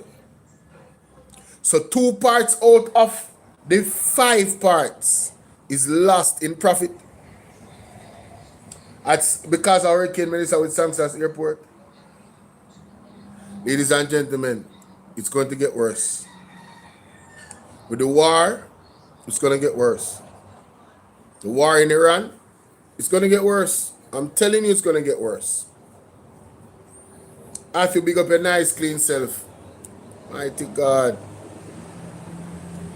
So 2 parts out of the 5 parts is lost in profit. That's because of Hurricane Melissa with Sangster's Airport. Ladies and gentlemen, it's going to get worse. With the war, it's going to get worse. The war in Iran, it's going to get worse. I'm telling you, it's going to get worse. I feel big up your nice, clean self. Mighty God.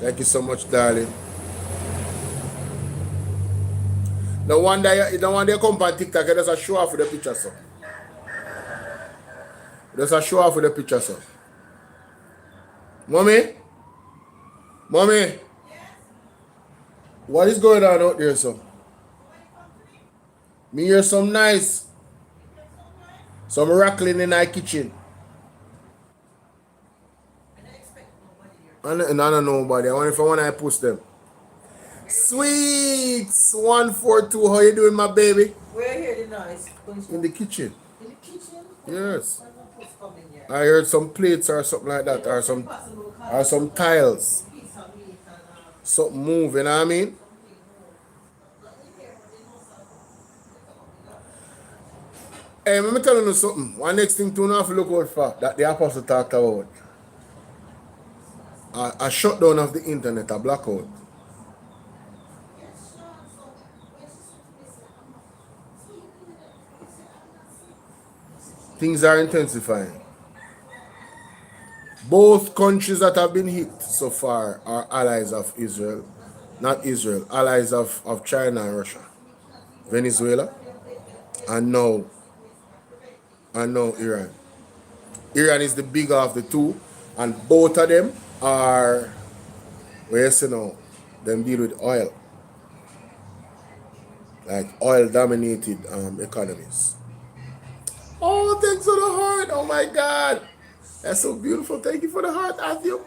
Thank you so much, darling. The one that you come on TikTok, you just a show off with the picture, so. Just a show off with the picture, so. Mommy? Mommy? What is going on out there, so? Me hear some nice. Some rattling in our kitchen. I don't know nobody. I wonder if I want to post them. Sweets 142. How you doing, my baby? Where you hear the noise? In the kitchen. In the kitchen? Yes. I heard some plates or something like that, or some tiles. Something moving, you know what I mean? Hey, let me tell you something. One next thing to have to look out for that the apostle talked about. A shutdown of the internet, a blackout. Things are intensifying. Both countries that have been hit so far are allies of Israel. Not Israel, allies of China and Russia. Venezuela and now Iran. Iran is the bigger of the two, and both of them are, where you see now, them deal with oil. Like oil-dominated economies. Oh, thanks for the heart. Oh my God. That's so beautiful. Thank you for the heart, Matthew.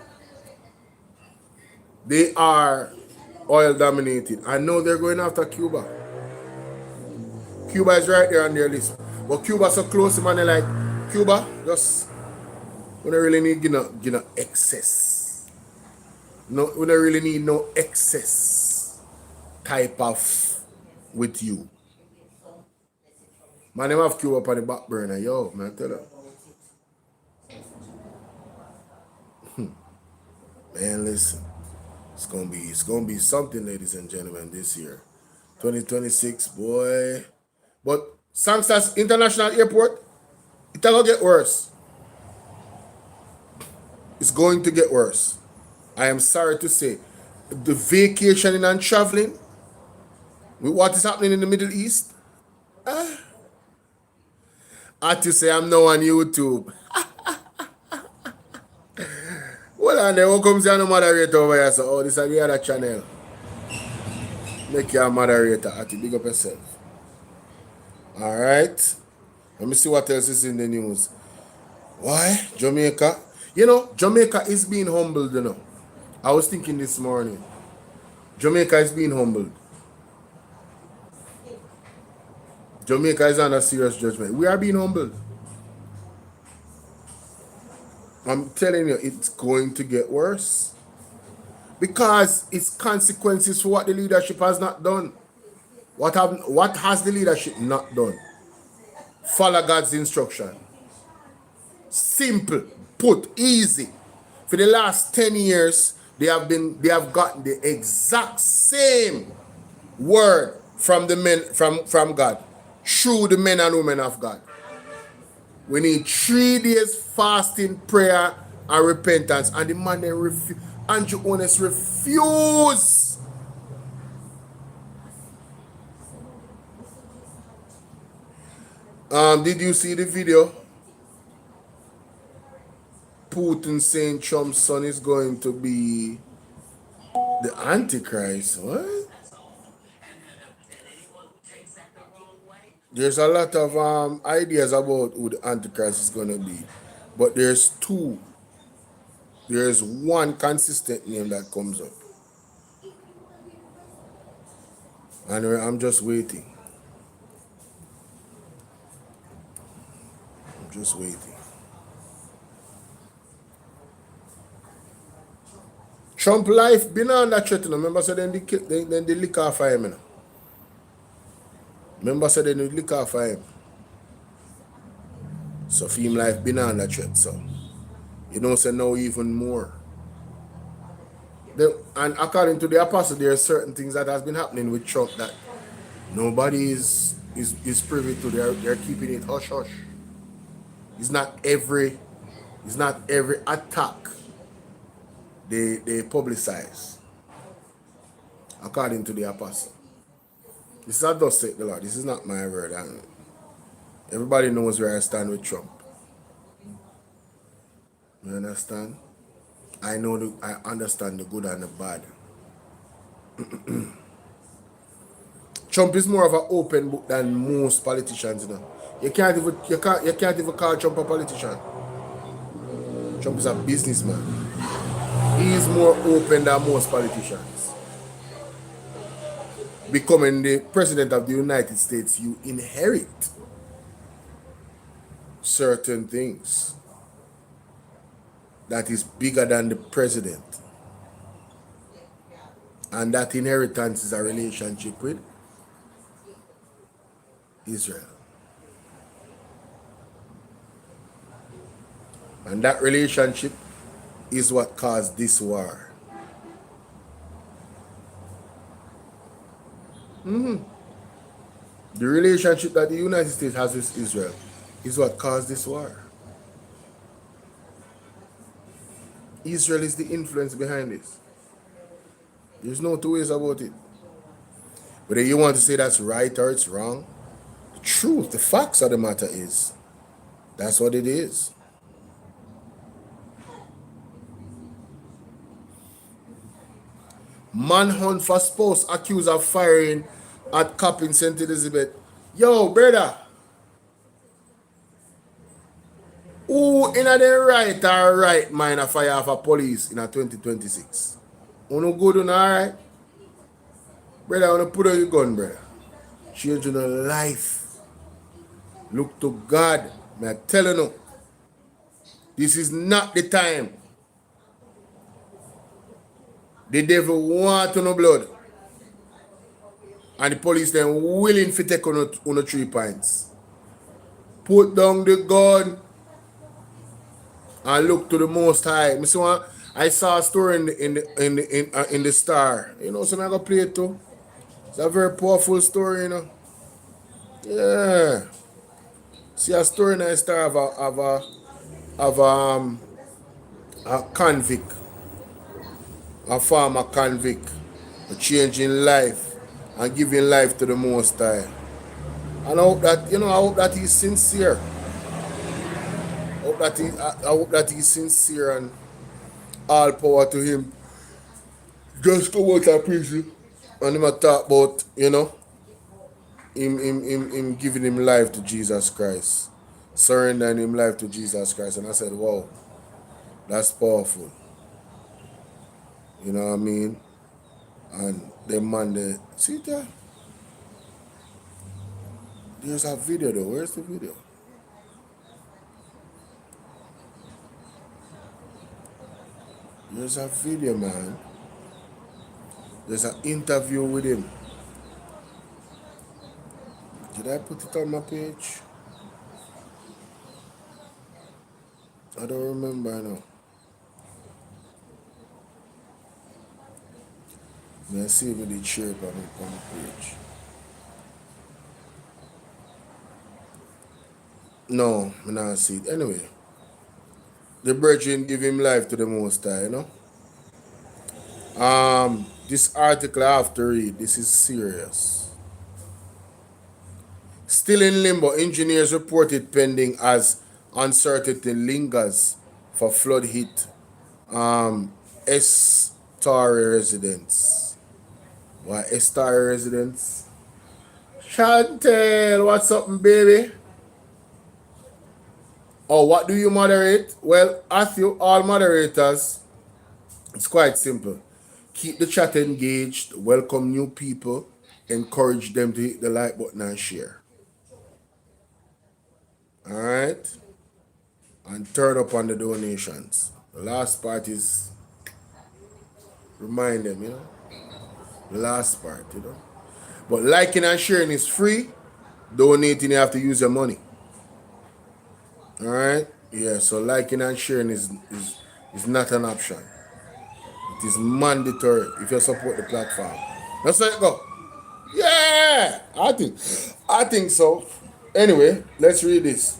They are oil-dominated. I know they're going after Cuba. Cuba is right there on their list. But Cuba so close, man, they're like, Cuba, just, we don't really need no excess. No, we don't really need no excess type of with you. Man, them have Cuba up on the back burner, yo, man, I tell you. Man, listen, it's gonna be something, ladies and gentlemen, this year. 2026, boy. But Sangsters International Airport, it's gonna get worse. It's going to get worse. I am sorry to say. The vacationing and traveling, with what is happening in the Middle East, I have to say I'm now on YouTube. Well, and then who comes here no moderator over here? So, oh, this is the other channel. Make you a moderator at the big up yourself. Alright. Let me see what else is in the news. Why? Jamaica. You know, Jamaica is being humbled, you know. I was thinking this morning. Jamaica is being humbled. Jamaica is under serious judgment. We are being humbled. I'm telling you, it's going to get worse. Because it's consequences for what the leadership has not done. What has the leadership not done? Follow God's instruction. Simple, put, easy. For the last 10 years, they have gotten the exact same word from the men, from God, through the men and women of God. We need 3 days fasting, prayer, and repentance. And the man then refuse. Andrew Honest refuse. Did you see the video? Putin saying Trump's son is going to be the Antichrist. What? There's a lot of ideas about who the Antichrist is going to be. But there's two. There's one consistent name that comes up. And I'm just waiting. I'm just waiting. Trump life been under threat, you know. Remember, so then they lick off of him, you know. Remember, so then they lick off of him. So film life been under threat, so. You know, say now even more. And according to the apostle, there are certain things that has been happening with Trump that nobody is privy to. They're keeping it hush hush. It's not every attack they publicize, according to the apostle. This is not thus saith the Lord. This is not my word. And everybody knows where I stand with Trump. You understand? I understand the good and the bad. Trump is more of an open book than most politicians, you know. You can't even call Trump a politician. Trump is a businessman. He is more open than most politicians. Becoming the president of the United States, you inherit certain things that is bigger than the president. And that inheritance is a relationship with Israel. And that relationship is what caused this war. The relationship that the United States has with Israel is what caused this war. Israel is the influence behind this. There's no two ways about it. Whether you want to say that's right or it's wrong, the truth, the facts of the matter is, that's what it is. Manhunt for spouse accused of firing at cop in St. Elizabeth. Yo, brother. Who in the right mind a fire for police in a 2026? Uno good on alright? Brother, I want to put on your gun, brother. Change your life. Look to God. I'm telling you. This is not the time. The devil want no blood. And the police then willing to take on 3 points. Put down the gun and look to the Most High. I saw a story in the Star. You know, so I'm gonna play it too. It's a very powerful story, you know. Yeah. See a story in the Star of a convict, a former convict, changing life and giving life to the Most High. And I hope that he's sincere. I hope that he's sincere, and all power to him. Just come out of prison and him talk about, you know, him giving him life to Jesus Christ. Surrendering him life to Jesus Christ. And I said, wow, that's powerful. You know what I mean? And the man there, see that? There's a video though. Where's the video? There's a video, man. There's an interview with him. Did I put it on my page? I don't remember now. Let's see if it did share it on the page. No, I not see it. Anyway, the brethren give him life to the Most High, you know. This article I have to read. This is serious. Still in limbo, engineers reported pending as uncertainty lingers for flood hit Estari residents. Why Estari residents? Chantel, what's up, baby? Oh, what do you moderate? Well, as you all moderators, it's quite simple. Keep the chat engaged, welcome new people, encourage them to hit the like button and share. Alright? And turn up on the donations. The last part is remind them, you know. The last part, you know. But liking and sharing is free. Donating, you have to use your money. Alright? Yeah, so liking and sharing is not an option. It is mandatory if you support the platform. Let's let it go. Yeah! I think so. Anyway, let's read this.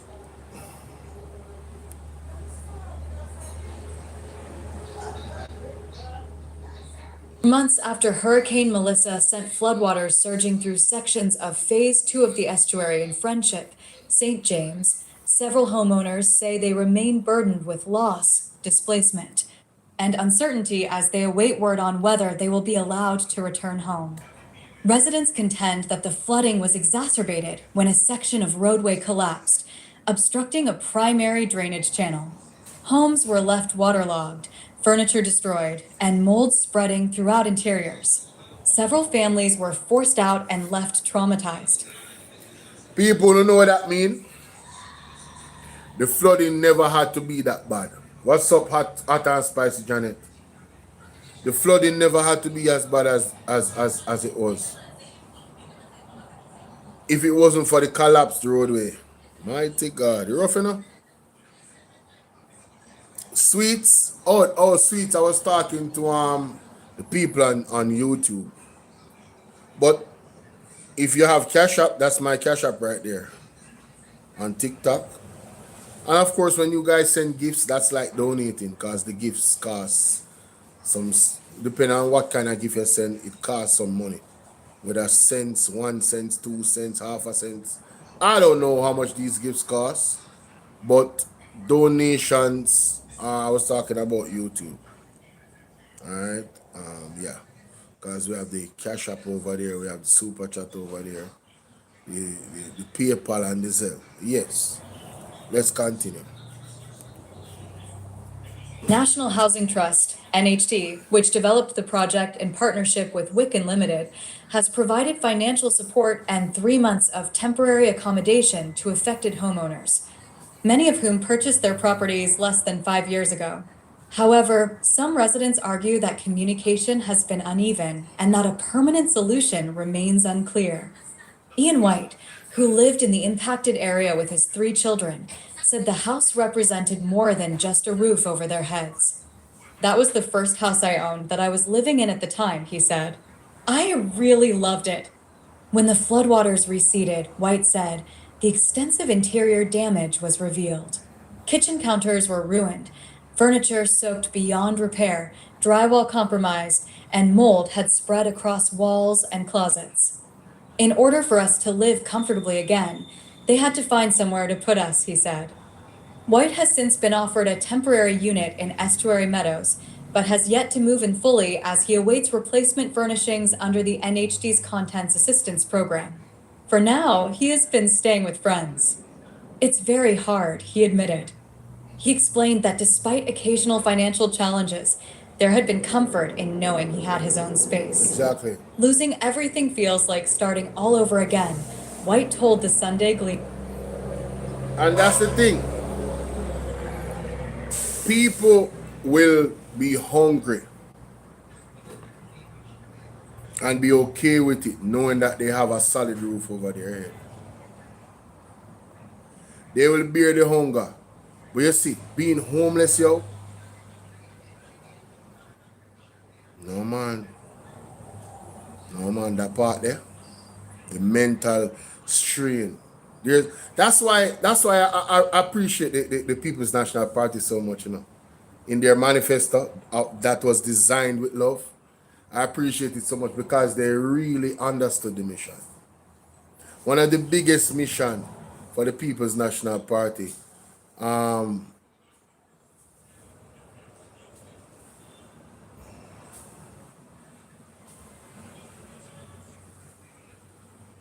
Months after Hurricane Melissa sent floodwaters surging through sections of Phase 2 of the estuary in Friendship, St. James, several homeowners say they remain burdened with loss, displacement, and uncertainty as they await word on whether they will be allowed to return home. Residents contend that the flooding was exacerbated when a section of roadway collapsed, obstructing a primary drainage channel. Homes were left waterlogged, furniture destroyed, and mold spreading throughout interiors. Several families were forced out and left traumatized. People don't know what that means. The flooding never had to be that bad. What's up, hot and spicy, Janet? The flooding never had to be as bad as it was. If it wasn't for the collapsed roadway. Mighty God. You rough enough? Sweets. Sweets. I was talking to the people on YouTube. But if you have Cash App, that's my Cash App right there. On TikTok. And of course, when you guys send gifts, that's like donating, because the gifts cost some, depending on what kind of gift you send, it costs some money. Whether cents, 1 cent, 2 cents, half a cent. I don't know how much these gifts cost, but donations, I was talking about YouTube. Alright, yeah. Because we have the Cash App over there, we have the Super Chat over there, the PayPal and the Zelle. Yes. Let's continue. National Housing Trust, NHT, which developed the project in partnership with Wiccan Limited, has provided financial support and 3 months of temporary accommodation to affected homeowners, many of whom purchased their properties less than 5 years ago. However, some residents argue that communication has been uneven and that a permanent solution remains unclear. Ian White, who lived in the impacted area with his 3 children, said the house represented more than just a roof over their heads. That was the first house I owned that I was living in at the time, he said. I really loved it. When the floodwaters receded, White said, the extensive interior damage was revealed. Kitchen counters were ruined, furniture soaked beyond repair, drywall compromised, and mold had spread across walls and closets. In order for us to live comfortably again, they had to find somewhere to put us, he said. White has since been offered a temporary unit in Estuary Meadows, but has yet to move in fully as he awaits replacement furnishings under the NHD's Contents Assistance Program. For now, he has been staying with friends. It's very hard, he admitted. He explained that despite occasional financial challenges, there had been comfort in knowing he had his own space. Exactly. Losing everything feels like starting all over again, White told the Sunday Gleaner. And that's the thing. People will be hungry and be okay with it, knowing that they have a solid roof over their head. They will bear the hunger. But you see, being homeless, yo, no man, that part there, the mental strain. That's why I appreciate the People's National Party so much, you know. In their manifesto that was designed with love, I appreciate it so much because they really understood the mission. One of the biggest mission for the People's National Party,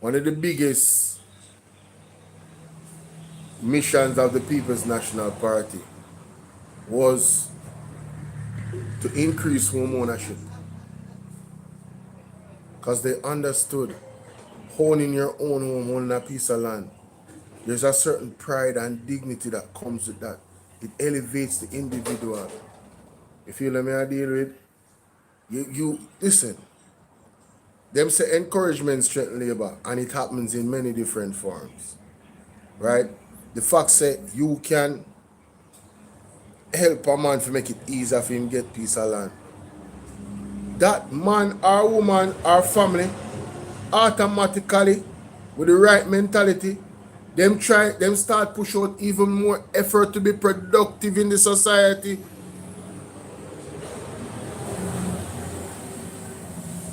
one of the biggest missions of the People's National Party was to increase home ownership, because they understood owning your own home, owning a piece of land, there's a certain pride and dignity that comes with that. It elevates the individual. You feel me I deal with? You listen. Them say encouragement strengthens labor, and it happens in many different forms. Right? The fact say you can help a man to make it easier for him get piece of land. That man or woman or family automatically, with the right mentality, them start push out even more effort to be productive in the society.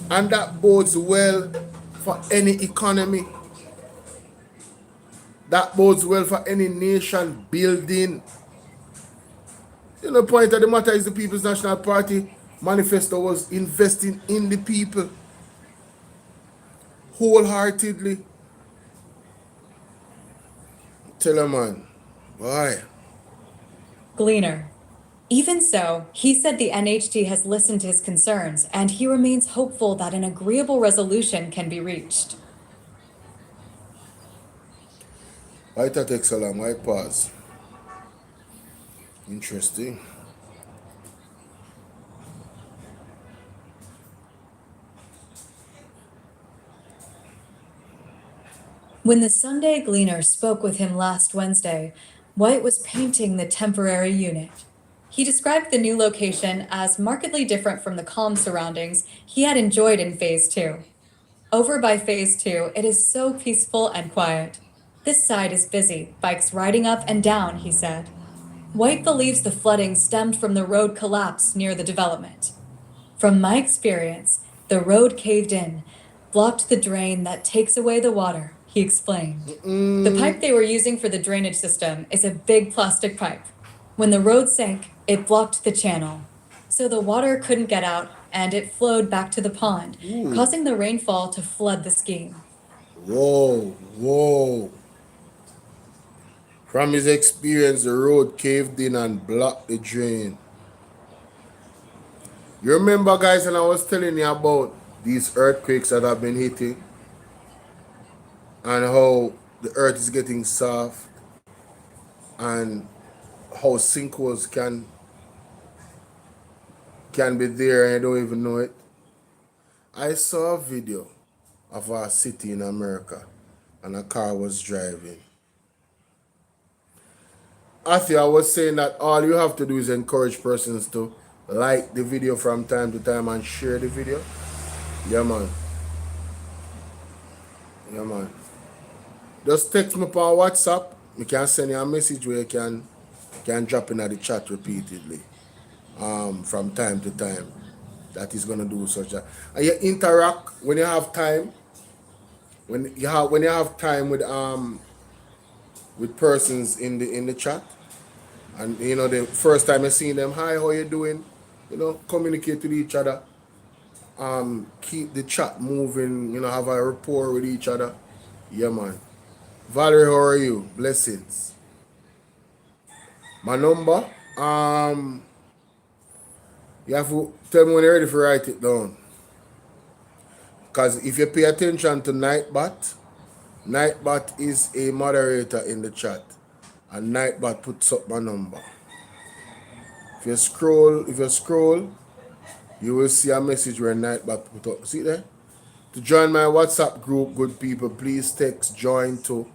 And that bodes well for any economy. That bodes well for any nation building. You know, the point of the matter is the People's National Party manifesto was investing in the people wholeheartedly. Tell a man, why? Gleaner. Even so, he said the NHT has listened to his concerns, and he remains hopeful that an agreeable resolution can be reached. Why that takes so long? Why pause? Interesting. When the Sunday Gleaner spoke with him last Wednesday, White was painting the temporary unit. He described the new location as markedly different from the calm surroundings he had enjoyed in Phase 2. Over by Phase 2, it is so peaceful and quiet. This side is busy, bikes riding up and down, he said. White believes the flooding stemmed from the road collapse near the development. From my experience, the road caved in, blocked the drain that takes away the water, he explained. The pipe they were using for the drainage system is a big plastic pipe. When the road sank, it blocked the channel. So the water couldn't get out and it flowed back to the pond, causing the rainfall to flood the scheme. Whoa, whoa. From his experience, the road caved in and blocked the drain. You remember, guys, when I was telling you about these earthquakes that have been hitting and how the earth is getting soft and how sinkholes can be there and you don't even know it? I saw a video of a city in America and a car was driving. I was saying that all you have to do is encourage persons to like the video from time to time and share the video. Yeah, man. Yeah, man. Just text me on WhatsApp. I can send you a message where you can drop in the chat repeatedly. From time to time. That is gonna do such a. And you interact when you have time. When you have time with persons in the chat. And you know, the first time I see them, hi, how you doing? You know, communicate with each other. Keep the chat moving, you know, have a rapport with each other. Yeah, man. Valerie, how are you? Blessings. My number, you have to tell me when you're ready to write it down. Because if you pay attention to Nightbot is a moderator in the chat. And Nightbot puts up my number. If you scroll, you will see a message where Nightbot put up. See there? To join my WhatsApp group, good people, please text join to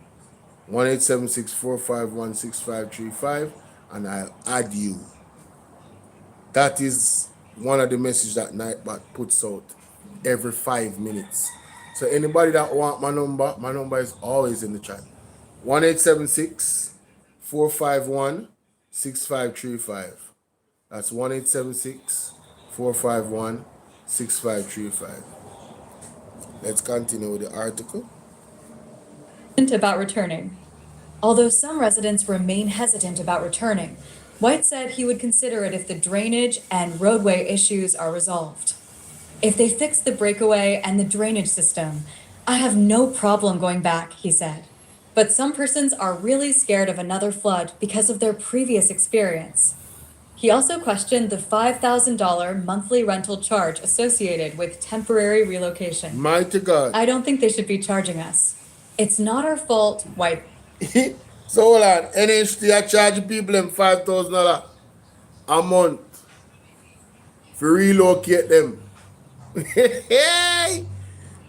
1-876-451-6535 and I'll add you. That is one of the messages that Nightbot puts out every 5 minutes. So anybody that want my number is always in the chat. 1-876-451-6535. That's 1-876-451-6535. Let's continue with the article. About returning. Although some residents remain hesitant about returning, White said he would consider it if the drainage and roadway issues are resolved. If they fix the breakaway and the drainage system, I have no problem going back, he said. But some persons are really scared of another flood because of their previous experience. He also questioned the $5,000 monthly rental charge associated with temporary relocation. Mighty God. I don't think they should be charging us. It's not our fault, White. So hold on, NHT are charging people them $5,000 a month to relocate them. Hey,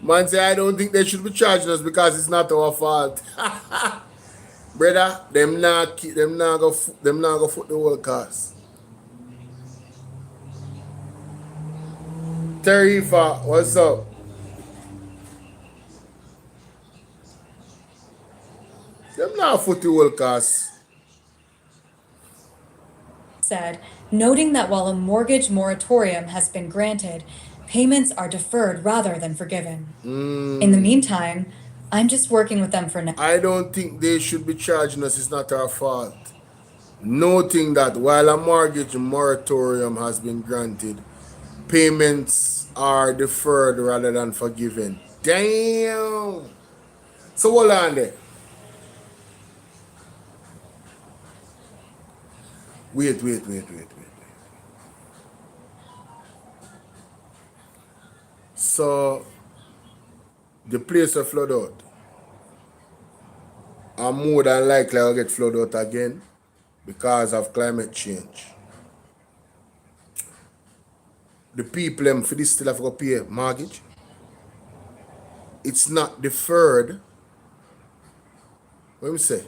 man say I don't think they should be charging us because it's not our fault. Brother, them not go foot the whole cost. Tarifa, what's up? Them not foot the whole cost. Said, noting that while a mortgage moratorium has been granted, Payments are deferred rather than forgiven. In the meantime, I'm just working with them for now. I don't think they should be charging us. It's not our fault. Noting that while a mortgage moratorium has been granted, payments are deferred rather than forgiven. Damn. So hold on there. Wait. So the place will flood out. And more than likely I'll get flooded out again because of climate change. The people for this still have to pay mortgage. It's not deferred. What do you say?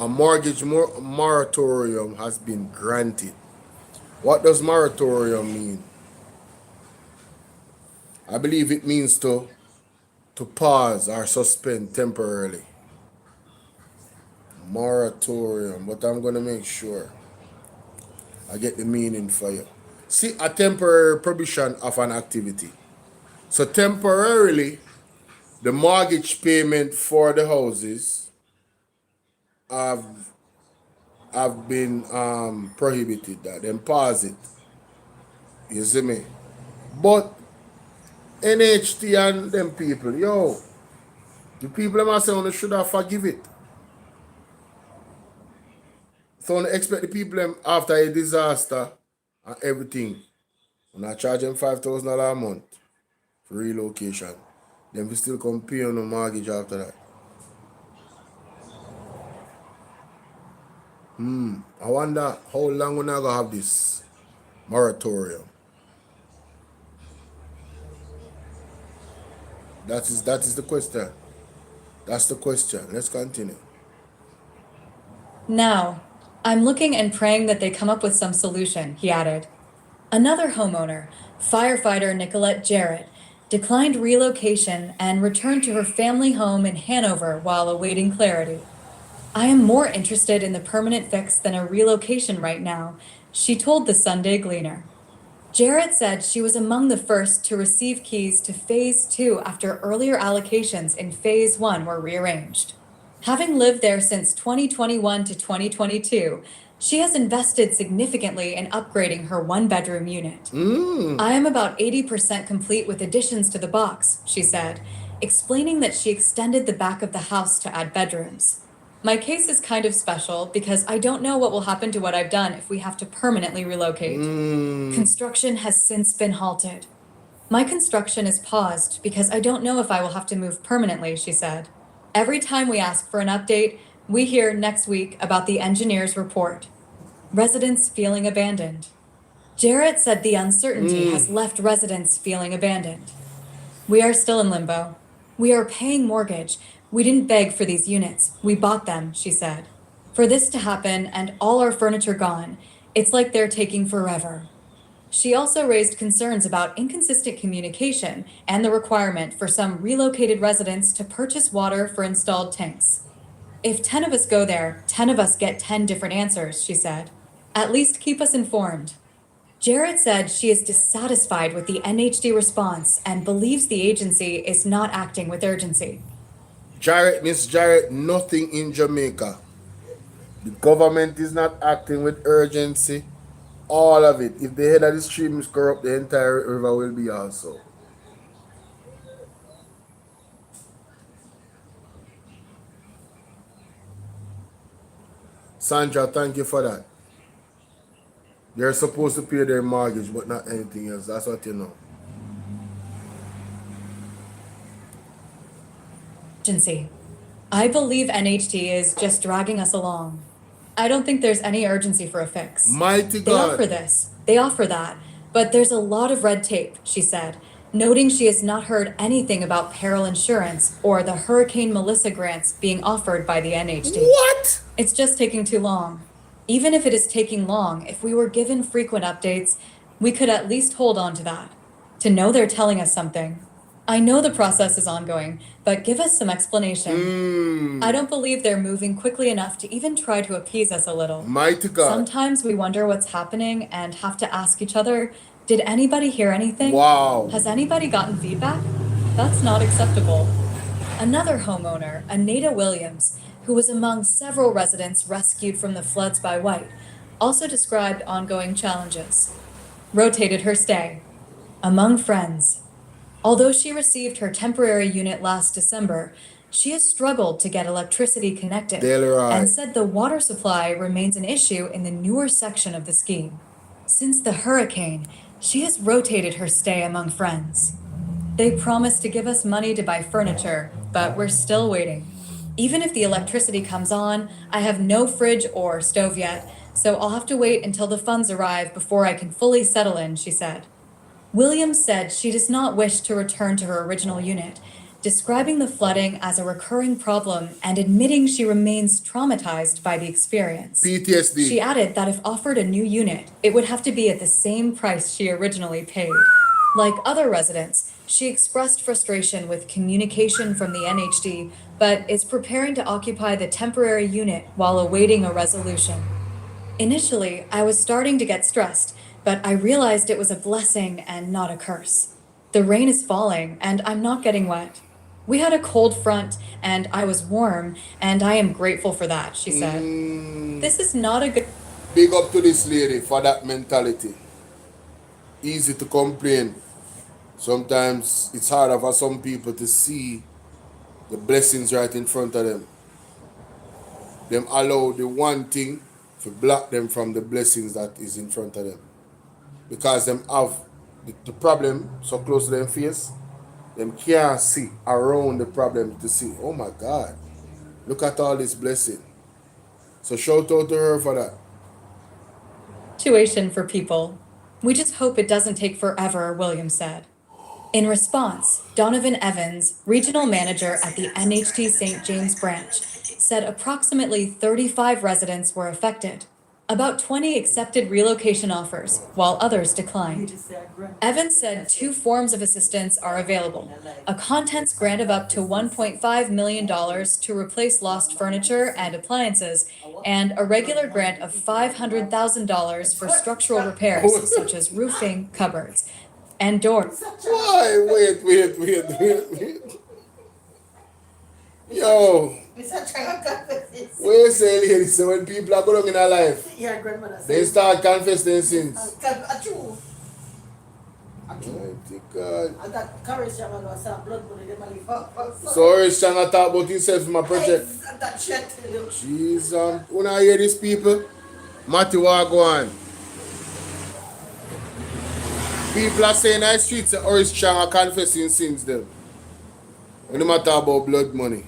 A mortgage moratorium has been granted. What does moratorium mean? I believe it means to pause or suspend temporarily. Moratorium, but I'm going to make sure I get the meaning for you. See, a temporary prohibition of an activity. So temporarily, the mortgage payment for the houses have been prohibited. That then pause it. You see me? But NHT and them people, the people them say they should have forgive it. So I expect the people them after a disaster and everything, when I charge them $5,000 a month for relocation, then we still come pay on the mortgage after that. I wonder how long we're not gonna have this moratorium. That is the question. That's the question. Let's continue. Now, I'm looking and praying that they come up with some solution, he added. Another homeowner, firefighter Nicolette Jarrett, declined relocation and returned to her family home in Hanover while awaiting clarity. I am more interested in the permanent fix than a relocation right now, she told the Sunday Gleaner. Jarrett said she was among the first to receive keys to Phase 2 after earlier allocations in Phase 1 were rearranged. Having lived there since 2021 to 2022, she has invested significantly in upgrading her one-bedroom unit. I am about 80% complete with additions to the box, she said, explaining that she extended the back of the house to add bedrooms. My case is kind of special because I don't know what will happen to what I've done if we have to permanently relocate. Construction has since been halted. My construction is paused because I don't know if I will have to move permanently, she said. Every time we ask for an update, we hear next week about the engineer's report. Residents feeling abandoned. Jarrett said the uncertainty has left residents feeling abandoned. We are still in limbo. We are paying mortgage. We didn't beg for these units. We bought them, she said. For this to happen and all our furniture gone, it's like they're taking forever. She also raised concerns about inconsistent communication and the requirement for some relocated residents to purchase water for installed tanks. If 10 of us go there, 10 of us get 10 different answers, she said. At least keep us informed. Jarrett said she is dissatisfied with the NHD response and believes the agency is not acting with urgency. Miss Jarrett, nothing in Jamaica. The government is not acting with urgency. All of it. If the head of the stream is corrupt, the entire river will be also. Sandra, thank you for that. They're supposed to pay their mortgage, but not anything else. That's what you know. Urgency. I believe NHT is just dragging us along. I don't think there's any urgency for a fix. Mighty God. They offer this, they offer that, but there's a lot of red tape, she said, noting she has not heard anything about peril insurance or the Hurricane Melissa grants being offered by the NHD. What? It's just taking too long. Even if it is taking long, if we were given frequent updates, we could at least hold on to that, to know they're telling us something. I know the process is ongoing, but give us some explanation. I don't believe they're moving quickly enough to even try to appease us a little. Mighty God. Sometimes we wonder what's happening and have to ask each other, Did anybody hear anything? Wow. Has anybody gotten feedback? That's not acceptable. Another homeowner, Anita Williams, who was among several residents rescued from the floods by White, also described ongoing challenges. Rotated her stay. Among friends. Although she received her temporary unit last December, she has struggled to get electricity connected Delroy. and said the water supply remains an issue in the newer section of the scheme. Since the hurricane, she has rotated her stay among friends. They promised to give us money to buy furniture, but we're still waiting. Even if the electricity comes on, I have no fridge or stove yet, so I'll have to wait until the funds arrive before I can fully settle in, she said. Williams said she does not wish to return to her original unit, describing the flooding as a recurring problem and admitting she remains traumatized by the experience. PTSD. She added that if offered a new unit, it would have to be at the same price she originally paid. Like other residents, she expressed frustration with communication from the NHD, but is preparing to occupy the temporary unit while awaiting a resolution. Initially, I was starting to get stressed, but I realized it was a blessing and not a curse. The rain is falling, and I'm not getting wet. We had a cold front, and I was warm, and I am grateful for that, she said. This is not a good... Big up to this lady for that mentality. Easy to complain. Sometimes it's harder for some people to see the blessings right in front of them. Them allow the one thing to block them from the blessings that is in front of them. Because them have the problem so close to them face, them can't see around the problem to see, oh my God, look at all this blessing. So shout out to her for that. Situation for people. We just hope it doesn't take forever, Williams said. In response, Donovan Evans, regional manager at the NHT St. James branch, said approximately 35 residents were affected. About 20 accepted relocation offers, while others declined. Evans said 2 forms of assistance are available: a contents grant of up to $1.5 million to replace lost furniture and appliances, and a regular grant of $500,000 for structural repairs such as roofing, cupboards, and doors. Why? Wait. Yo. We say, lady, so when people are going in our life, Yeah, grandmother. they start confessing their sins. True. Mighty God. And that courage man was some blood money they money for. Sorry, Shang, I talk about himself in my project. And that shit. Jeez, when I hear these people, Matthew, what go on? People are saying I streets that Oris Chang are confessing sins them. When they matter about blood money.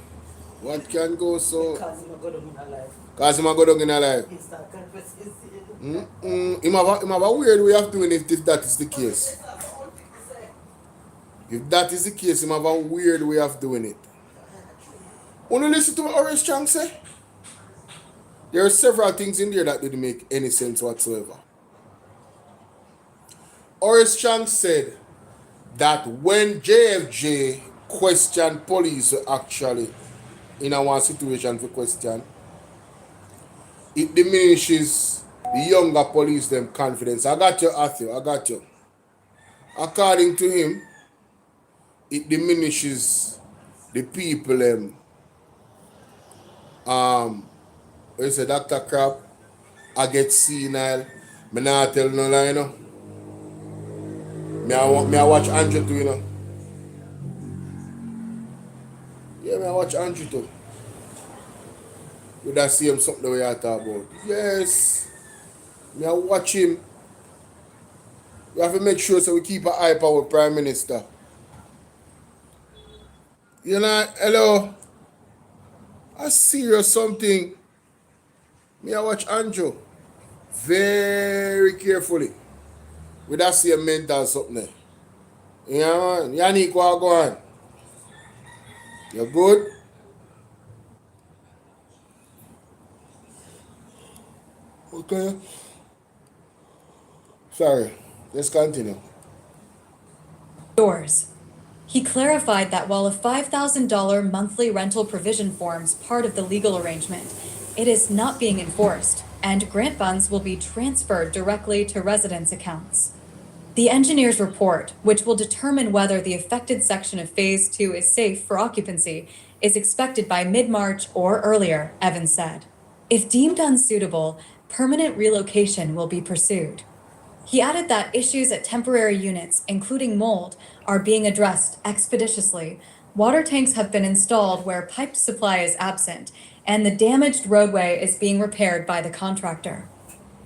What can go so? Because he's not going to win a life. Because he's not going to win a life. He start confessing sin. Him have a weird way of doing it if that is the case. If that is the case, him have a weird way of doing it. Wanna listen to what Oris Chang say? There are several things in there that didn't make any sense whatsoever. Oris Chang said that when JFJ questioned police actually in our situation for question, it diminishes the younger police them confidence. I got you, Arthur, I got you. According to him, it diminishes the people when you say Dr. Crab, I get senile, me not tell no lie, you know. Me I watch Andrew too, you know. Yeah, me I watch Andrew too. With that same something the way I talk about. Yes. Me I watch him. We have to make sure so we keep an eye on our Prime Minister. You know, hello. A serious something. Me I watch Andrew very carefully. With that same mental something there. Yeah, man. Yannick, what go on? You good? Okay. Sorry. Let's continue. Doors. He clarified that while a $5,000 monthly rental provision forms part of the legal arrangement, it is not being enforced, and grant funds will be transferred directly to residents' accounts. The engineer's report, which will determine whether the affected section of Phase 2 is safe for occupancy, is expected by mid-March or earlier, Evans said. If deemed unsuitable, permanent relocation will be pursued. He added that issues at temporary units, including mold, are being addressed expeditiously. Water tanks have been installed where piped supply is absent, and the damaged roadway is being repaired by the contractor.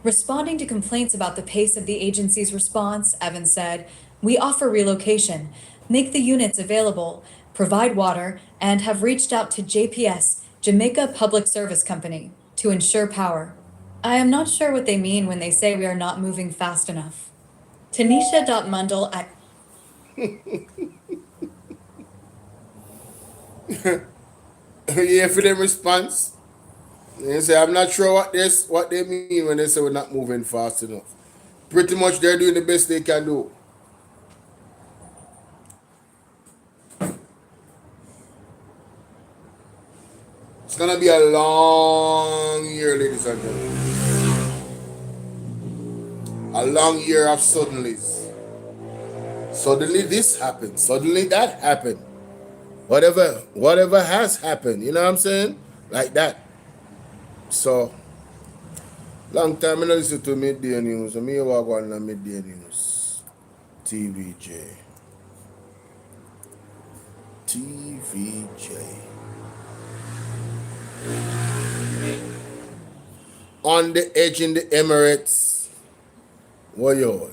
Responding to complaints about the pace of the agency's response, Evans said, "We offer relocation, make the units available, provide water, and have reached out to JPS, Jamaica Public Service Company, to ensure power." I am not sure what they mean when they say we are not moving fast enough. Tanisha.mundle at Yeah, for them response. They say, I'm not sure what they mean when they say we're not moving fast enough. Pretty much they're doing the best they can do. It's gonna be a long year, ladies and gentlemen. A long year of suddenlies. Suddenly this happened. Suddenly that happened. Whatever has happened, you know what I'm saying? Like that. So, long time I don't listen to midday news. I mean, walk on the midday news. TVJ. On the edge in the Emirates. What yo?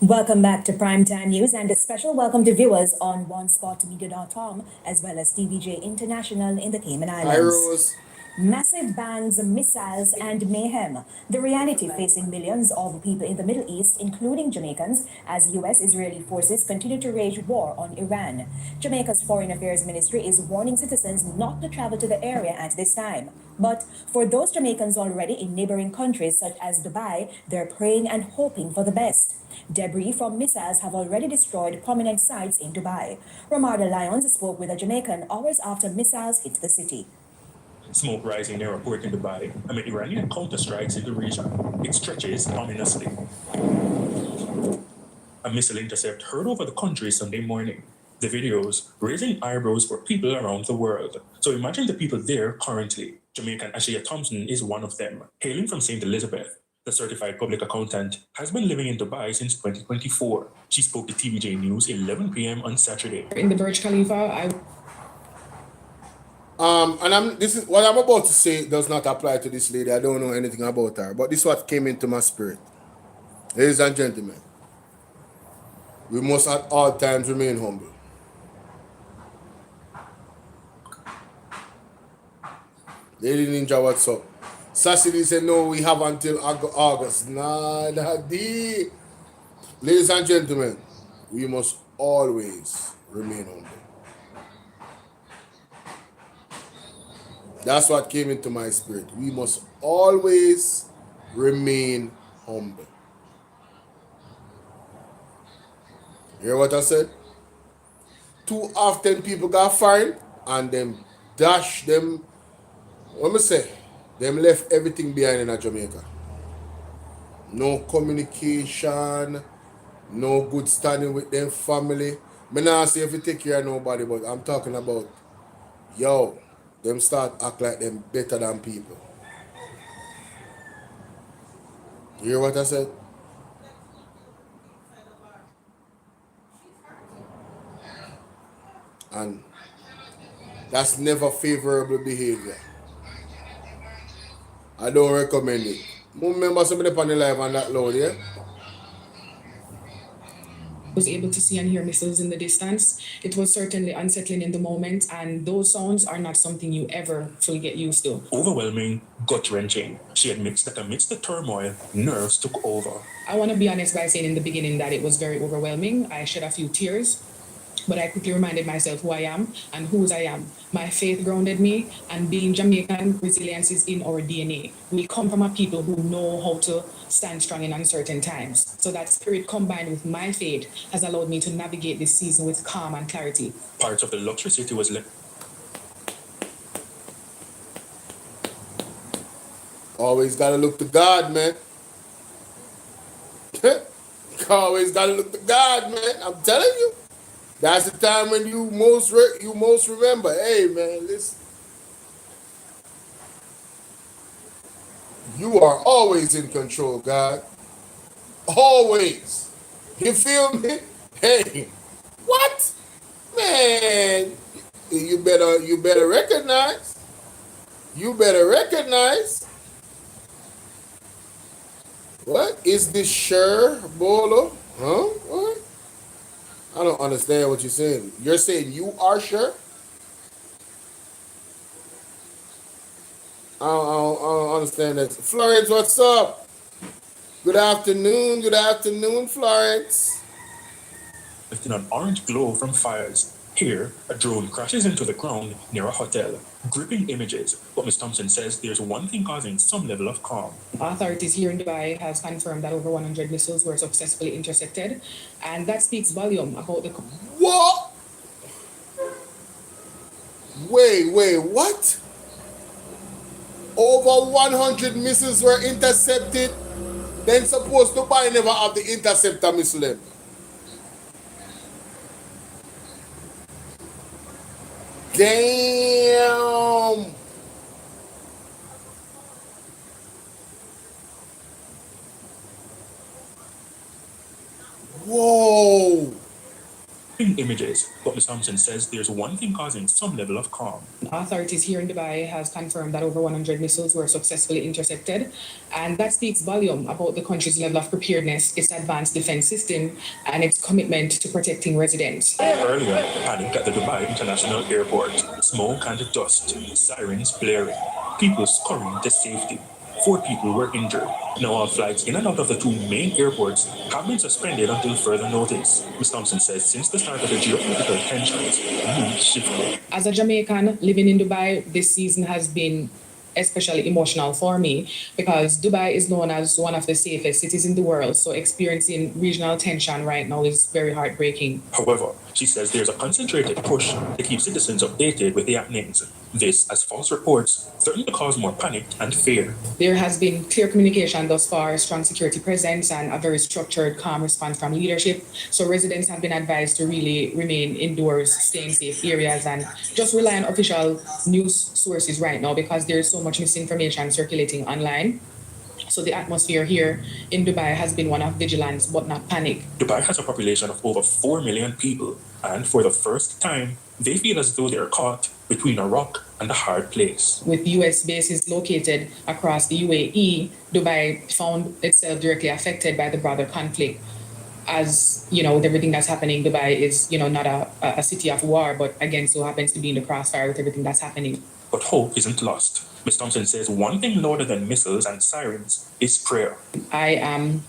Welcome back to Primetime News and a special welcome to viewers on onespotmedia.com as well as TVJ International in the Cayman Islands. Hi, Rose. Massive bans, missiles, and mayhem. The reality facing millions of people in the Middle East, including Jamaicans, as U.S.-Israeli forces continue to wage war on Iran. Jamaica's Foreign Affairs Ministry is warning citizens not to travel to the area at this time. But for those Jamaicans already in neighboring countries such as Dubai, they're praying and hoping for the best. Debris from missiles have already destroyed prominent sites in Dubai. Ramarda Lyons spoke with a Jamaican hours after missiles hit the city. Smoke rising near a port in Dubai amid Iranian counterstrikes in the region. It stretches ominously. A missile intercept heard over the country Sunday morning. The videos raising eyebrows for people around the world. So imagine the people there currently. Jamaican Ashia Thompson is one of them. Hailing from St. Elizabeth, the certified public accountant has been living in Dubai since 2024. She spoke to TVJ News 11 p.m. on Saturday. In the Burj Khalifa, This is what I'm about to say does not apply to this lady. I don't know anything about her, but this is what came into my spirit. Ladies and gentlemen, we must at all times remain humble. Lady Ninja, what's up? Sassy said, no, we have until August. Nah, Ladies and gentlemen, we must always remain humble. That's what came into my spirit. We must always remain humble. Hear what I said? Too often people got fired and them dash them. What me say? Them left everything behind in Jamaica. No communication, no good standing with them family. Me not say if you take care of nobody, but I'm talking about, yo, them start act like them better than people. You hear what I said? And that's never favorable behavior. I don't recommend it. Remember somebody on the live and that loud, yeah? was able to see and hear missiles in the distance. It was certainly unsettling in the moment, and those sounds are not something you ever fully get used to. Overwhelming, gut-wrenching. She admits that amidst the turmoil, nerves took over. I want to be honest by saying in the beginning that it was very overwhelming. I shed a few tears, but I quickly reminded myself who I am and whose I am. My faith grounded me, and being Jamaican, resilience is in our DNA. We come from a people who know how to stand strong in uncertain times. So that spirit combined with my faith has allowed me to navigate this season with calm and clarity. Parts of the luxury city was left. Always gotta look to God, man. Always gotta look to God, man. I'm telling you. That's the time when you most remember. Hey, man, listen. You are always in control, God. Always. You feel me? Hey, what? Man, you better recognize. You better recognize. What is this sure, Bolo? Huh? What? I don't understand what you're saying. You're saying you are sure? I don't understand that. Florence, what's up? Good afternoon, Florence. Lifting an orange glow from fires. Here, a drone crashes into the ground near a hotel. Gripping images, but Ms. Thompson says there's one thing causing some level of calm. Authorities here in Dubai has confirmed that over 100 missiles were successfully intercepted, and that speaks volume about the... What? Wait, what? Over 100 missiles were intercepted. Then suppose Dubai never have the interceptor missile. Damn. Whoa. Images, but Ms. Thompson says there's one thing causing some level of calm. Authorities here in Dubai has confirmed that over 100 missiles were successfully intercepted, and that speaks volume about the country's level of preparedness, its advanced defense system, and its commitment to protecting residents. Earlier, panic at the Dubai International Airport. Smoke and dust, sirens blaring, people scurrying to safety. 4 people were injured. Now all flights in and out of the 2 main airports have been suspended until further notice. Ms. Thompson says since the start of the geopolitical tensions, mood shifted. As a Jamaican living in Dubai, this season has been especially emotional for me because Dubai is known as one of the safest cities in the world. So experiencing regional tension right now is very heartbreaking. However, she says there's a concentrated push to keep citizens updated with the happenings. This, as false reports, threaten to cause more panic and fear. There has been clear communication thus far, strong security presence, and a very structured, calm response from leadership. So residents have been advised to really remain indoors, stay in safe areas, and just rely on official news sources right now because there is so much misinformation circulating online. So the atmosphere here in Dubai has been one of vigilance, but not panic. Dubai has a population of over 4 million people, and for the first time, they feel as though they're caught between a rock and a hard place. With US bases located across the UAE, Dubai found itself directly affected by the broader conflict. As you know, with everything that's happening, Dubai is, not a city of war, but again, so happens to be in the crossfire with everything that's happening. But hope isn't lost. Ms. Thompson says one thing louder than missiles and sirens is prayer. I am,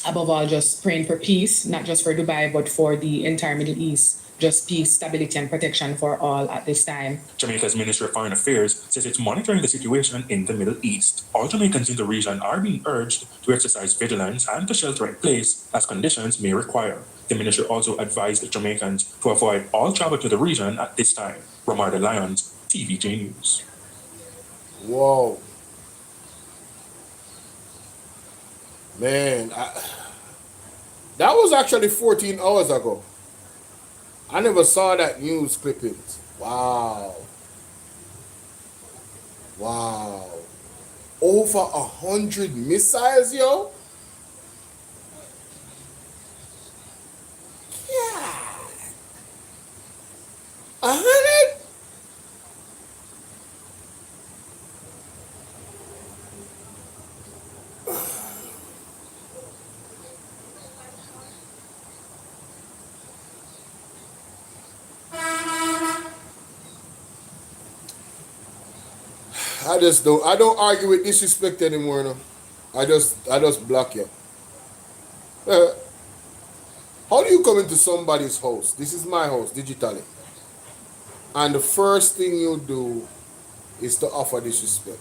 above all, just praying for peace, not just for Dubai, but for the entire Middle East. Just peace, stability, and protection for all at this time. Jamaica's Ministry of Foreign Affairs says it's monitoring the situation in the Middle East. All Jamaicans in the region are being urged to exercise vigilance and to shelter in place as conditions may require. The ministry also advised Jamaicans to avoid all travel to the region at this time. Romarda Lyons, TVJ News. Whoa. Man, that was actually 14 hours ago. I never saw that news clippings. Wow. Over 100 missiles, yo? Yeah. 100? I don't argue with disrespect anymore, no. I just block you. How do you come into somebody's house? This is my house, digitally. And the first thing you do is to offer disrespect.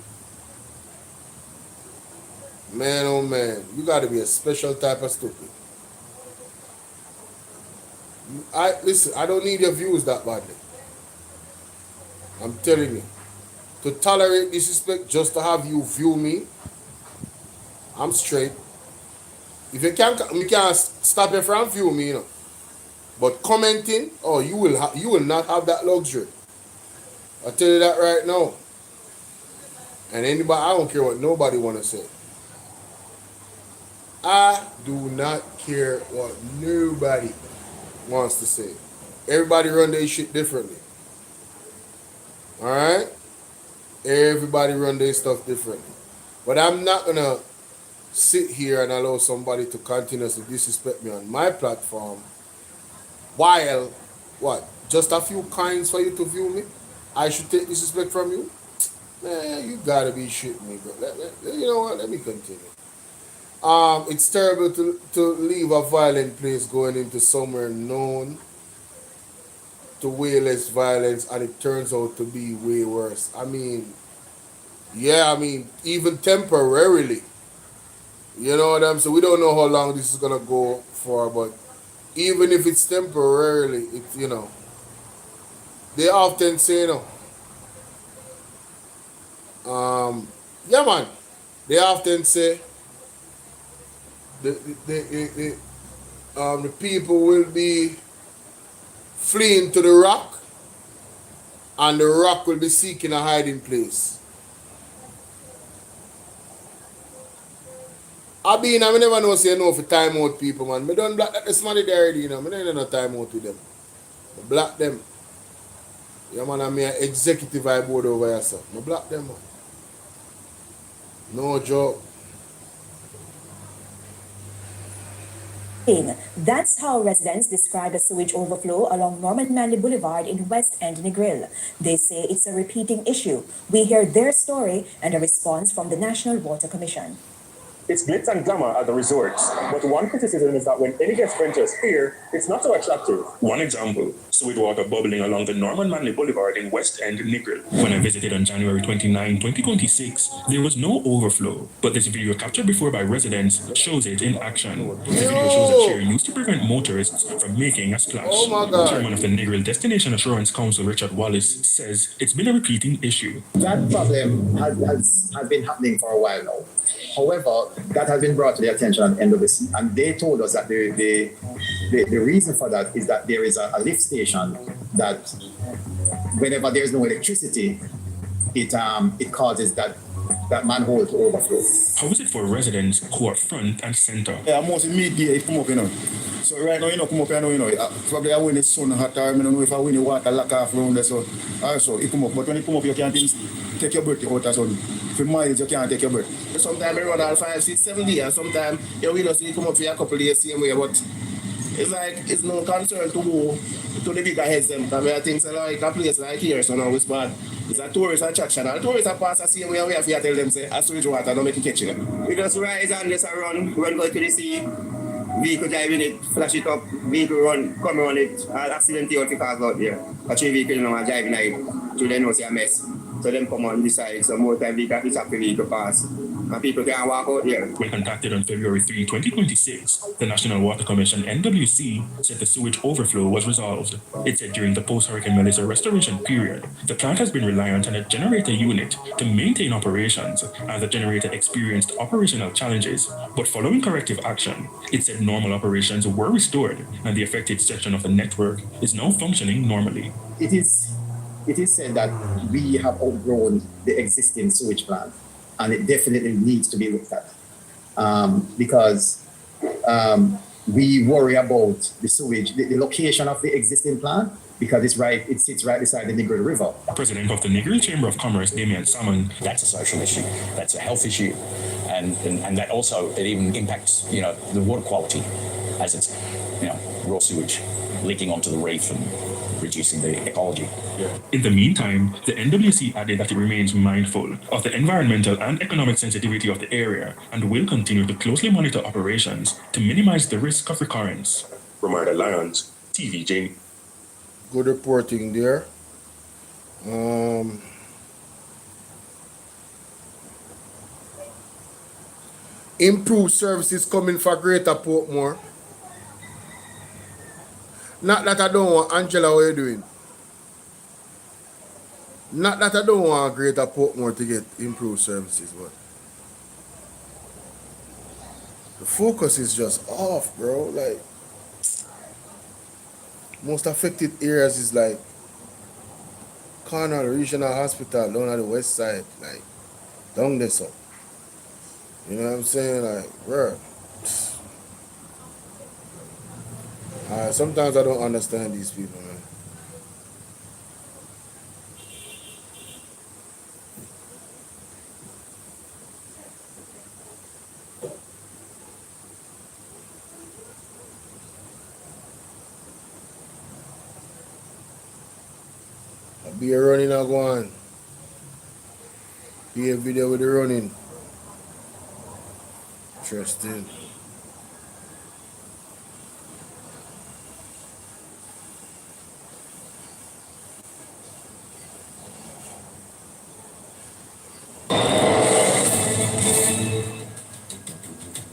Man, oh man, you gotta be a special type of stupid. Listen, I don't need your views that badly. I'm telling you. to tolerate disrespect just to have you view me, I'm straight. If you can't, we can't stop you from view me, you know. But commenting, oh, you will not have that luxury. I tell you that right now. And anybody, I don't care what nobody want to say. I do not care what nobody wants to say. Everybody run their shit differently. Alright? Everybody run their stuff differently. But I'm not gonna sit here and allow somebody to continuously disrespect me on my platform while, what, just a few coins for you to view me? I should take disrespect from you? Man, you gotta be shitting me, bro. You know what? Let me continue. It's terrible to leave a violent place going into somewhere known to way less violence, and it turns out to be way worse. I mean, yeah, I mean, even temporarily. You know what I'm saying? We don't know how long this is gonna go for, but even if it's temporarily, it's, you know, they often say, you know, yeah, man, they often say the people will be fleeing to the rock, and the rock will be seeking a hiding place. I never know say no for time out people, man. Me don't black that this money there already, you know. Me don't no time out with them. I black them. Yeah, man, I'm an executive I board over here, sir. I black them, man. No joke. That's how residents describe a sewage overflow along Norman Manley Boulevard in West End Negril. They say it's a repeating issue. We hear their story and a response from the National Water Commission. It's glitz and glamour at the resorts, but one criticism is that when any guest renters here, it's not so attractive. One example, sewage water bubbling along the Norman Manley Boulevard in West End, Negril. When I visited on January 29, 2026, there was no overflow, but this video captured before by residents shows it in action. The video shows a chair used to prevent motorists from making a splash. Oh my God. Chairman of the Negril Destination Assurance Council, Richard Wallace, says it's been a repeating issue. That problem has been happening for a while now. However, that has been brought to the attention of NWC, and they told us that the reason for that is that there is a lift station that whenever there's no electricity, it causes that manhole to overflow. How is it for residents who are front and center? Yeah, mostly midday it come up, you know. So right now, you know, come up, you know, probably I when the sun hot, I don't know if I when the water lock off around there, so also it come up. But when it come up, you can't even take your breath out of sun. For miles, you can't take your breath. Sometimes you run all 5, 6, 7 days, and sometimes you will see it come up for a couple of days same way, but it's like, it's no concern to go to the bigger heads them. Because I think so like a place like here, so now it's bad. It's a tourist attraction. And tourists are pass the same way we have to tell them, say, a sewage water don't make it catch you. We just rise and just run, go to the sea, vehicle driving it, flash it up, vehicle run, come around it, accident out the cars out there. A 3 vehicle, you know, are driving it, so they know it's a mess. So them come on this side, so more time we can stop the vehicle pass. And people can walk out here. When contacted on February 3, 2026, the National Water Commission, NWC, said the sewage overflow was resolved. It said during the post-Hurricane Melissa restoration period, the plant has been reliant on a generator unit to maintain operations, as the generator experienced operational challenges. But following corrective action, it said normal operations were restored, and the affected section of the network is now functioning normally. It is said that we have outgrown the existing sewage plant, and it definitely needs to be looked at because we worry about the sewage, the location of the existing plant, because it sits right beside the Negril River. President of the Negril Chamber of Commerce, Damian Salmon. That's a social issue. That's a health issue, and that also it even impacts the water quality as it's raw sewage leaking onto the reef and reducing the ecology. In the meantime, the NWC added that it remains mindful of the environmental and economic sensitivity of the area and will continue to closely monitor operations to minimize the risk of recurrence. Romarda Lyons, TVJ. Good reporting there. Improved services coming for Greater Portmore. Not that I don't want. Angela, what are you doing? Not that I don't want Greater Portmore to get improved services, but the focus is just off, bro. Like, most affected areas is like Cornwall Regional Hospital down at the west side, like down there, so. You know what I'm saying? Like, bro. Sometimes I don't understand these people, man. Be a running I go on. Be a video with the running. Interesting.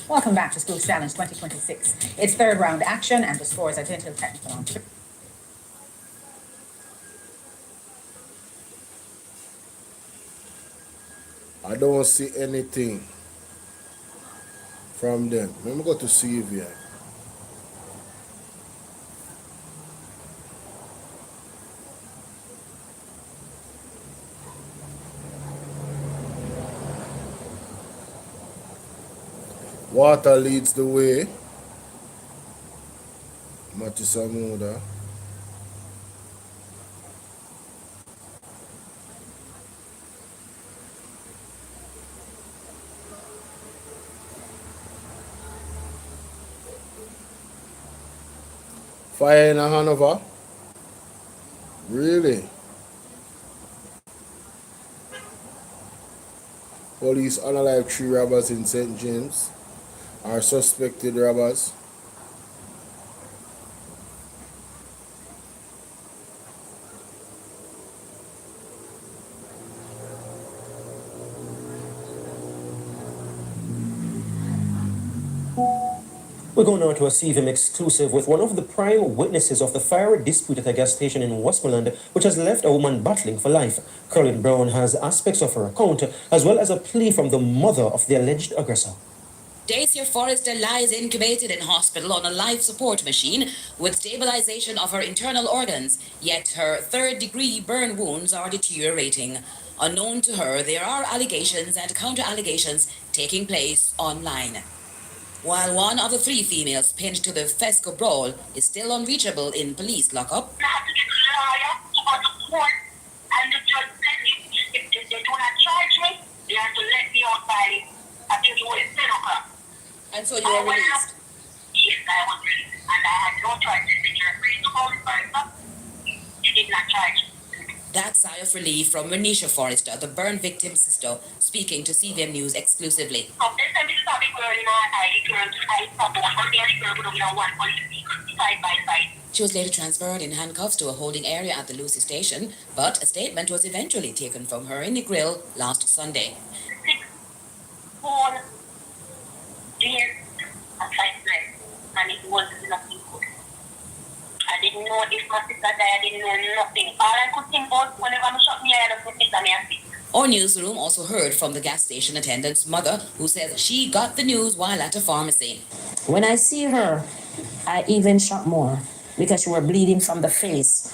Welcome back to Schools Challenge 2026. It's third round action and the scores are gentle technical. I don't see anything from them. Let me go to Civic. Water leads the way. Matisamuda. Fire in Hanover? Really? Police unalive 3 robbers in St. James are suspected robbers. We're going on to a CVM exclusive with one of the prime witnesses of the fire dispute at a gas station in Westmoreland, which has left a woman battling for life. Caroline Brown has aspects of her account, as well as a plea from the mother of the alleged aggressor. Dacia Forrester lies incubated in hospital on a life support machine with stabilization of her internal organs, yet her third-degree burn wounds are deteriorating. Unknown to her, there are allegations and counter-allegations taking place online. While one of the 3 females pinned to the Fesco brawl is still unreachable in police lockup. I have to get a lawyer to go to court, and the judge said if they do not charge me, they have to let me out by, I think it was 10 o'clock. And so you were released? Yes, I was released, and I had no choice. If you're free to go further, they did not charge me. That sigh of relief from Renisha Forrester, the burn victim's sister, speaking to CVM News exclusively. She was later transferred in handcuffs to a holding area at the Lucy station, but a statement was eventually taken from her in the grill last Sunday. 6 whole days and 5 nights, and it was nothing good. I didn't know if my sister died, I didn't know nothing. All I could think about whenever I shot me, I had a sister and I sick. Our newsroom also heard from the gas station attendant's mother, who says she got the news while at a pharmacy. When I see her, I even shock more because she was bleeding from the face.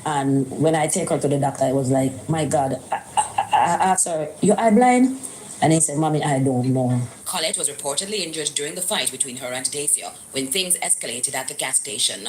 And when I take her to the doctor, I was like, my God. I asked her, you eye blind? And he said, Mommy, I don't know. Colette was reportedly injured during the fight between her and Dacia when things escalated at the gas station.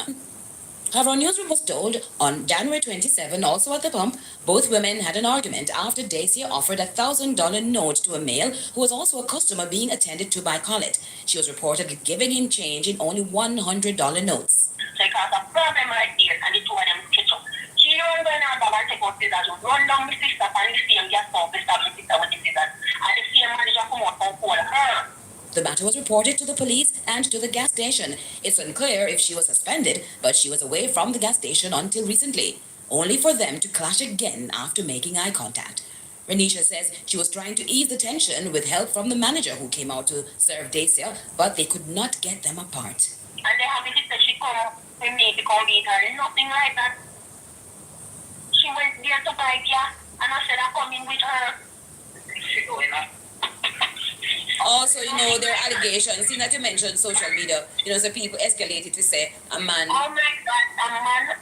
However, our newsroom was told on January 27, also at the pump, both women had an argument after Dacia offered a $1,000 note to a male who was also a customer being attended to by Colette. She was reportedly giving him change in only $100 notes. So it caused a problem right there, and the 2 of them catch up. She don't go in her bag and take out scissors, run down the sister and the same gas pump, stab the sister with the scissors. And the same manager come out and call her. The matter was reported to the police and to the gas station. It's unclear if she was suspended, but she was away from the gas station until recently, only for them to clash again after making eye contact. Renisha says she was trying to ease the tension with help from the manager who came out to serve Dacia, but they could not get them apart. And they have the sister, she come with me to come beat her, nothing like that. she went there to buy gas, and I said I come in with her. She going up. Also, there are allegations, that you mentioned social media, so people escalated to say a man. Oh my God, a man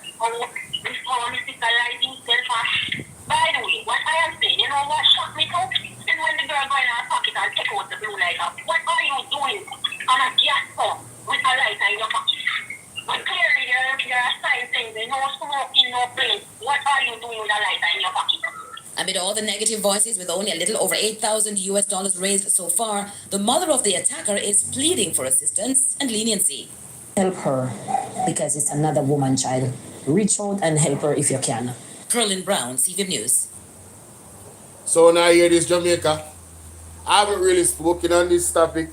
before physicalize himself. By the way, what I am saying, what shocked me too? Is when the girl go in her pocket and take out the blue lighter. What are you doing on a gas pump with a lighter in your pocket? But clearly there are signs saying no smoking, no plane. What are you doing with a lighter in your pocket? Amid all the negative voices, with only a little over $8,000 raised so far, the mother of the attacker is pleading for assistance and leniency. Help her because it's another woman child. Reach out and help her if you can. Curlin Brown, Civic News. So now here this Jamaica. I haven't really spoken on this topic.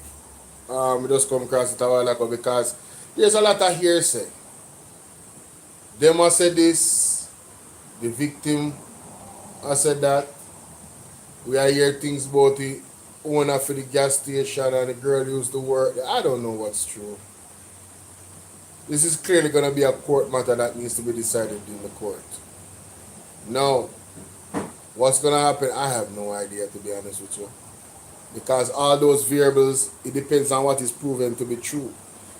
We just come across it a while ago because there's a lot of hearsay. They must say this, the victim I said that. We are hear things about the owner for the gas station and the girl used to work. I don't know what's true. This is clearly going to be a court matter that needs to be decided in the court. Now, what's going to happen, I have no idea, to be honest with you. Because all those variables, it depends on what is proven to be true.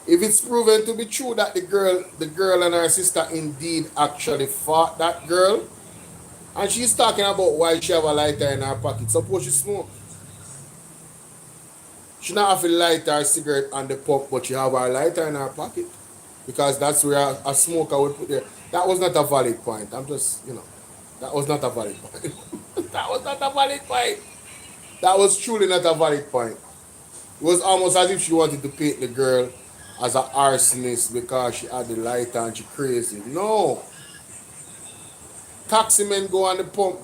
If it's proven to be true that the girl and her sister indeed actually fought that girl, and she's talking about why she have a lighter in her pocket. Suppose she smoke. She not have a lighter or cigarette on the pump, but she have her lighter in her pocket. Because that's where a smoker would put there. That was not a valid point. I'm just, that was not a valid point. That was not a valid point. That was truly not a valid point. It was almost as if she wanted to paint the girl as an arsonist because she had the lighter and she crazy. No. Taxi men go on the pump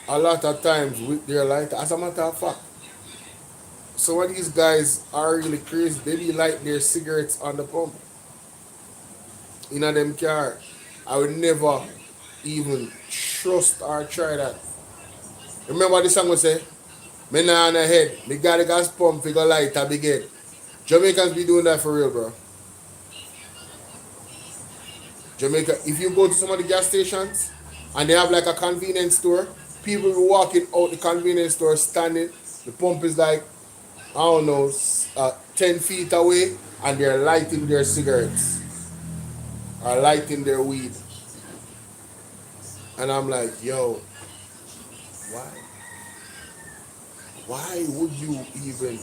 a lot of times with their lighter. As a matter of fact, some of these guys are really crazy. They be light their cigarettes on the pump. In them car. I would never even trust or try that. Remember the song we say? Me nah on the head. Me got the gas pump, we go light a big head. Jamaicans be doing that for real, bro. Jamaica, if you go to some of the gas stations and they have like a convenience store, people be walking out the convenience store standing. The pump is like, I don't know, 10 feet away, and they're lighting their cigarettes or lighting their weed. And I'm like, yo, why? Why would you even,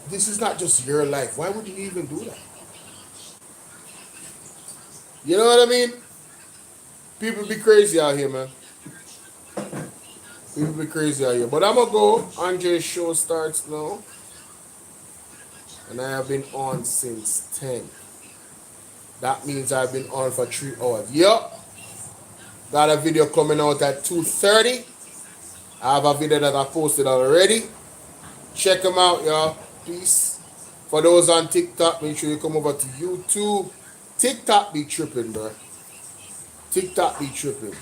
this is not just your life. Why would you even do that? You know what I mean? People be crazy out here, man. People be crazy out here. But I'm going to go. Andre's show starts now. And I have been on since 10. That means I've been on for 3 hours. Yup. Got a video coming out at 2:30. I have a video that I posted already. Check them out, y'all. Peace. For those on TikTok, make sure you come over to YouTube. TikTok be tripping, bro. TikTok be tripping.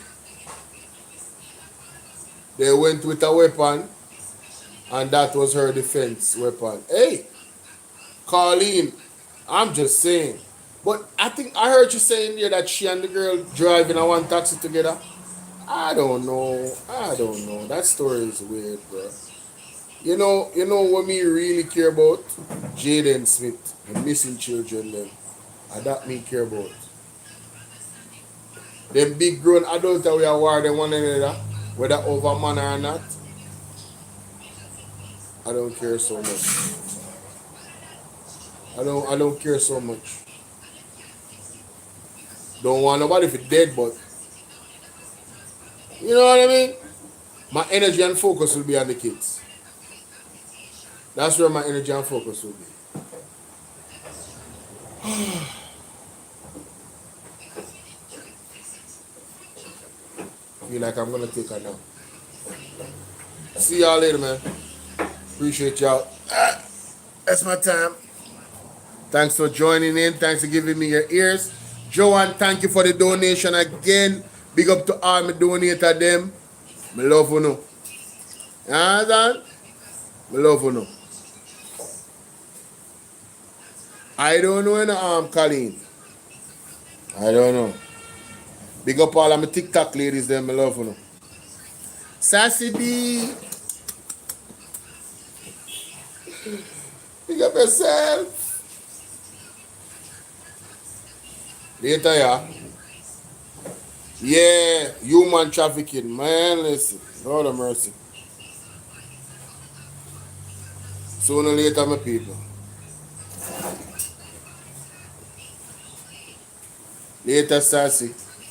They went with a weapon, and that was her defense weapon. Hey, Colleen, I'm just saying. But I think I heard you saying here that she and the girl driving a one taxi together. I don't know. That story is weird, bro. You know what me really care about? Jaden Smith, the missing children, them. And that me care about. Them big grown adults that we are war them one another, whether over man or not. I don't care so much. I don't care so much. Don't want nobody for dead, but you know what I mean? My energy and focus will be on the kids. That's where my energy and focus will be. Feel like I'm gonna take a nap. See y'all later, man. Appreciate y'all. That's my time. Thanks for joining in. Thanks for giving me your ears. Joanne, thank you for the donation again. Big up to all my donator them. Me love you. You understand? Me love you. I don't know any Colleen. I don't know. Big up all of my TikTok ladies, them, I love you. Sassy B. Big up yourself. Later, yeah. Yeah, human trafficking, man, listen. Lord of mercy. Sooner or later, my people. Later, Sassy.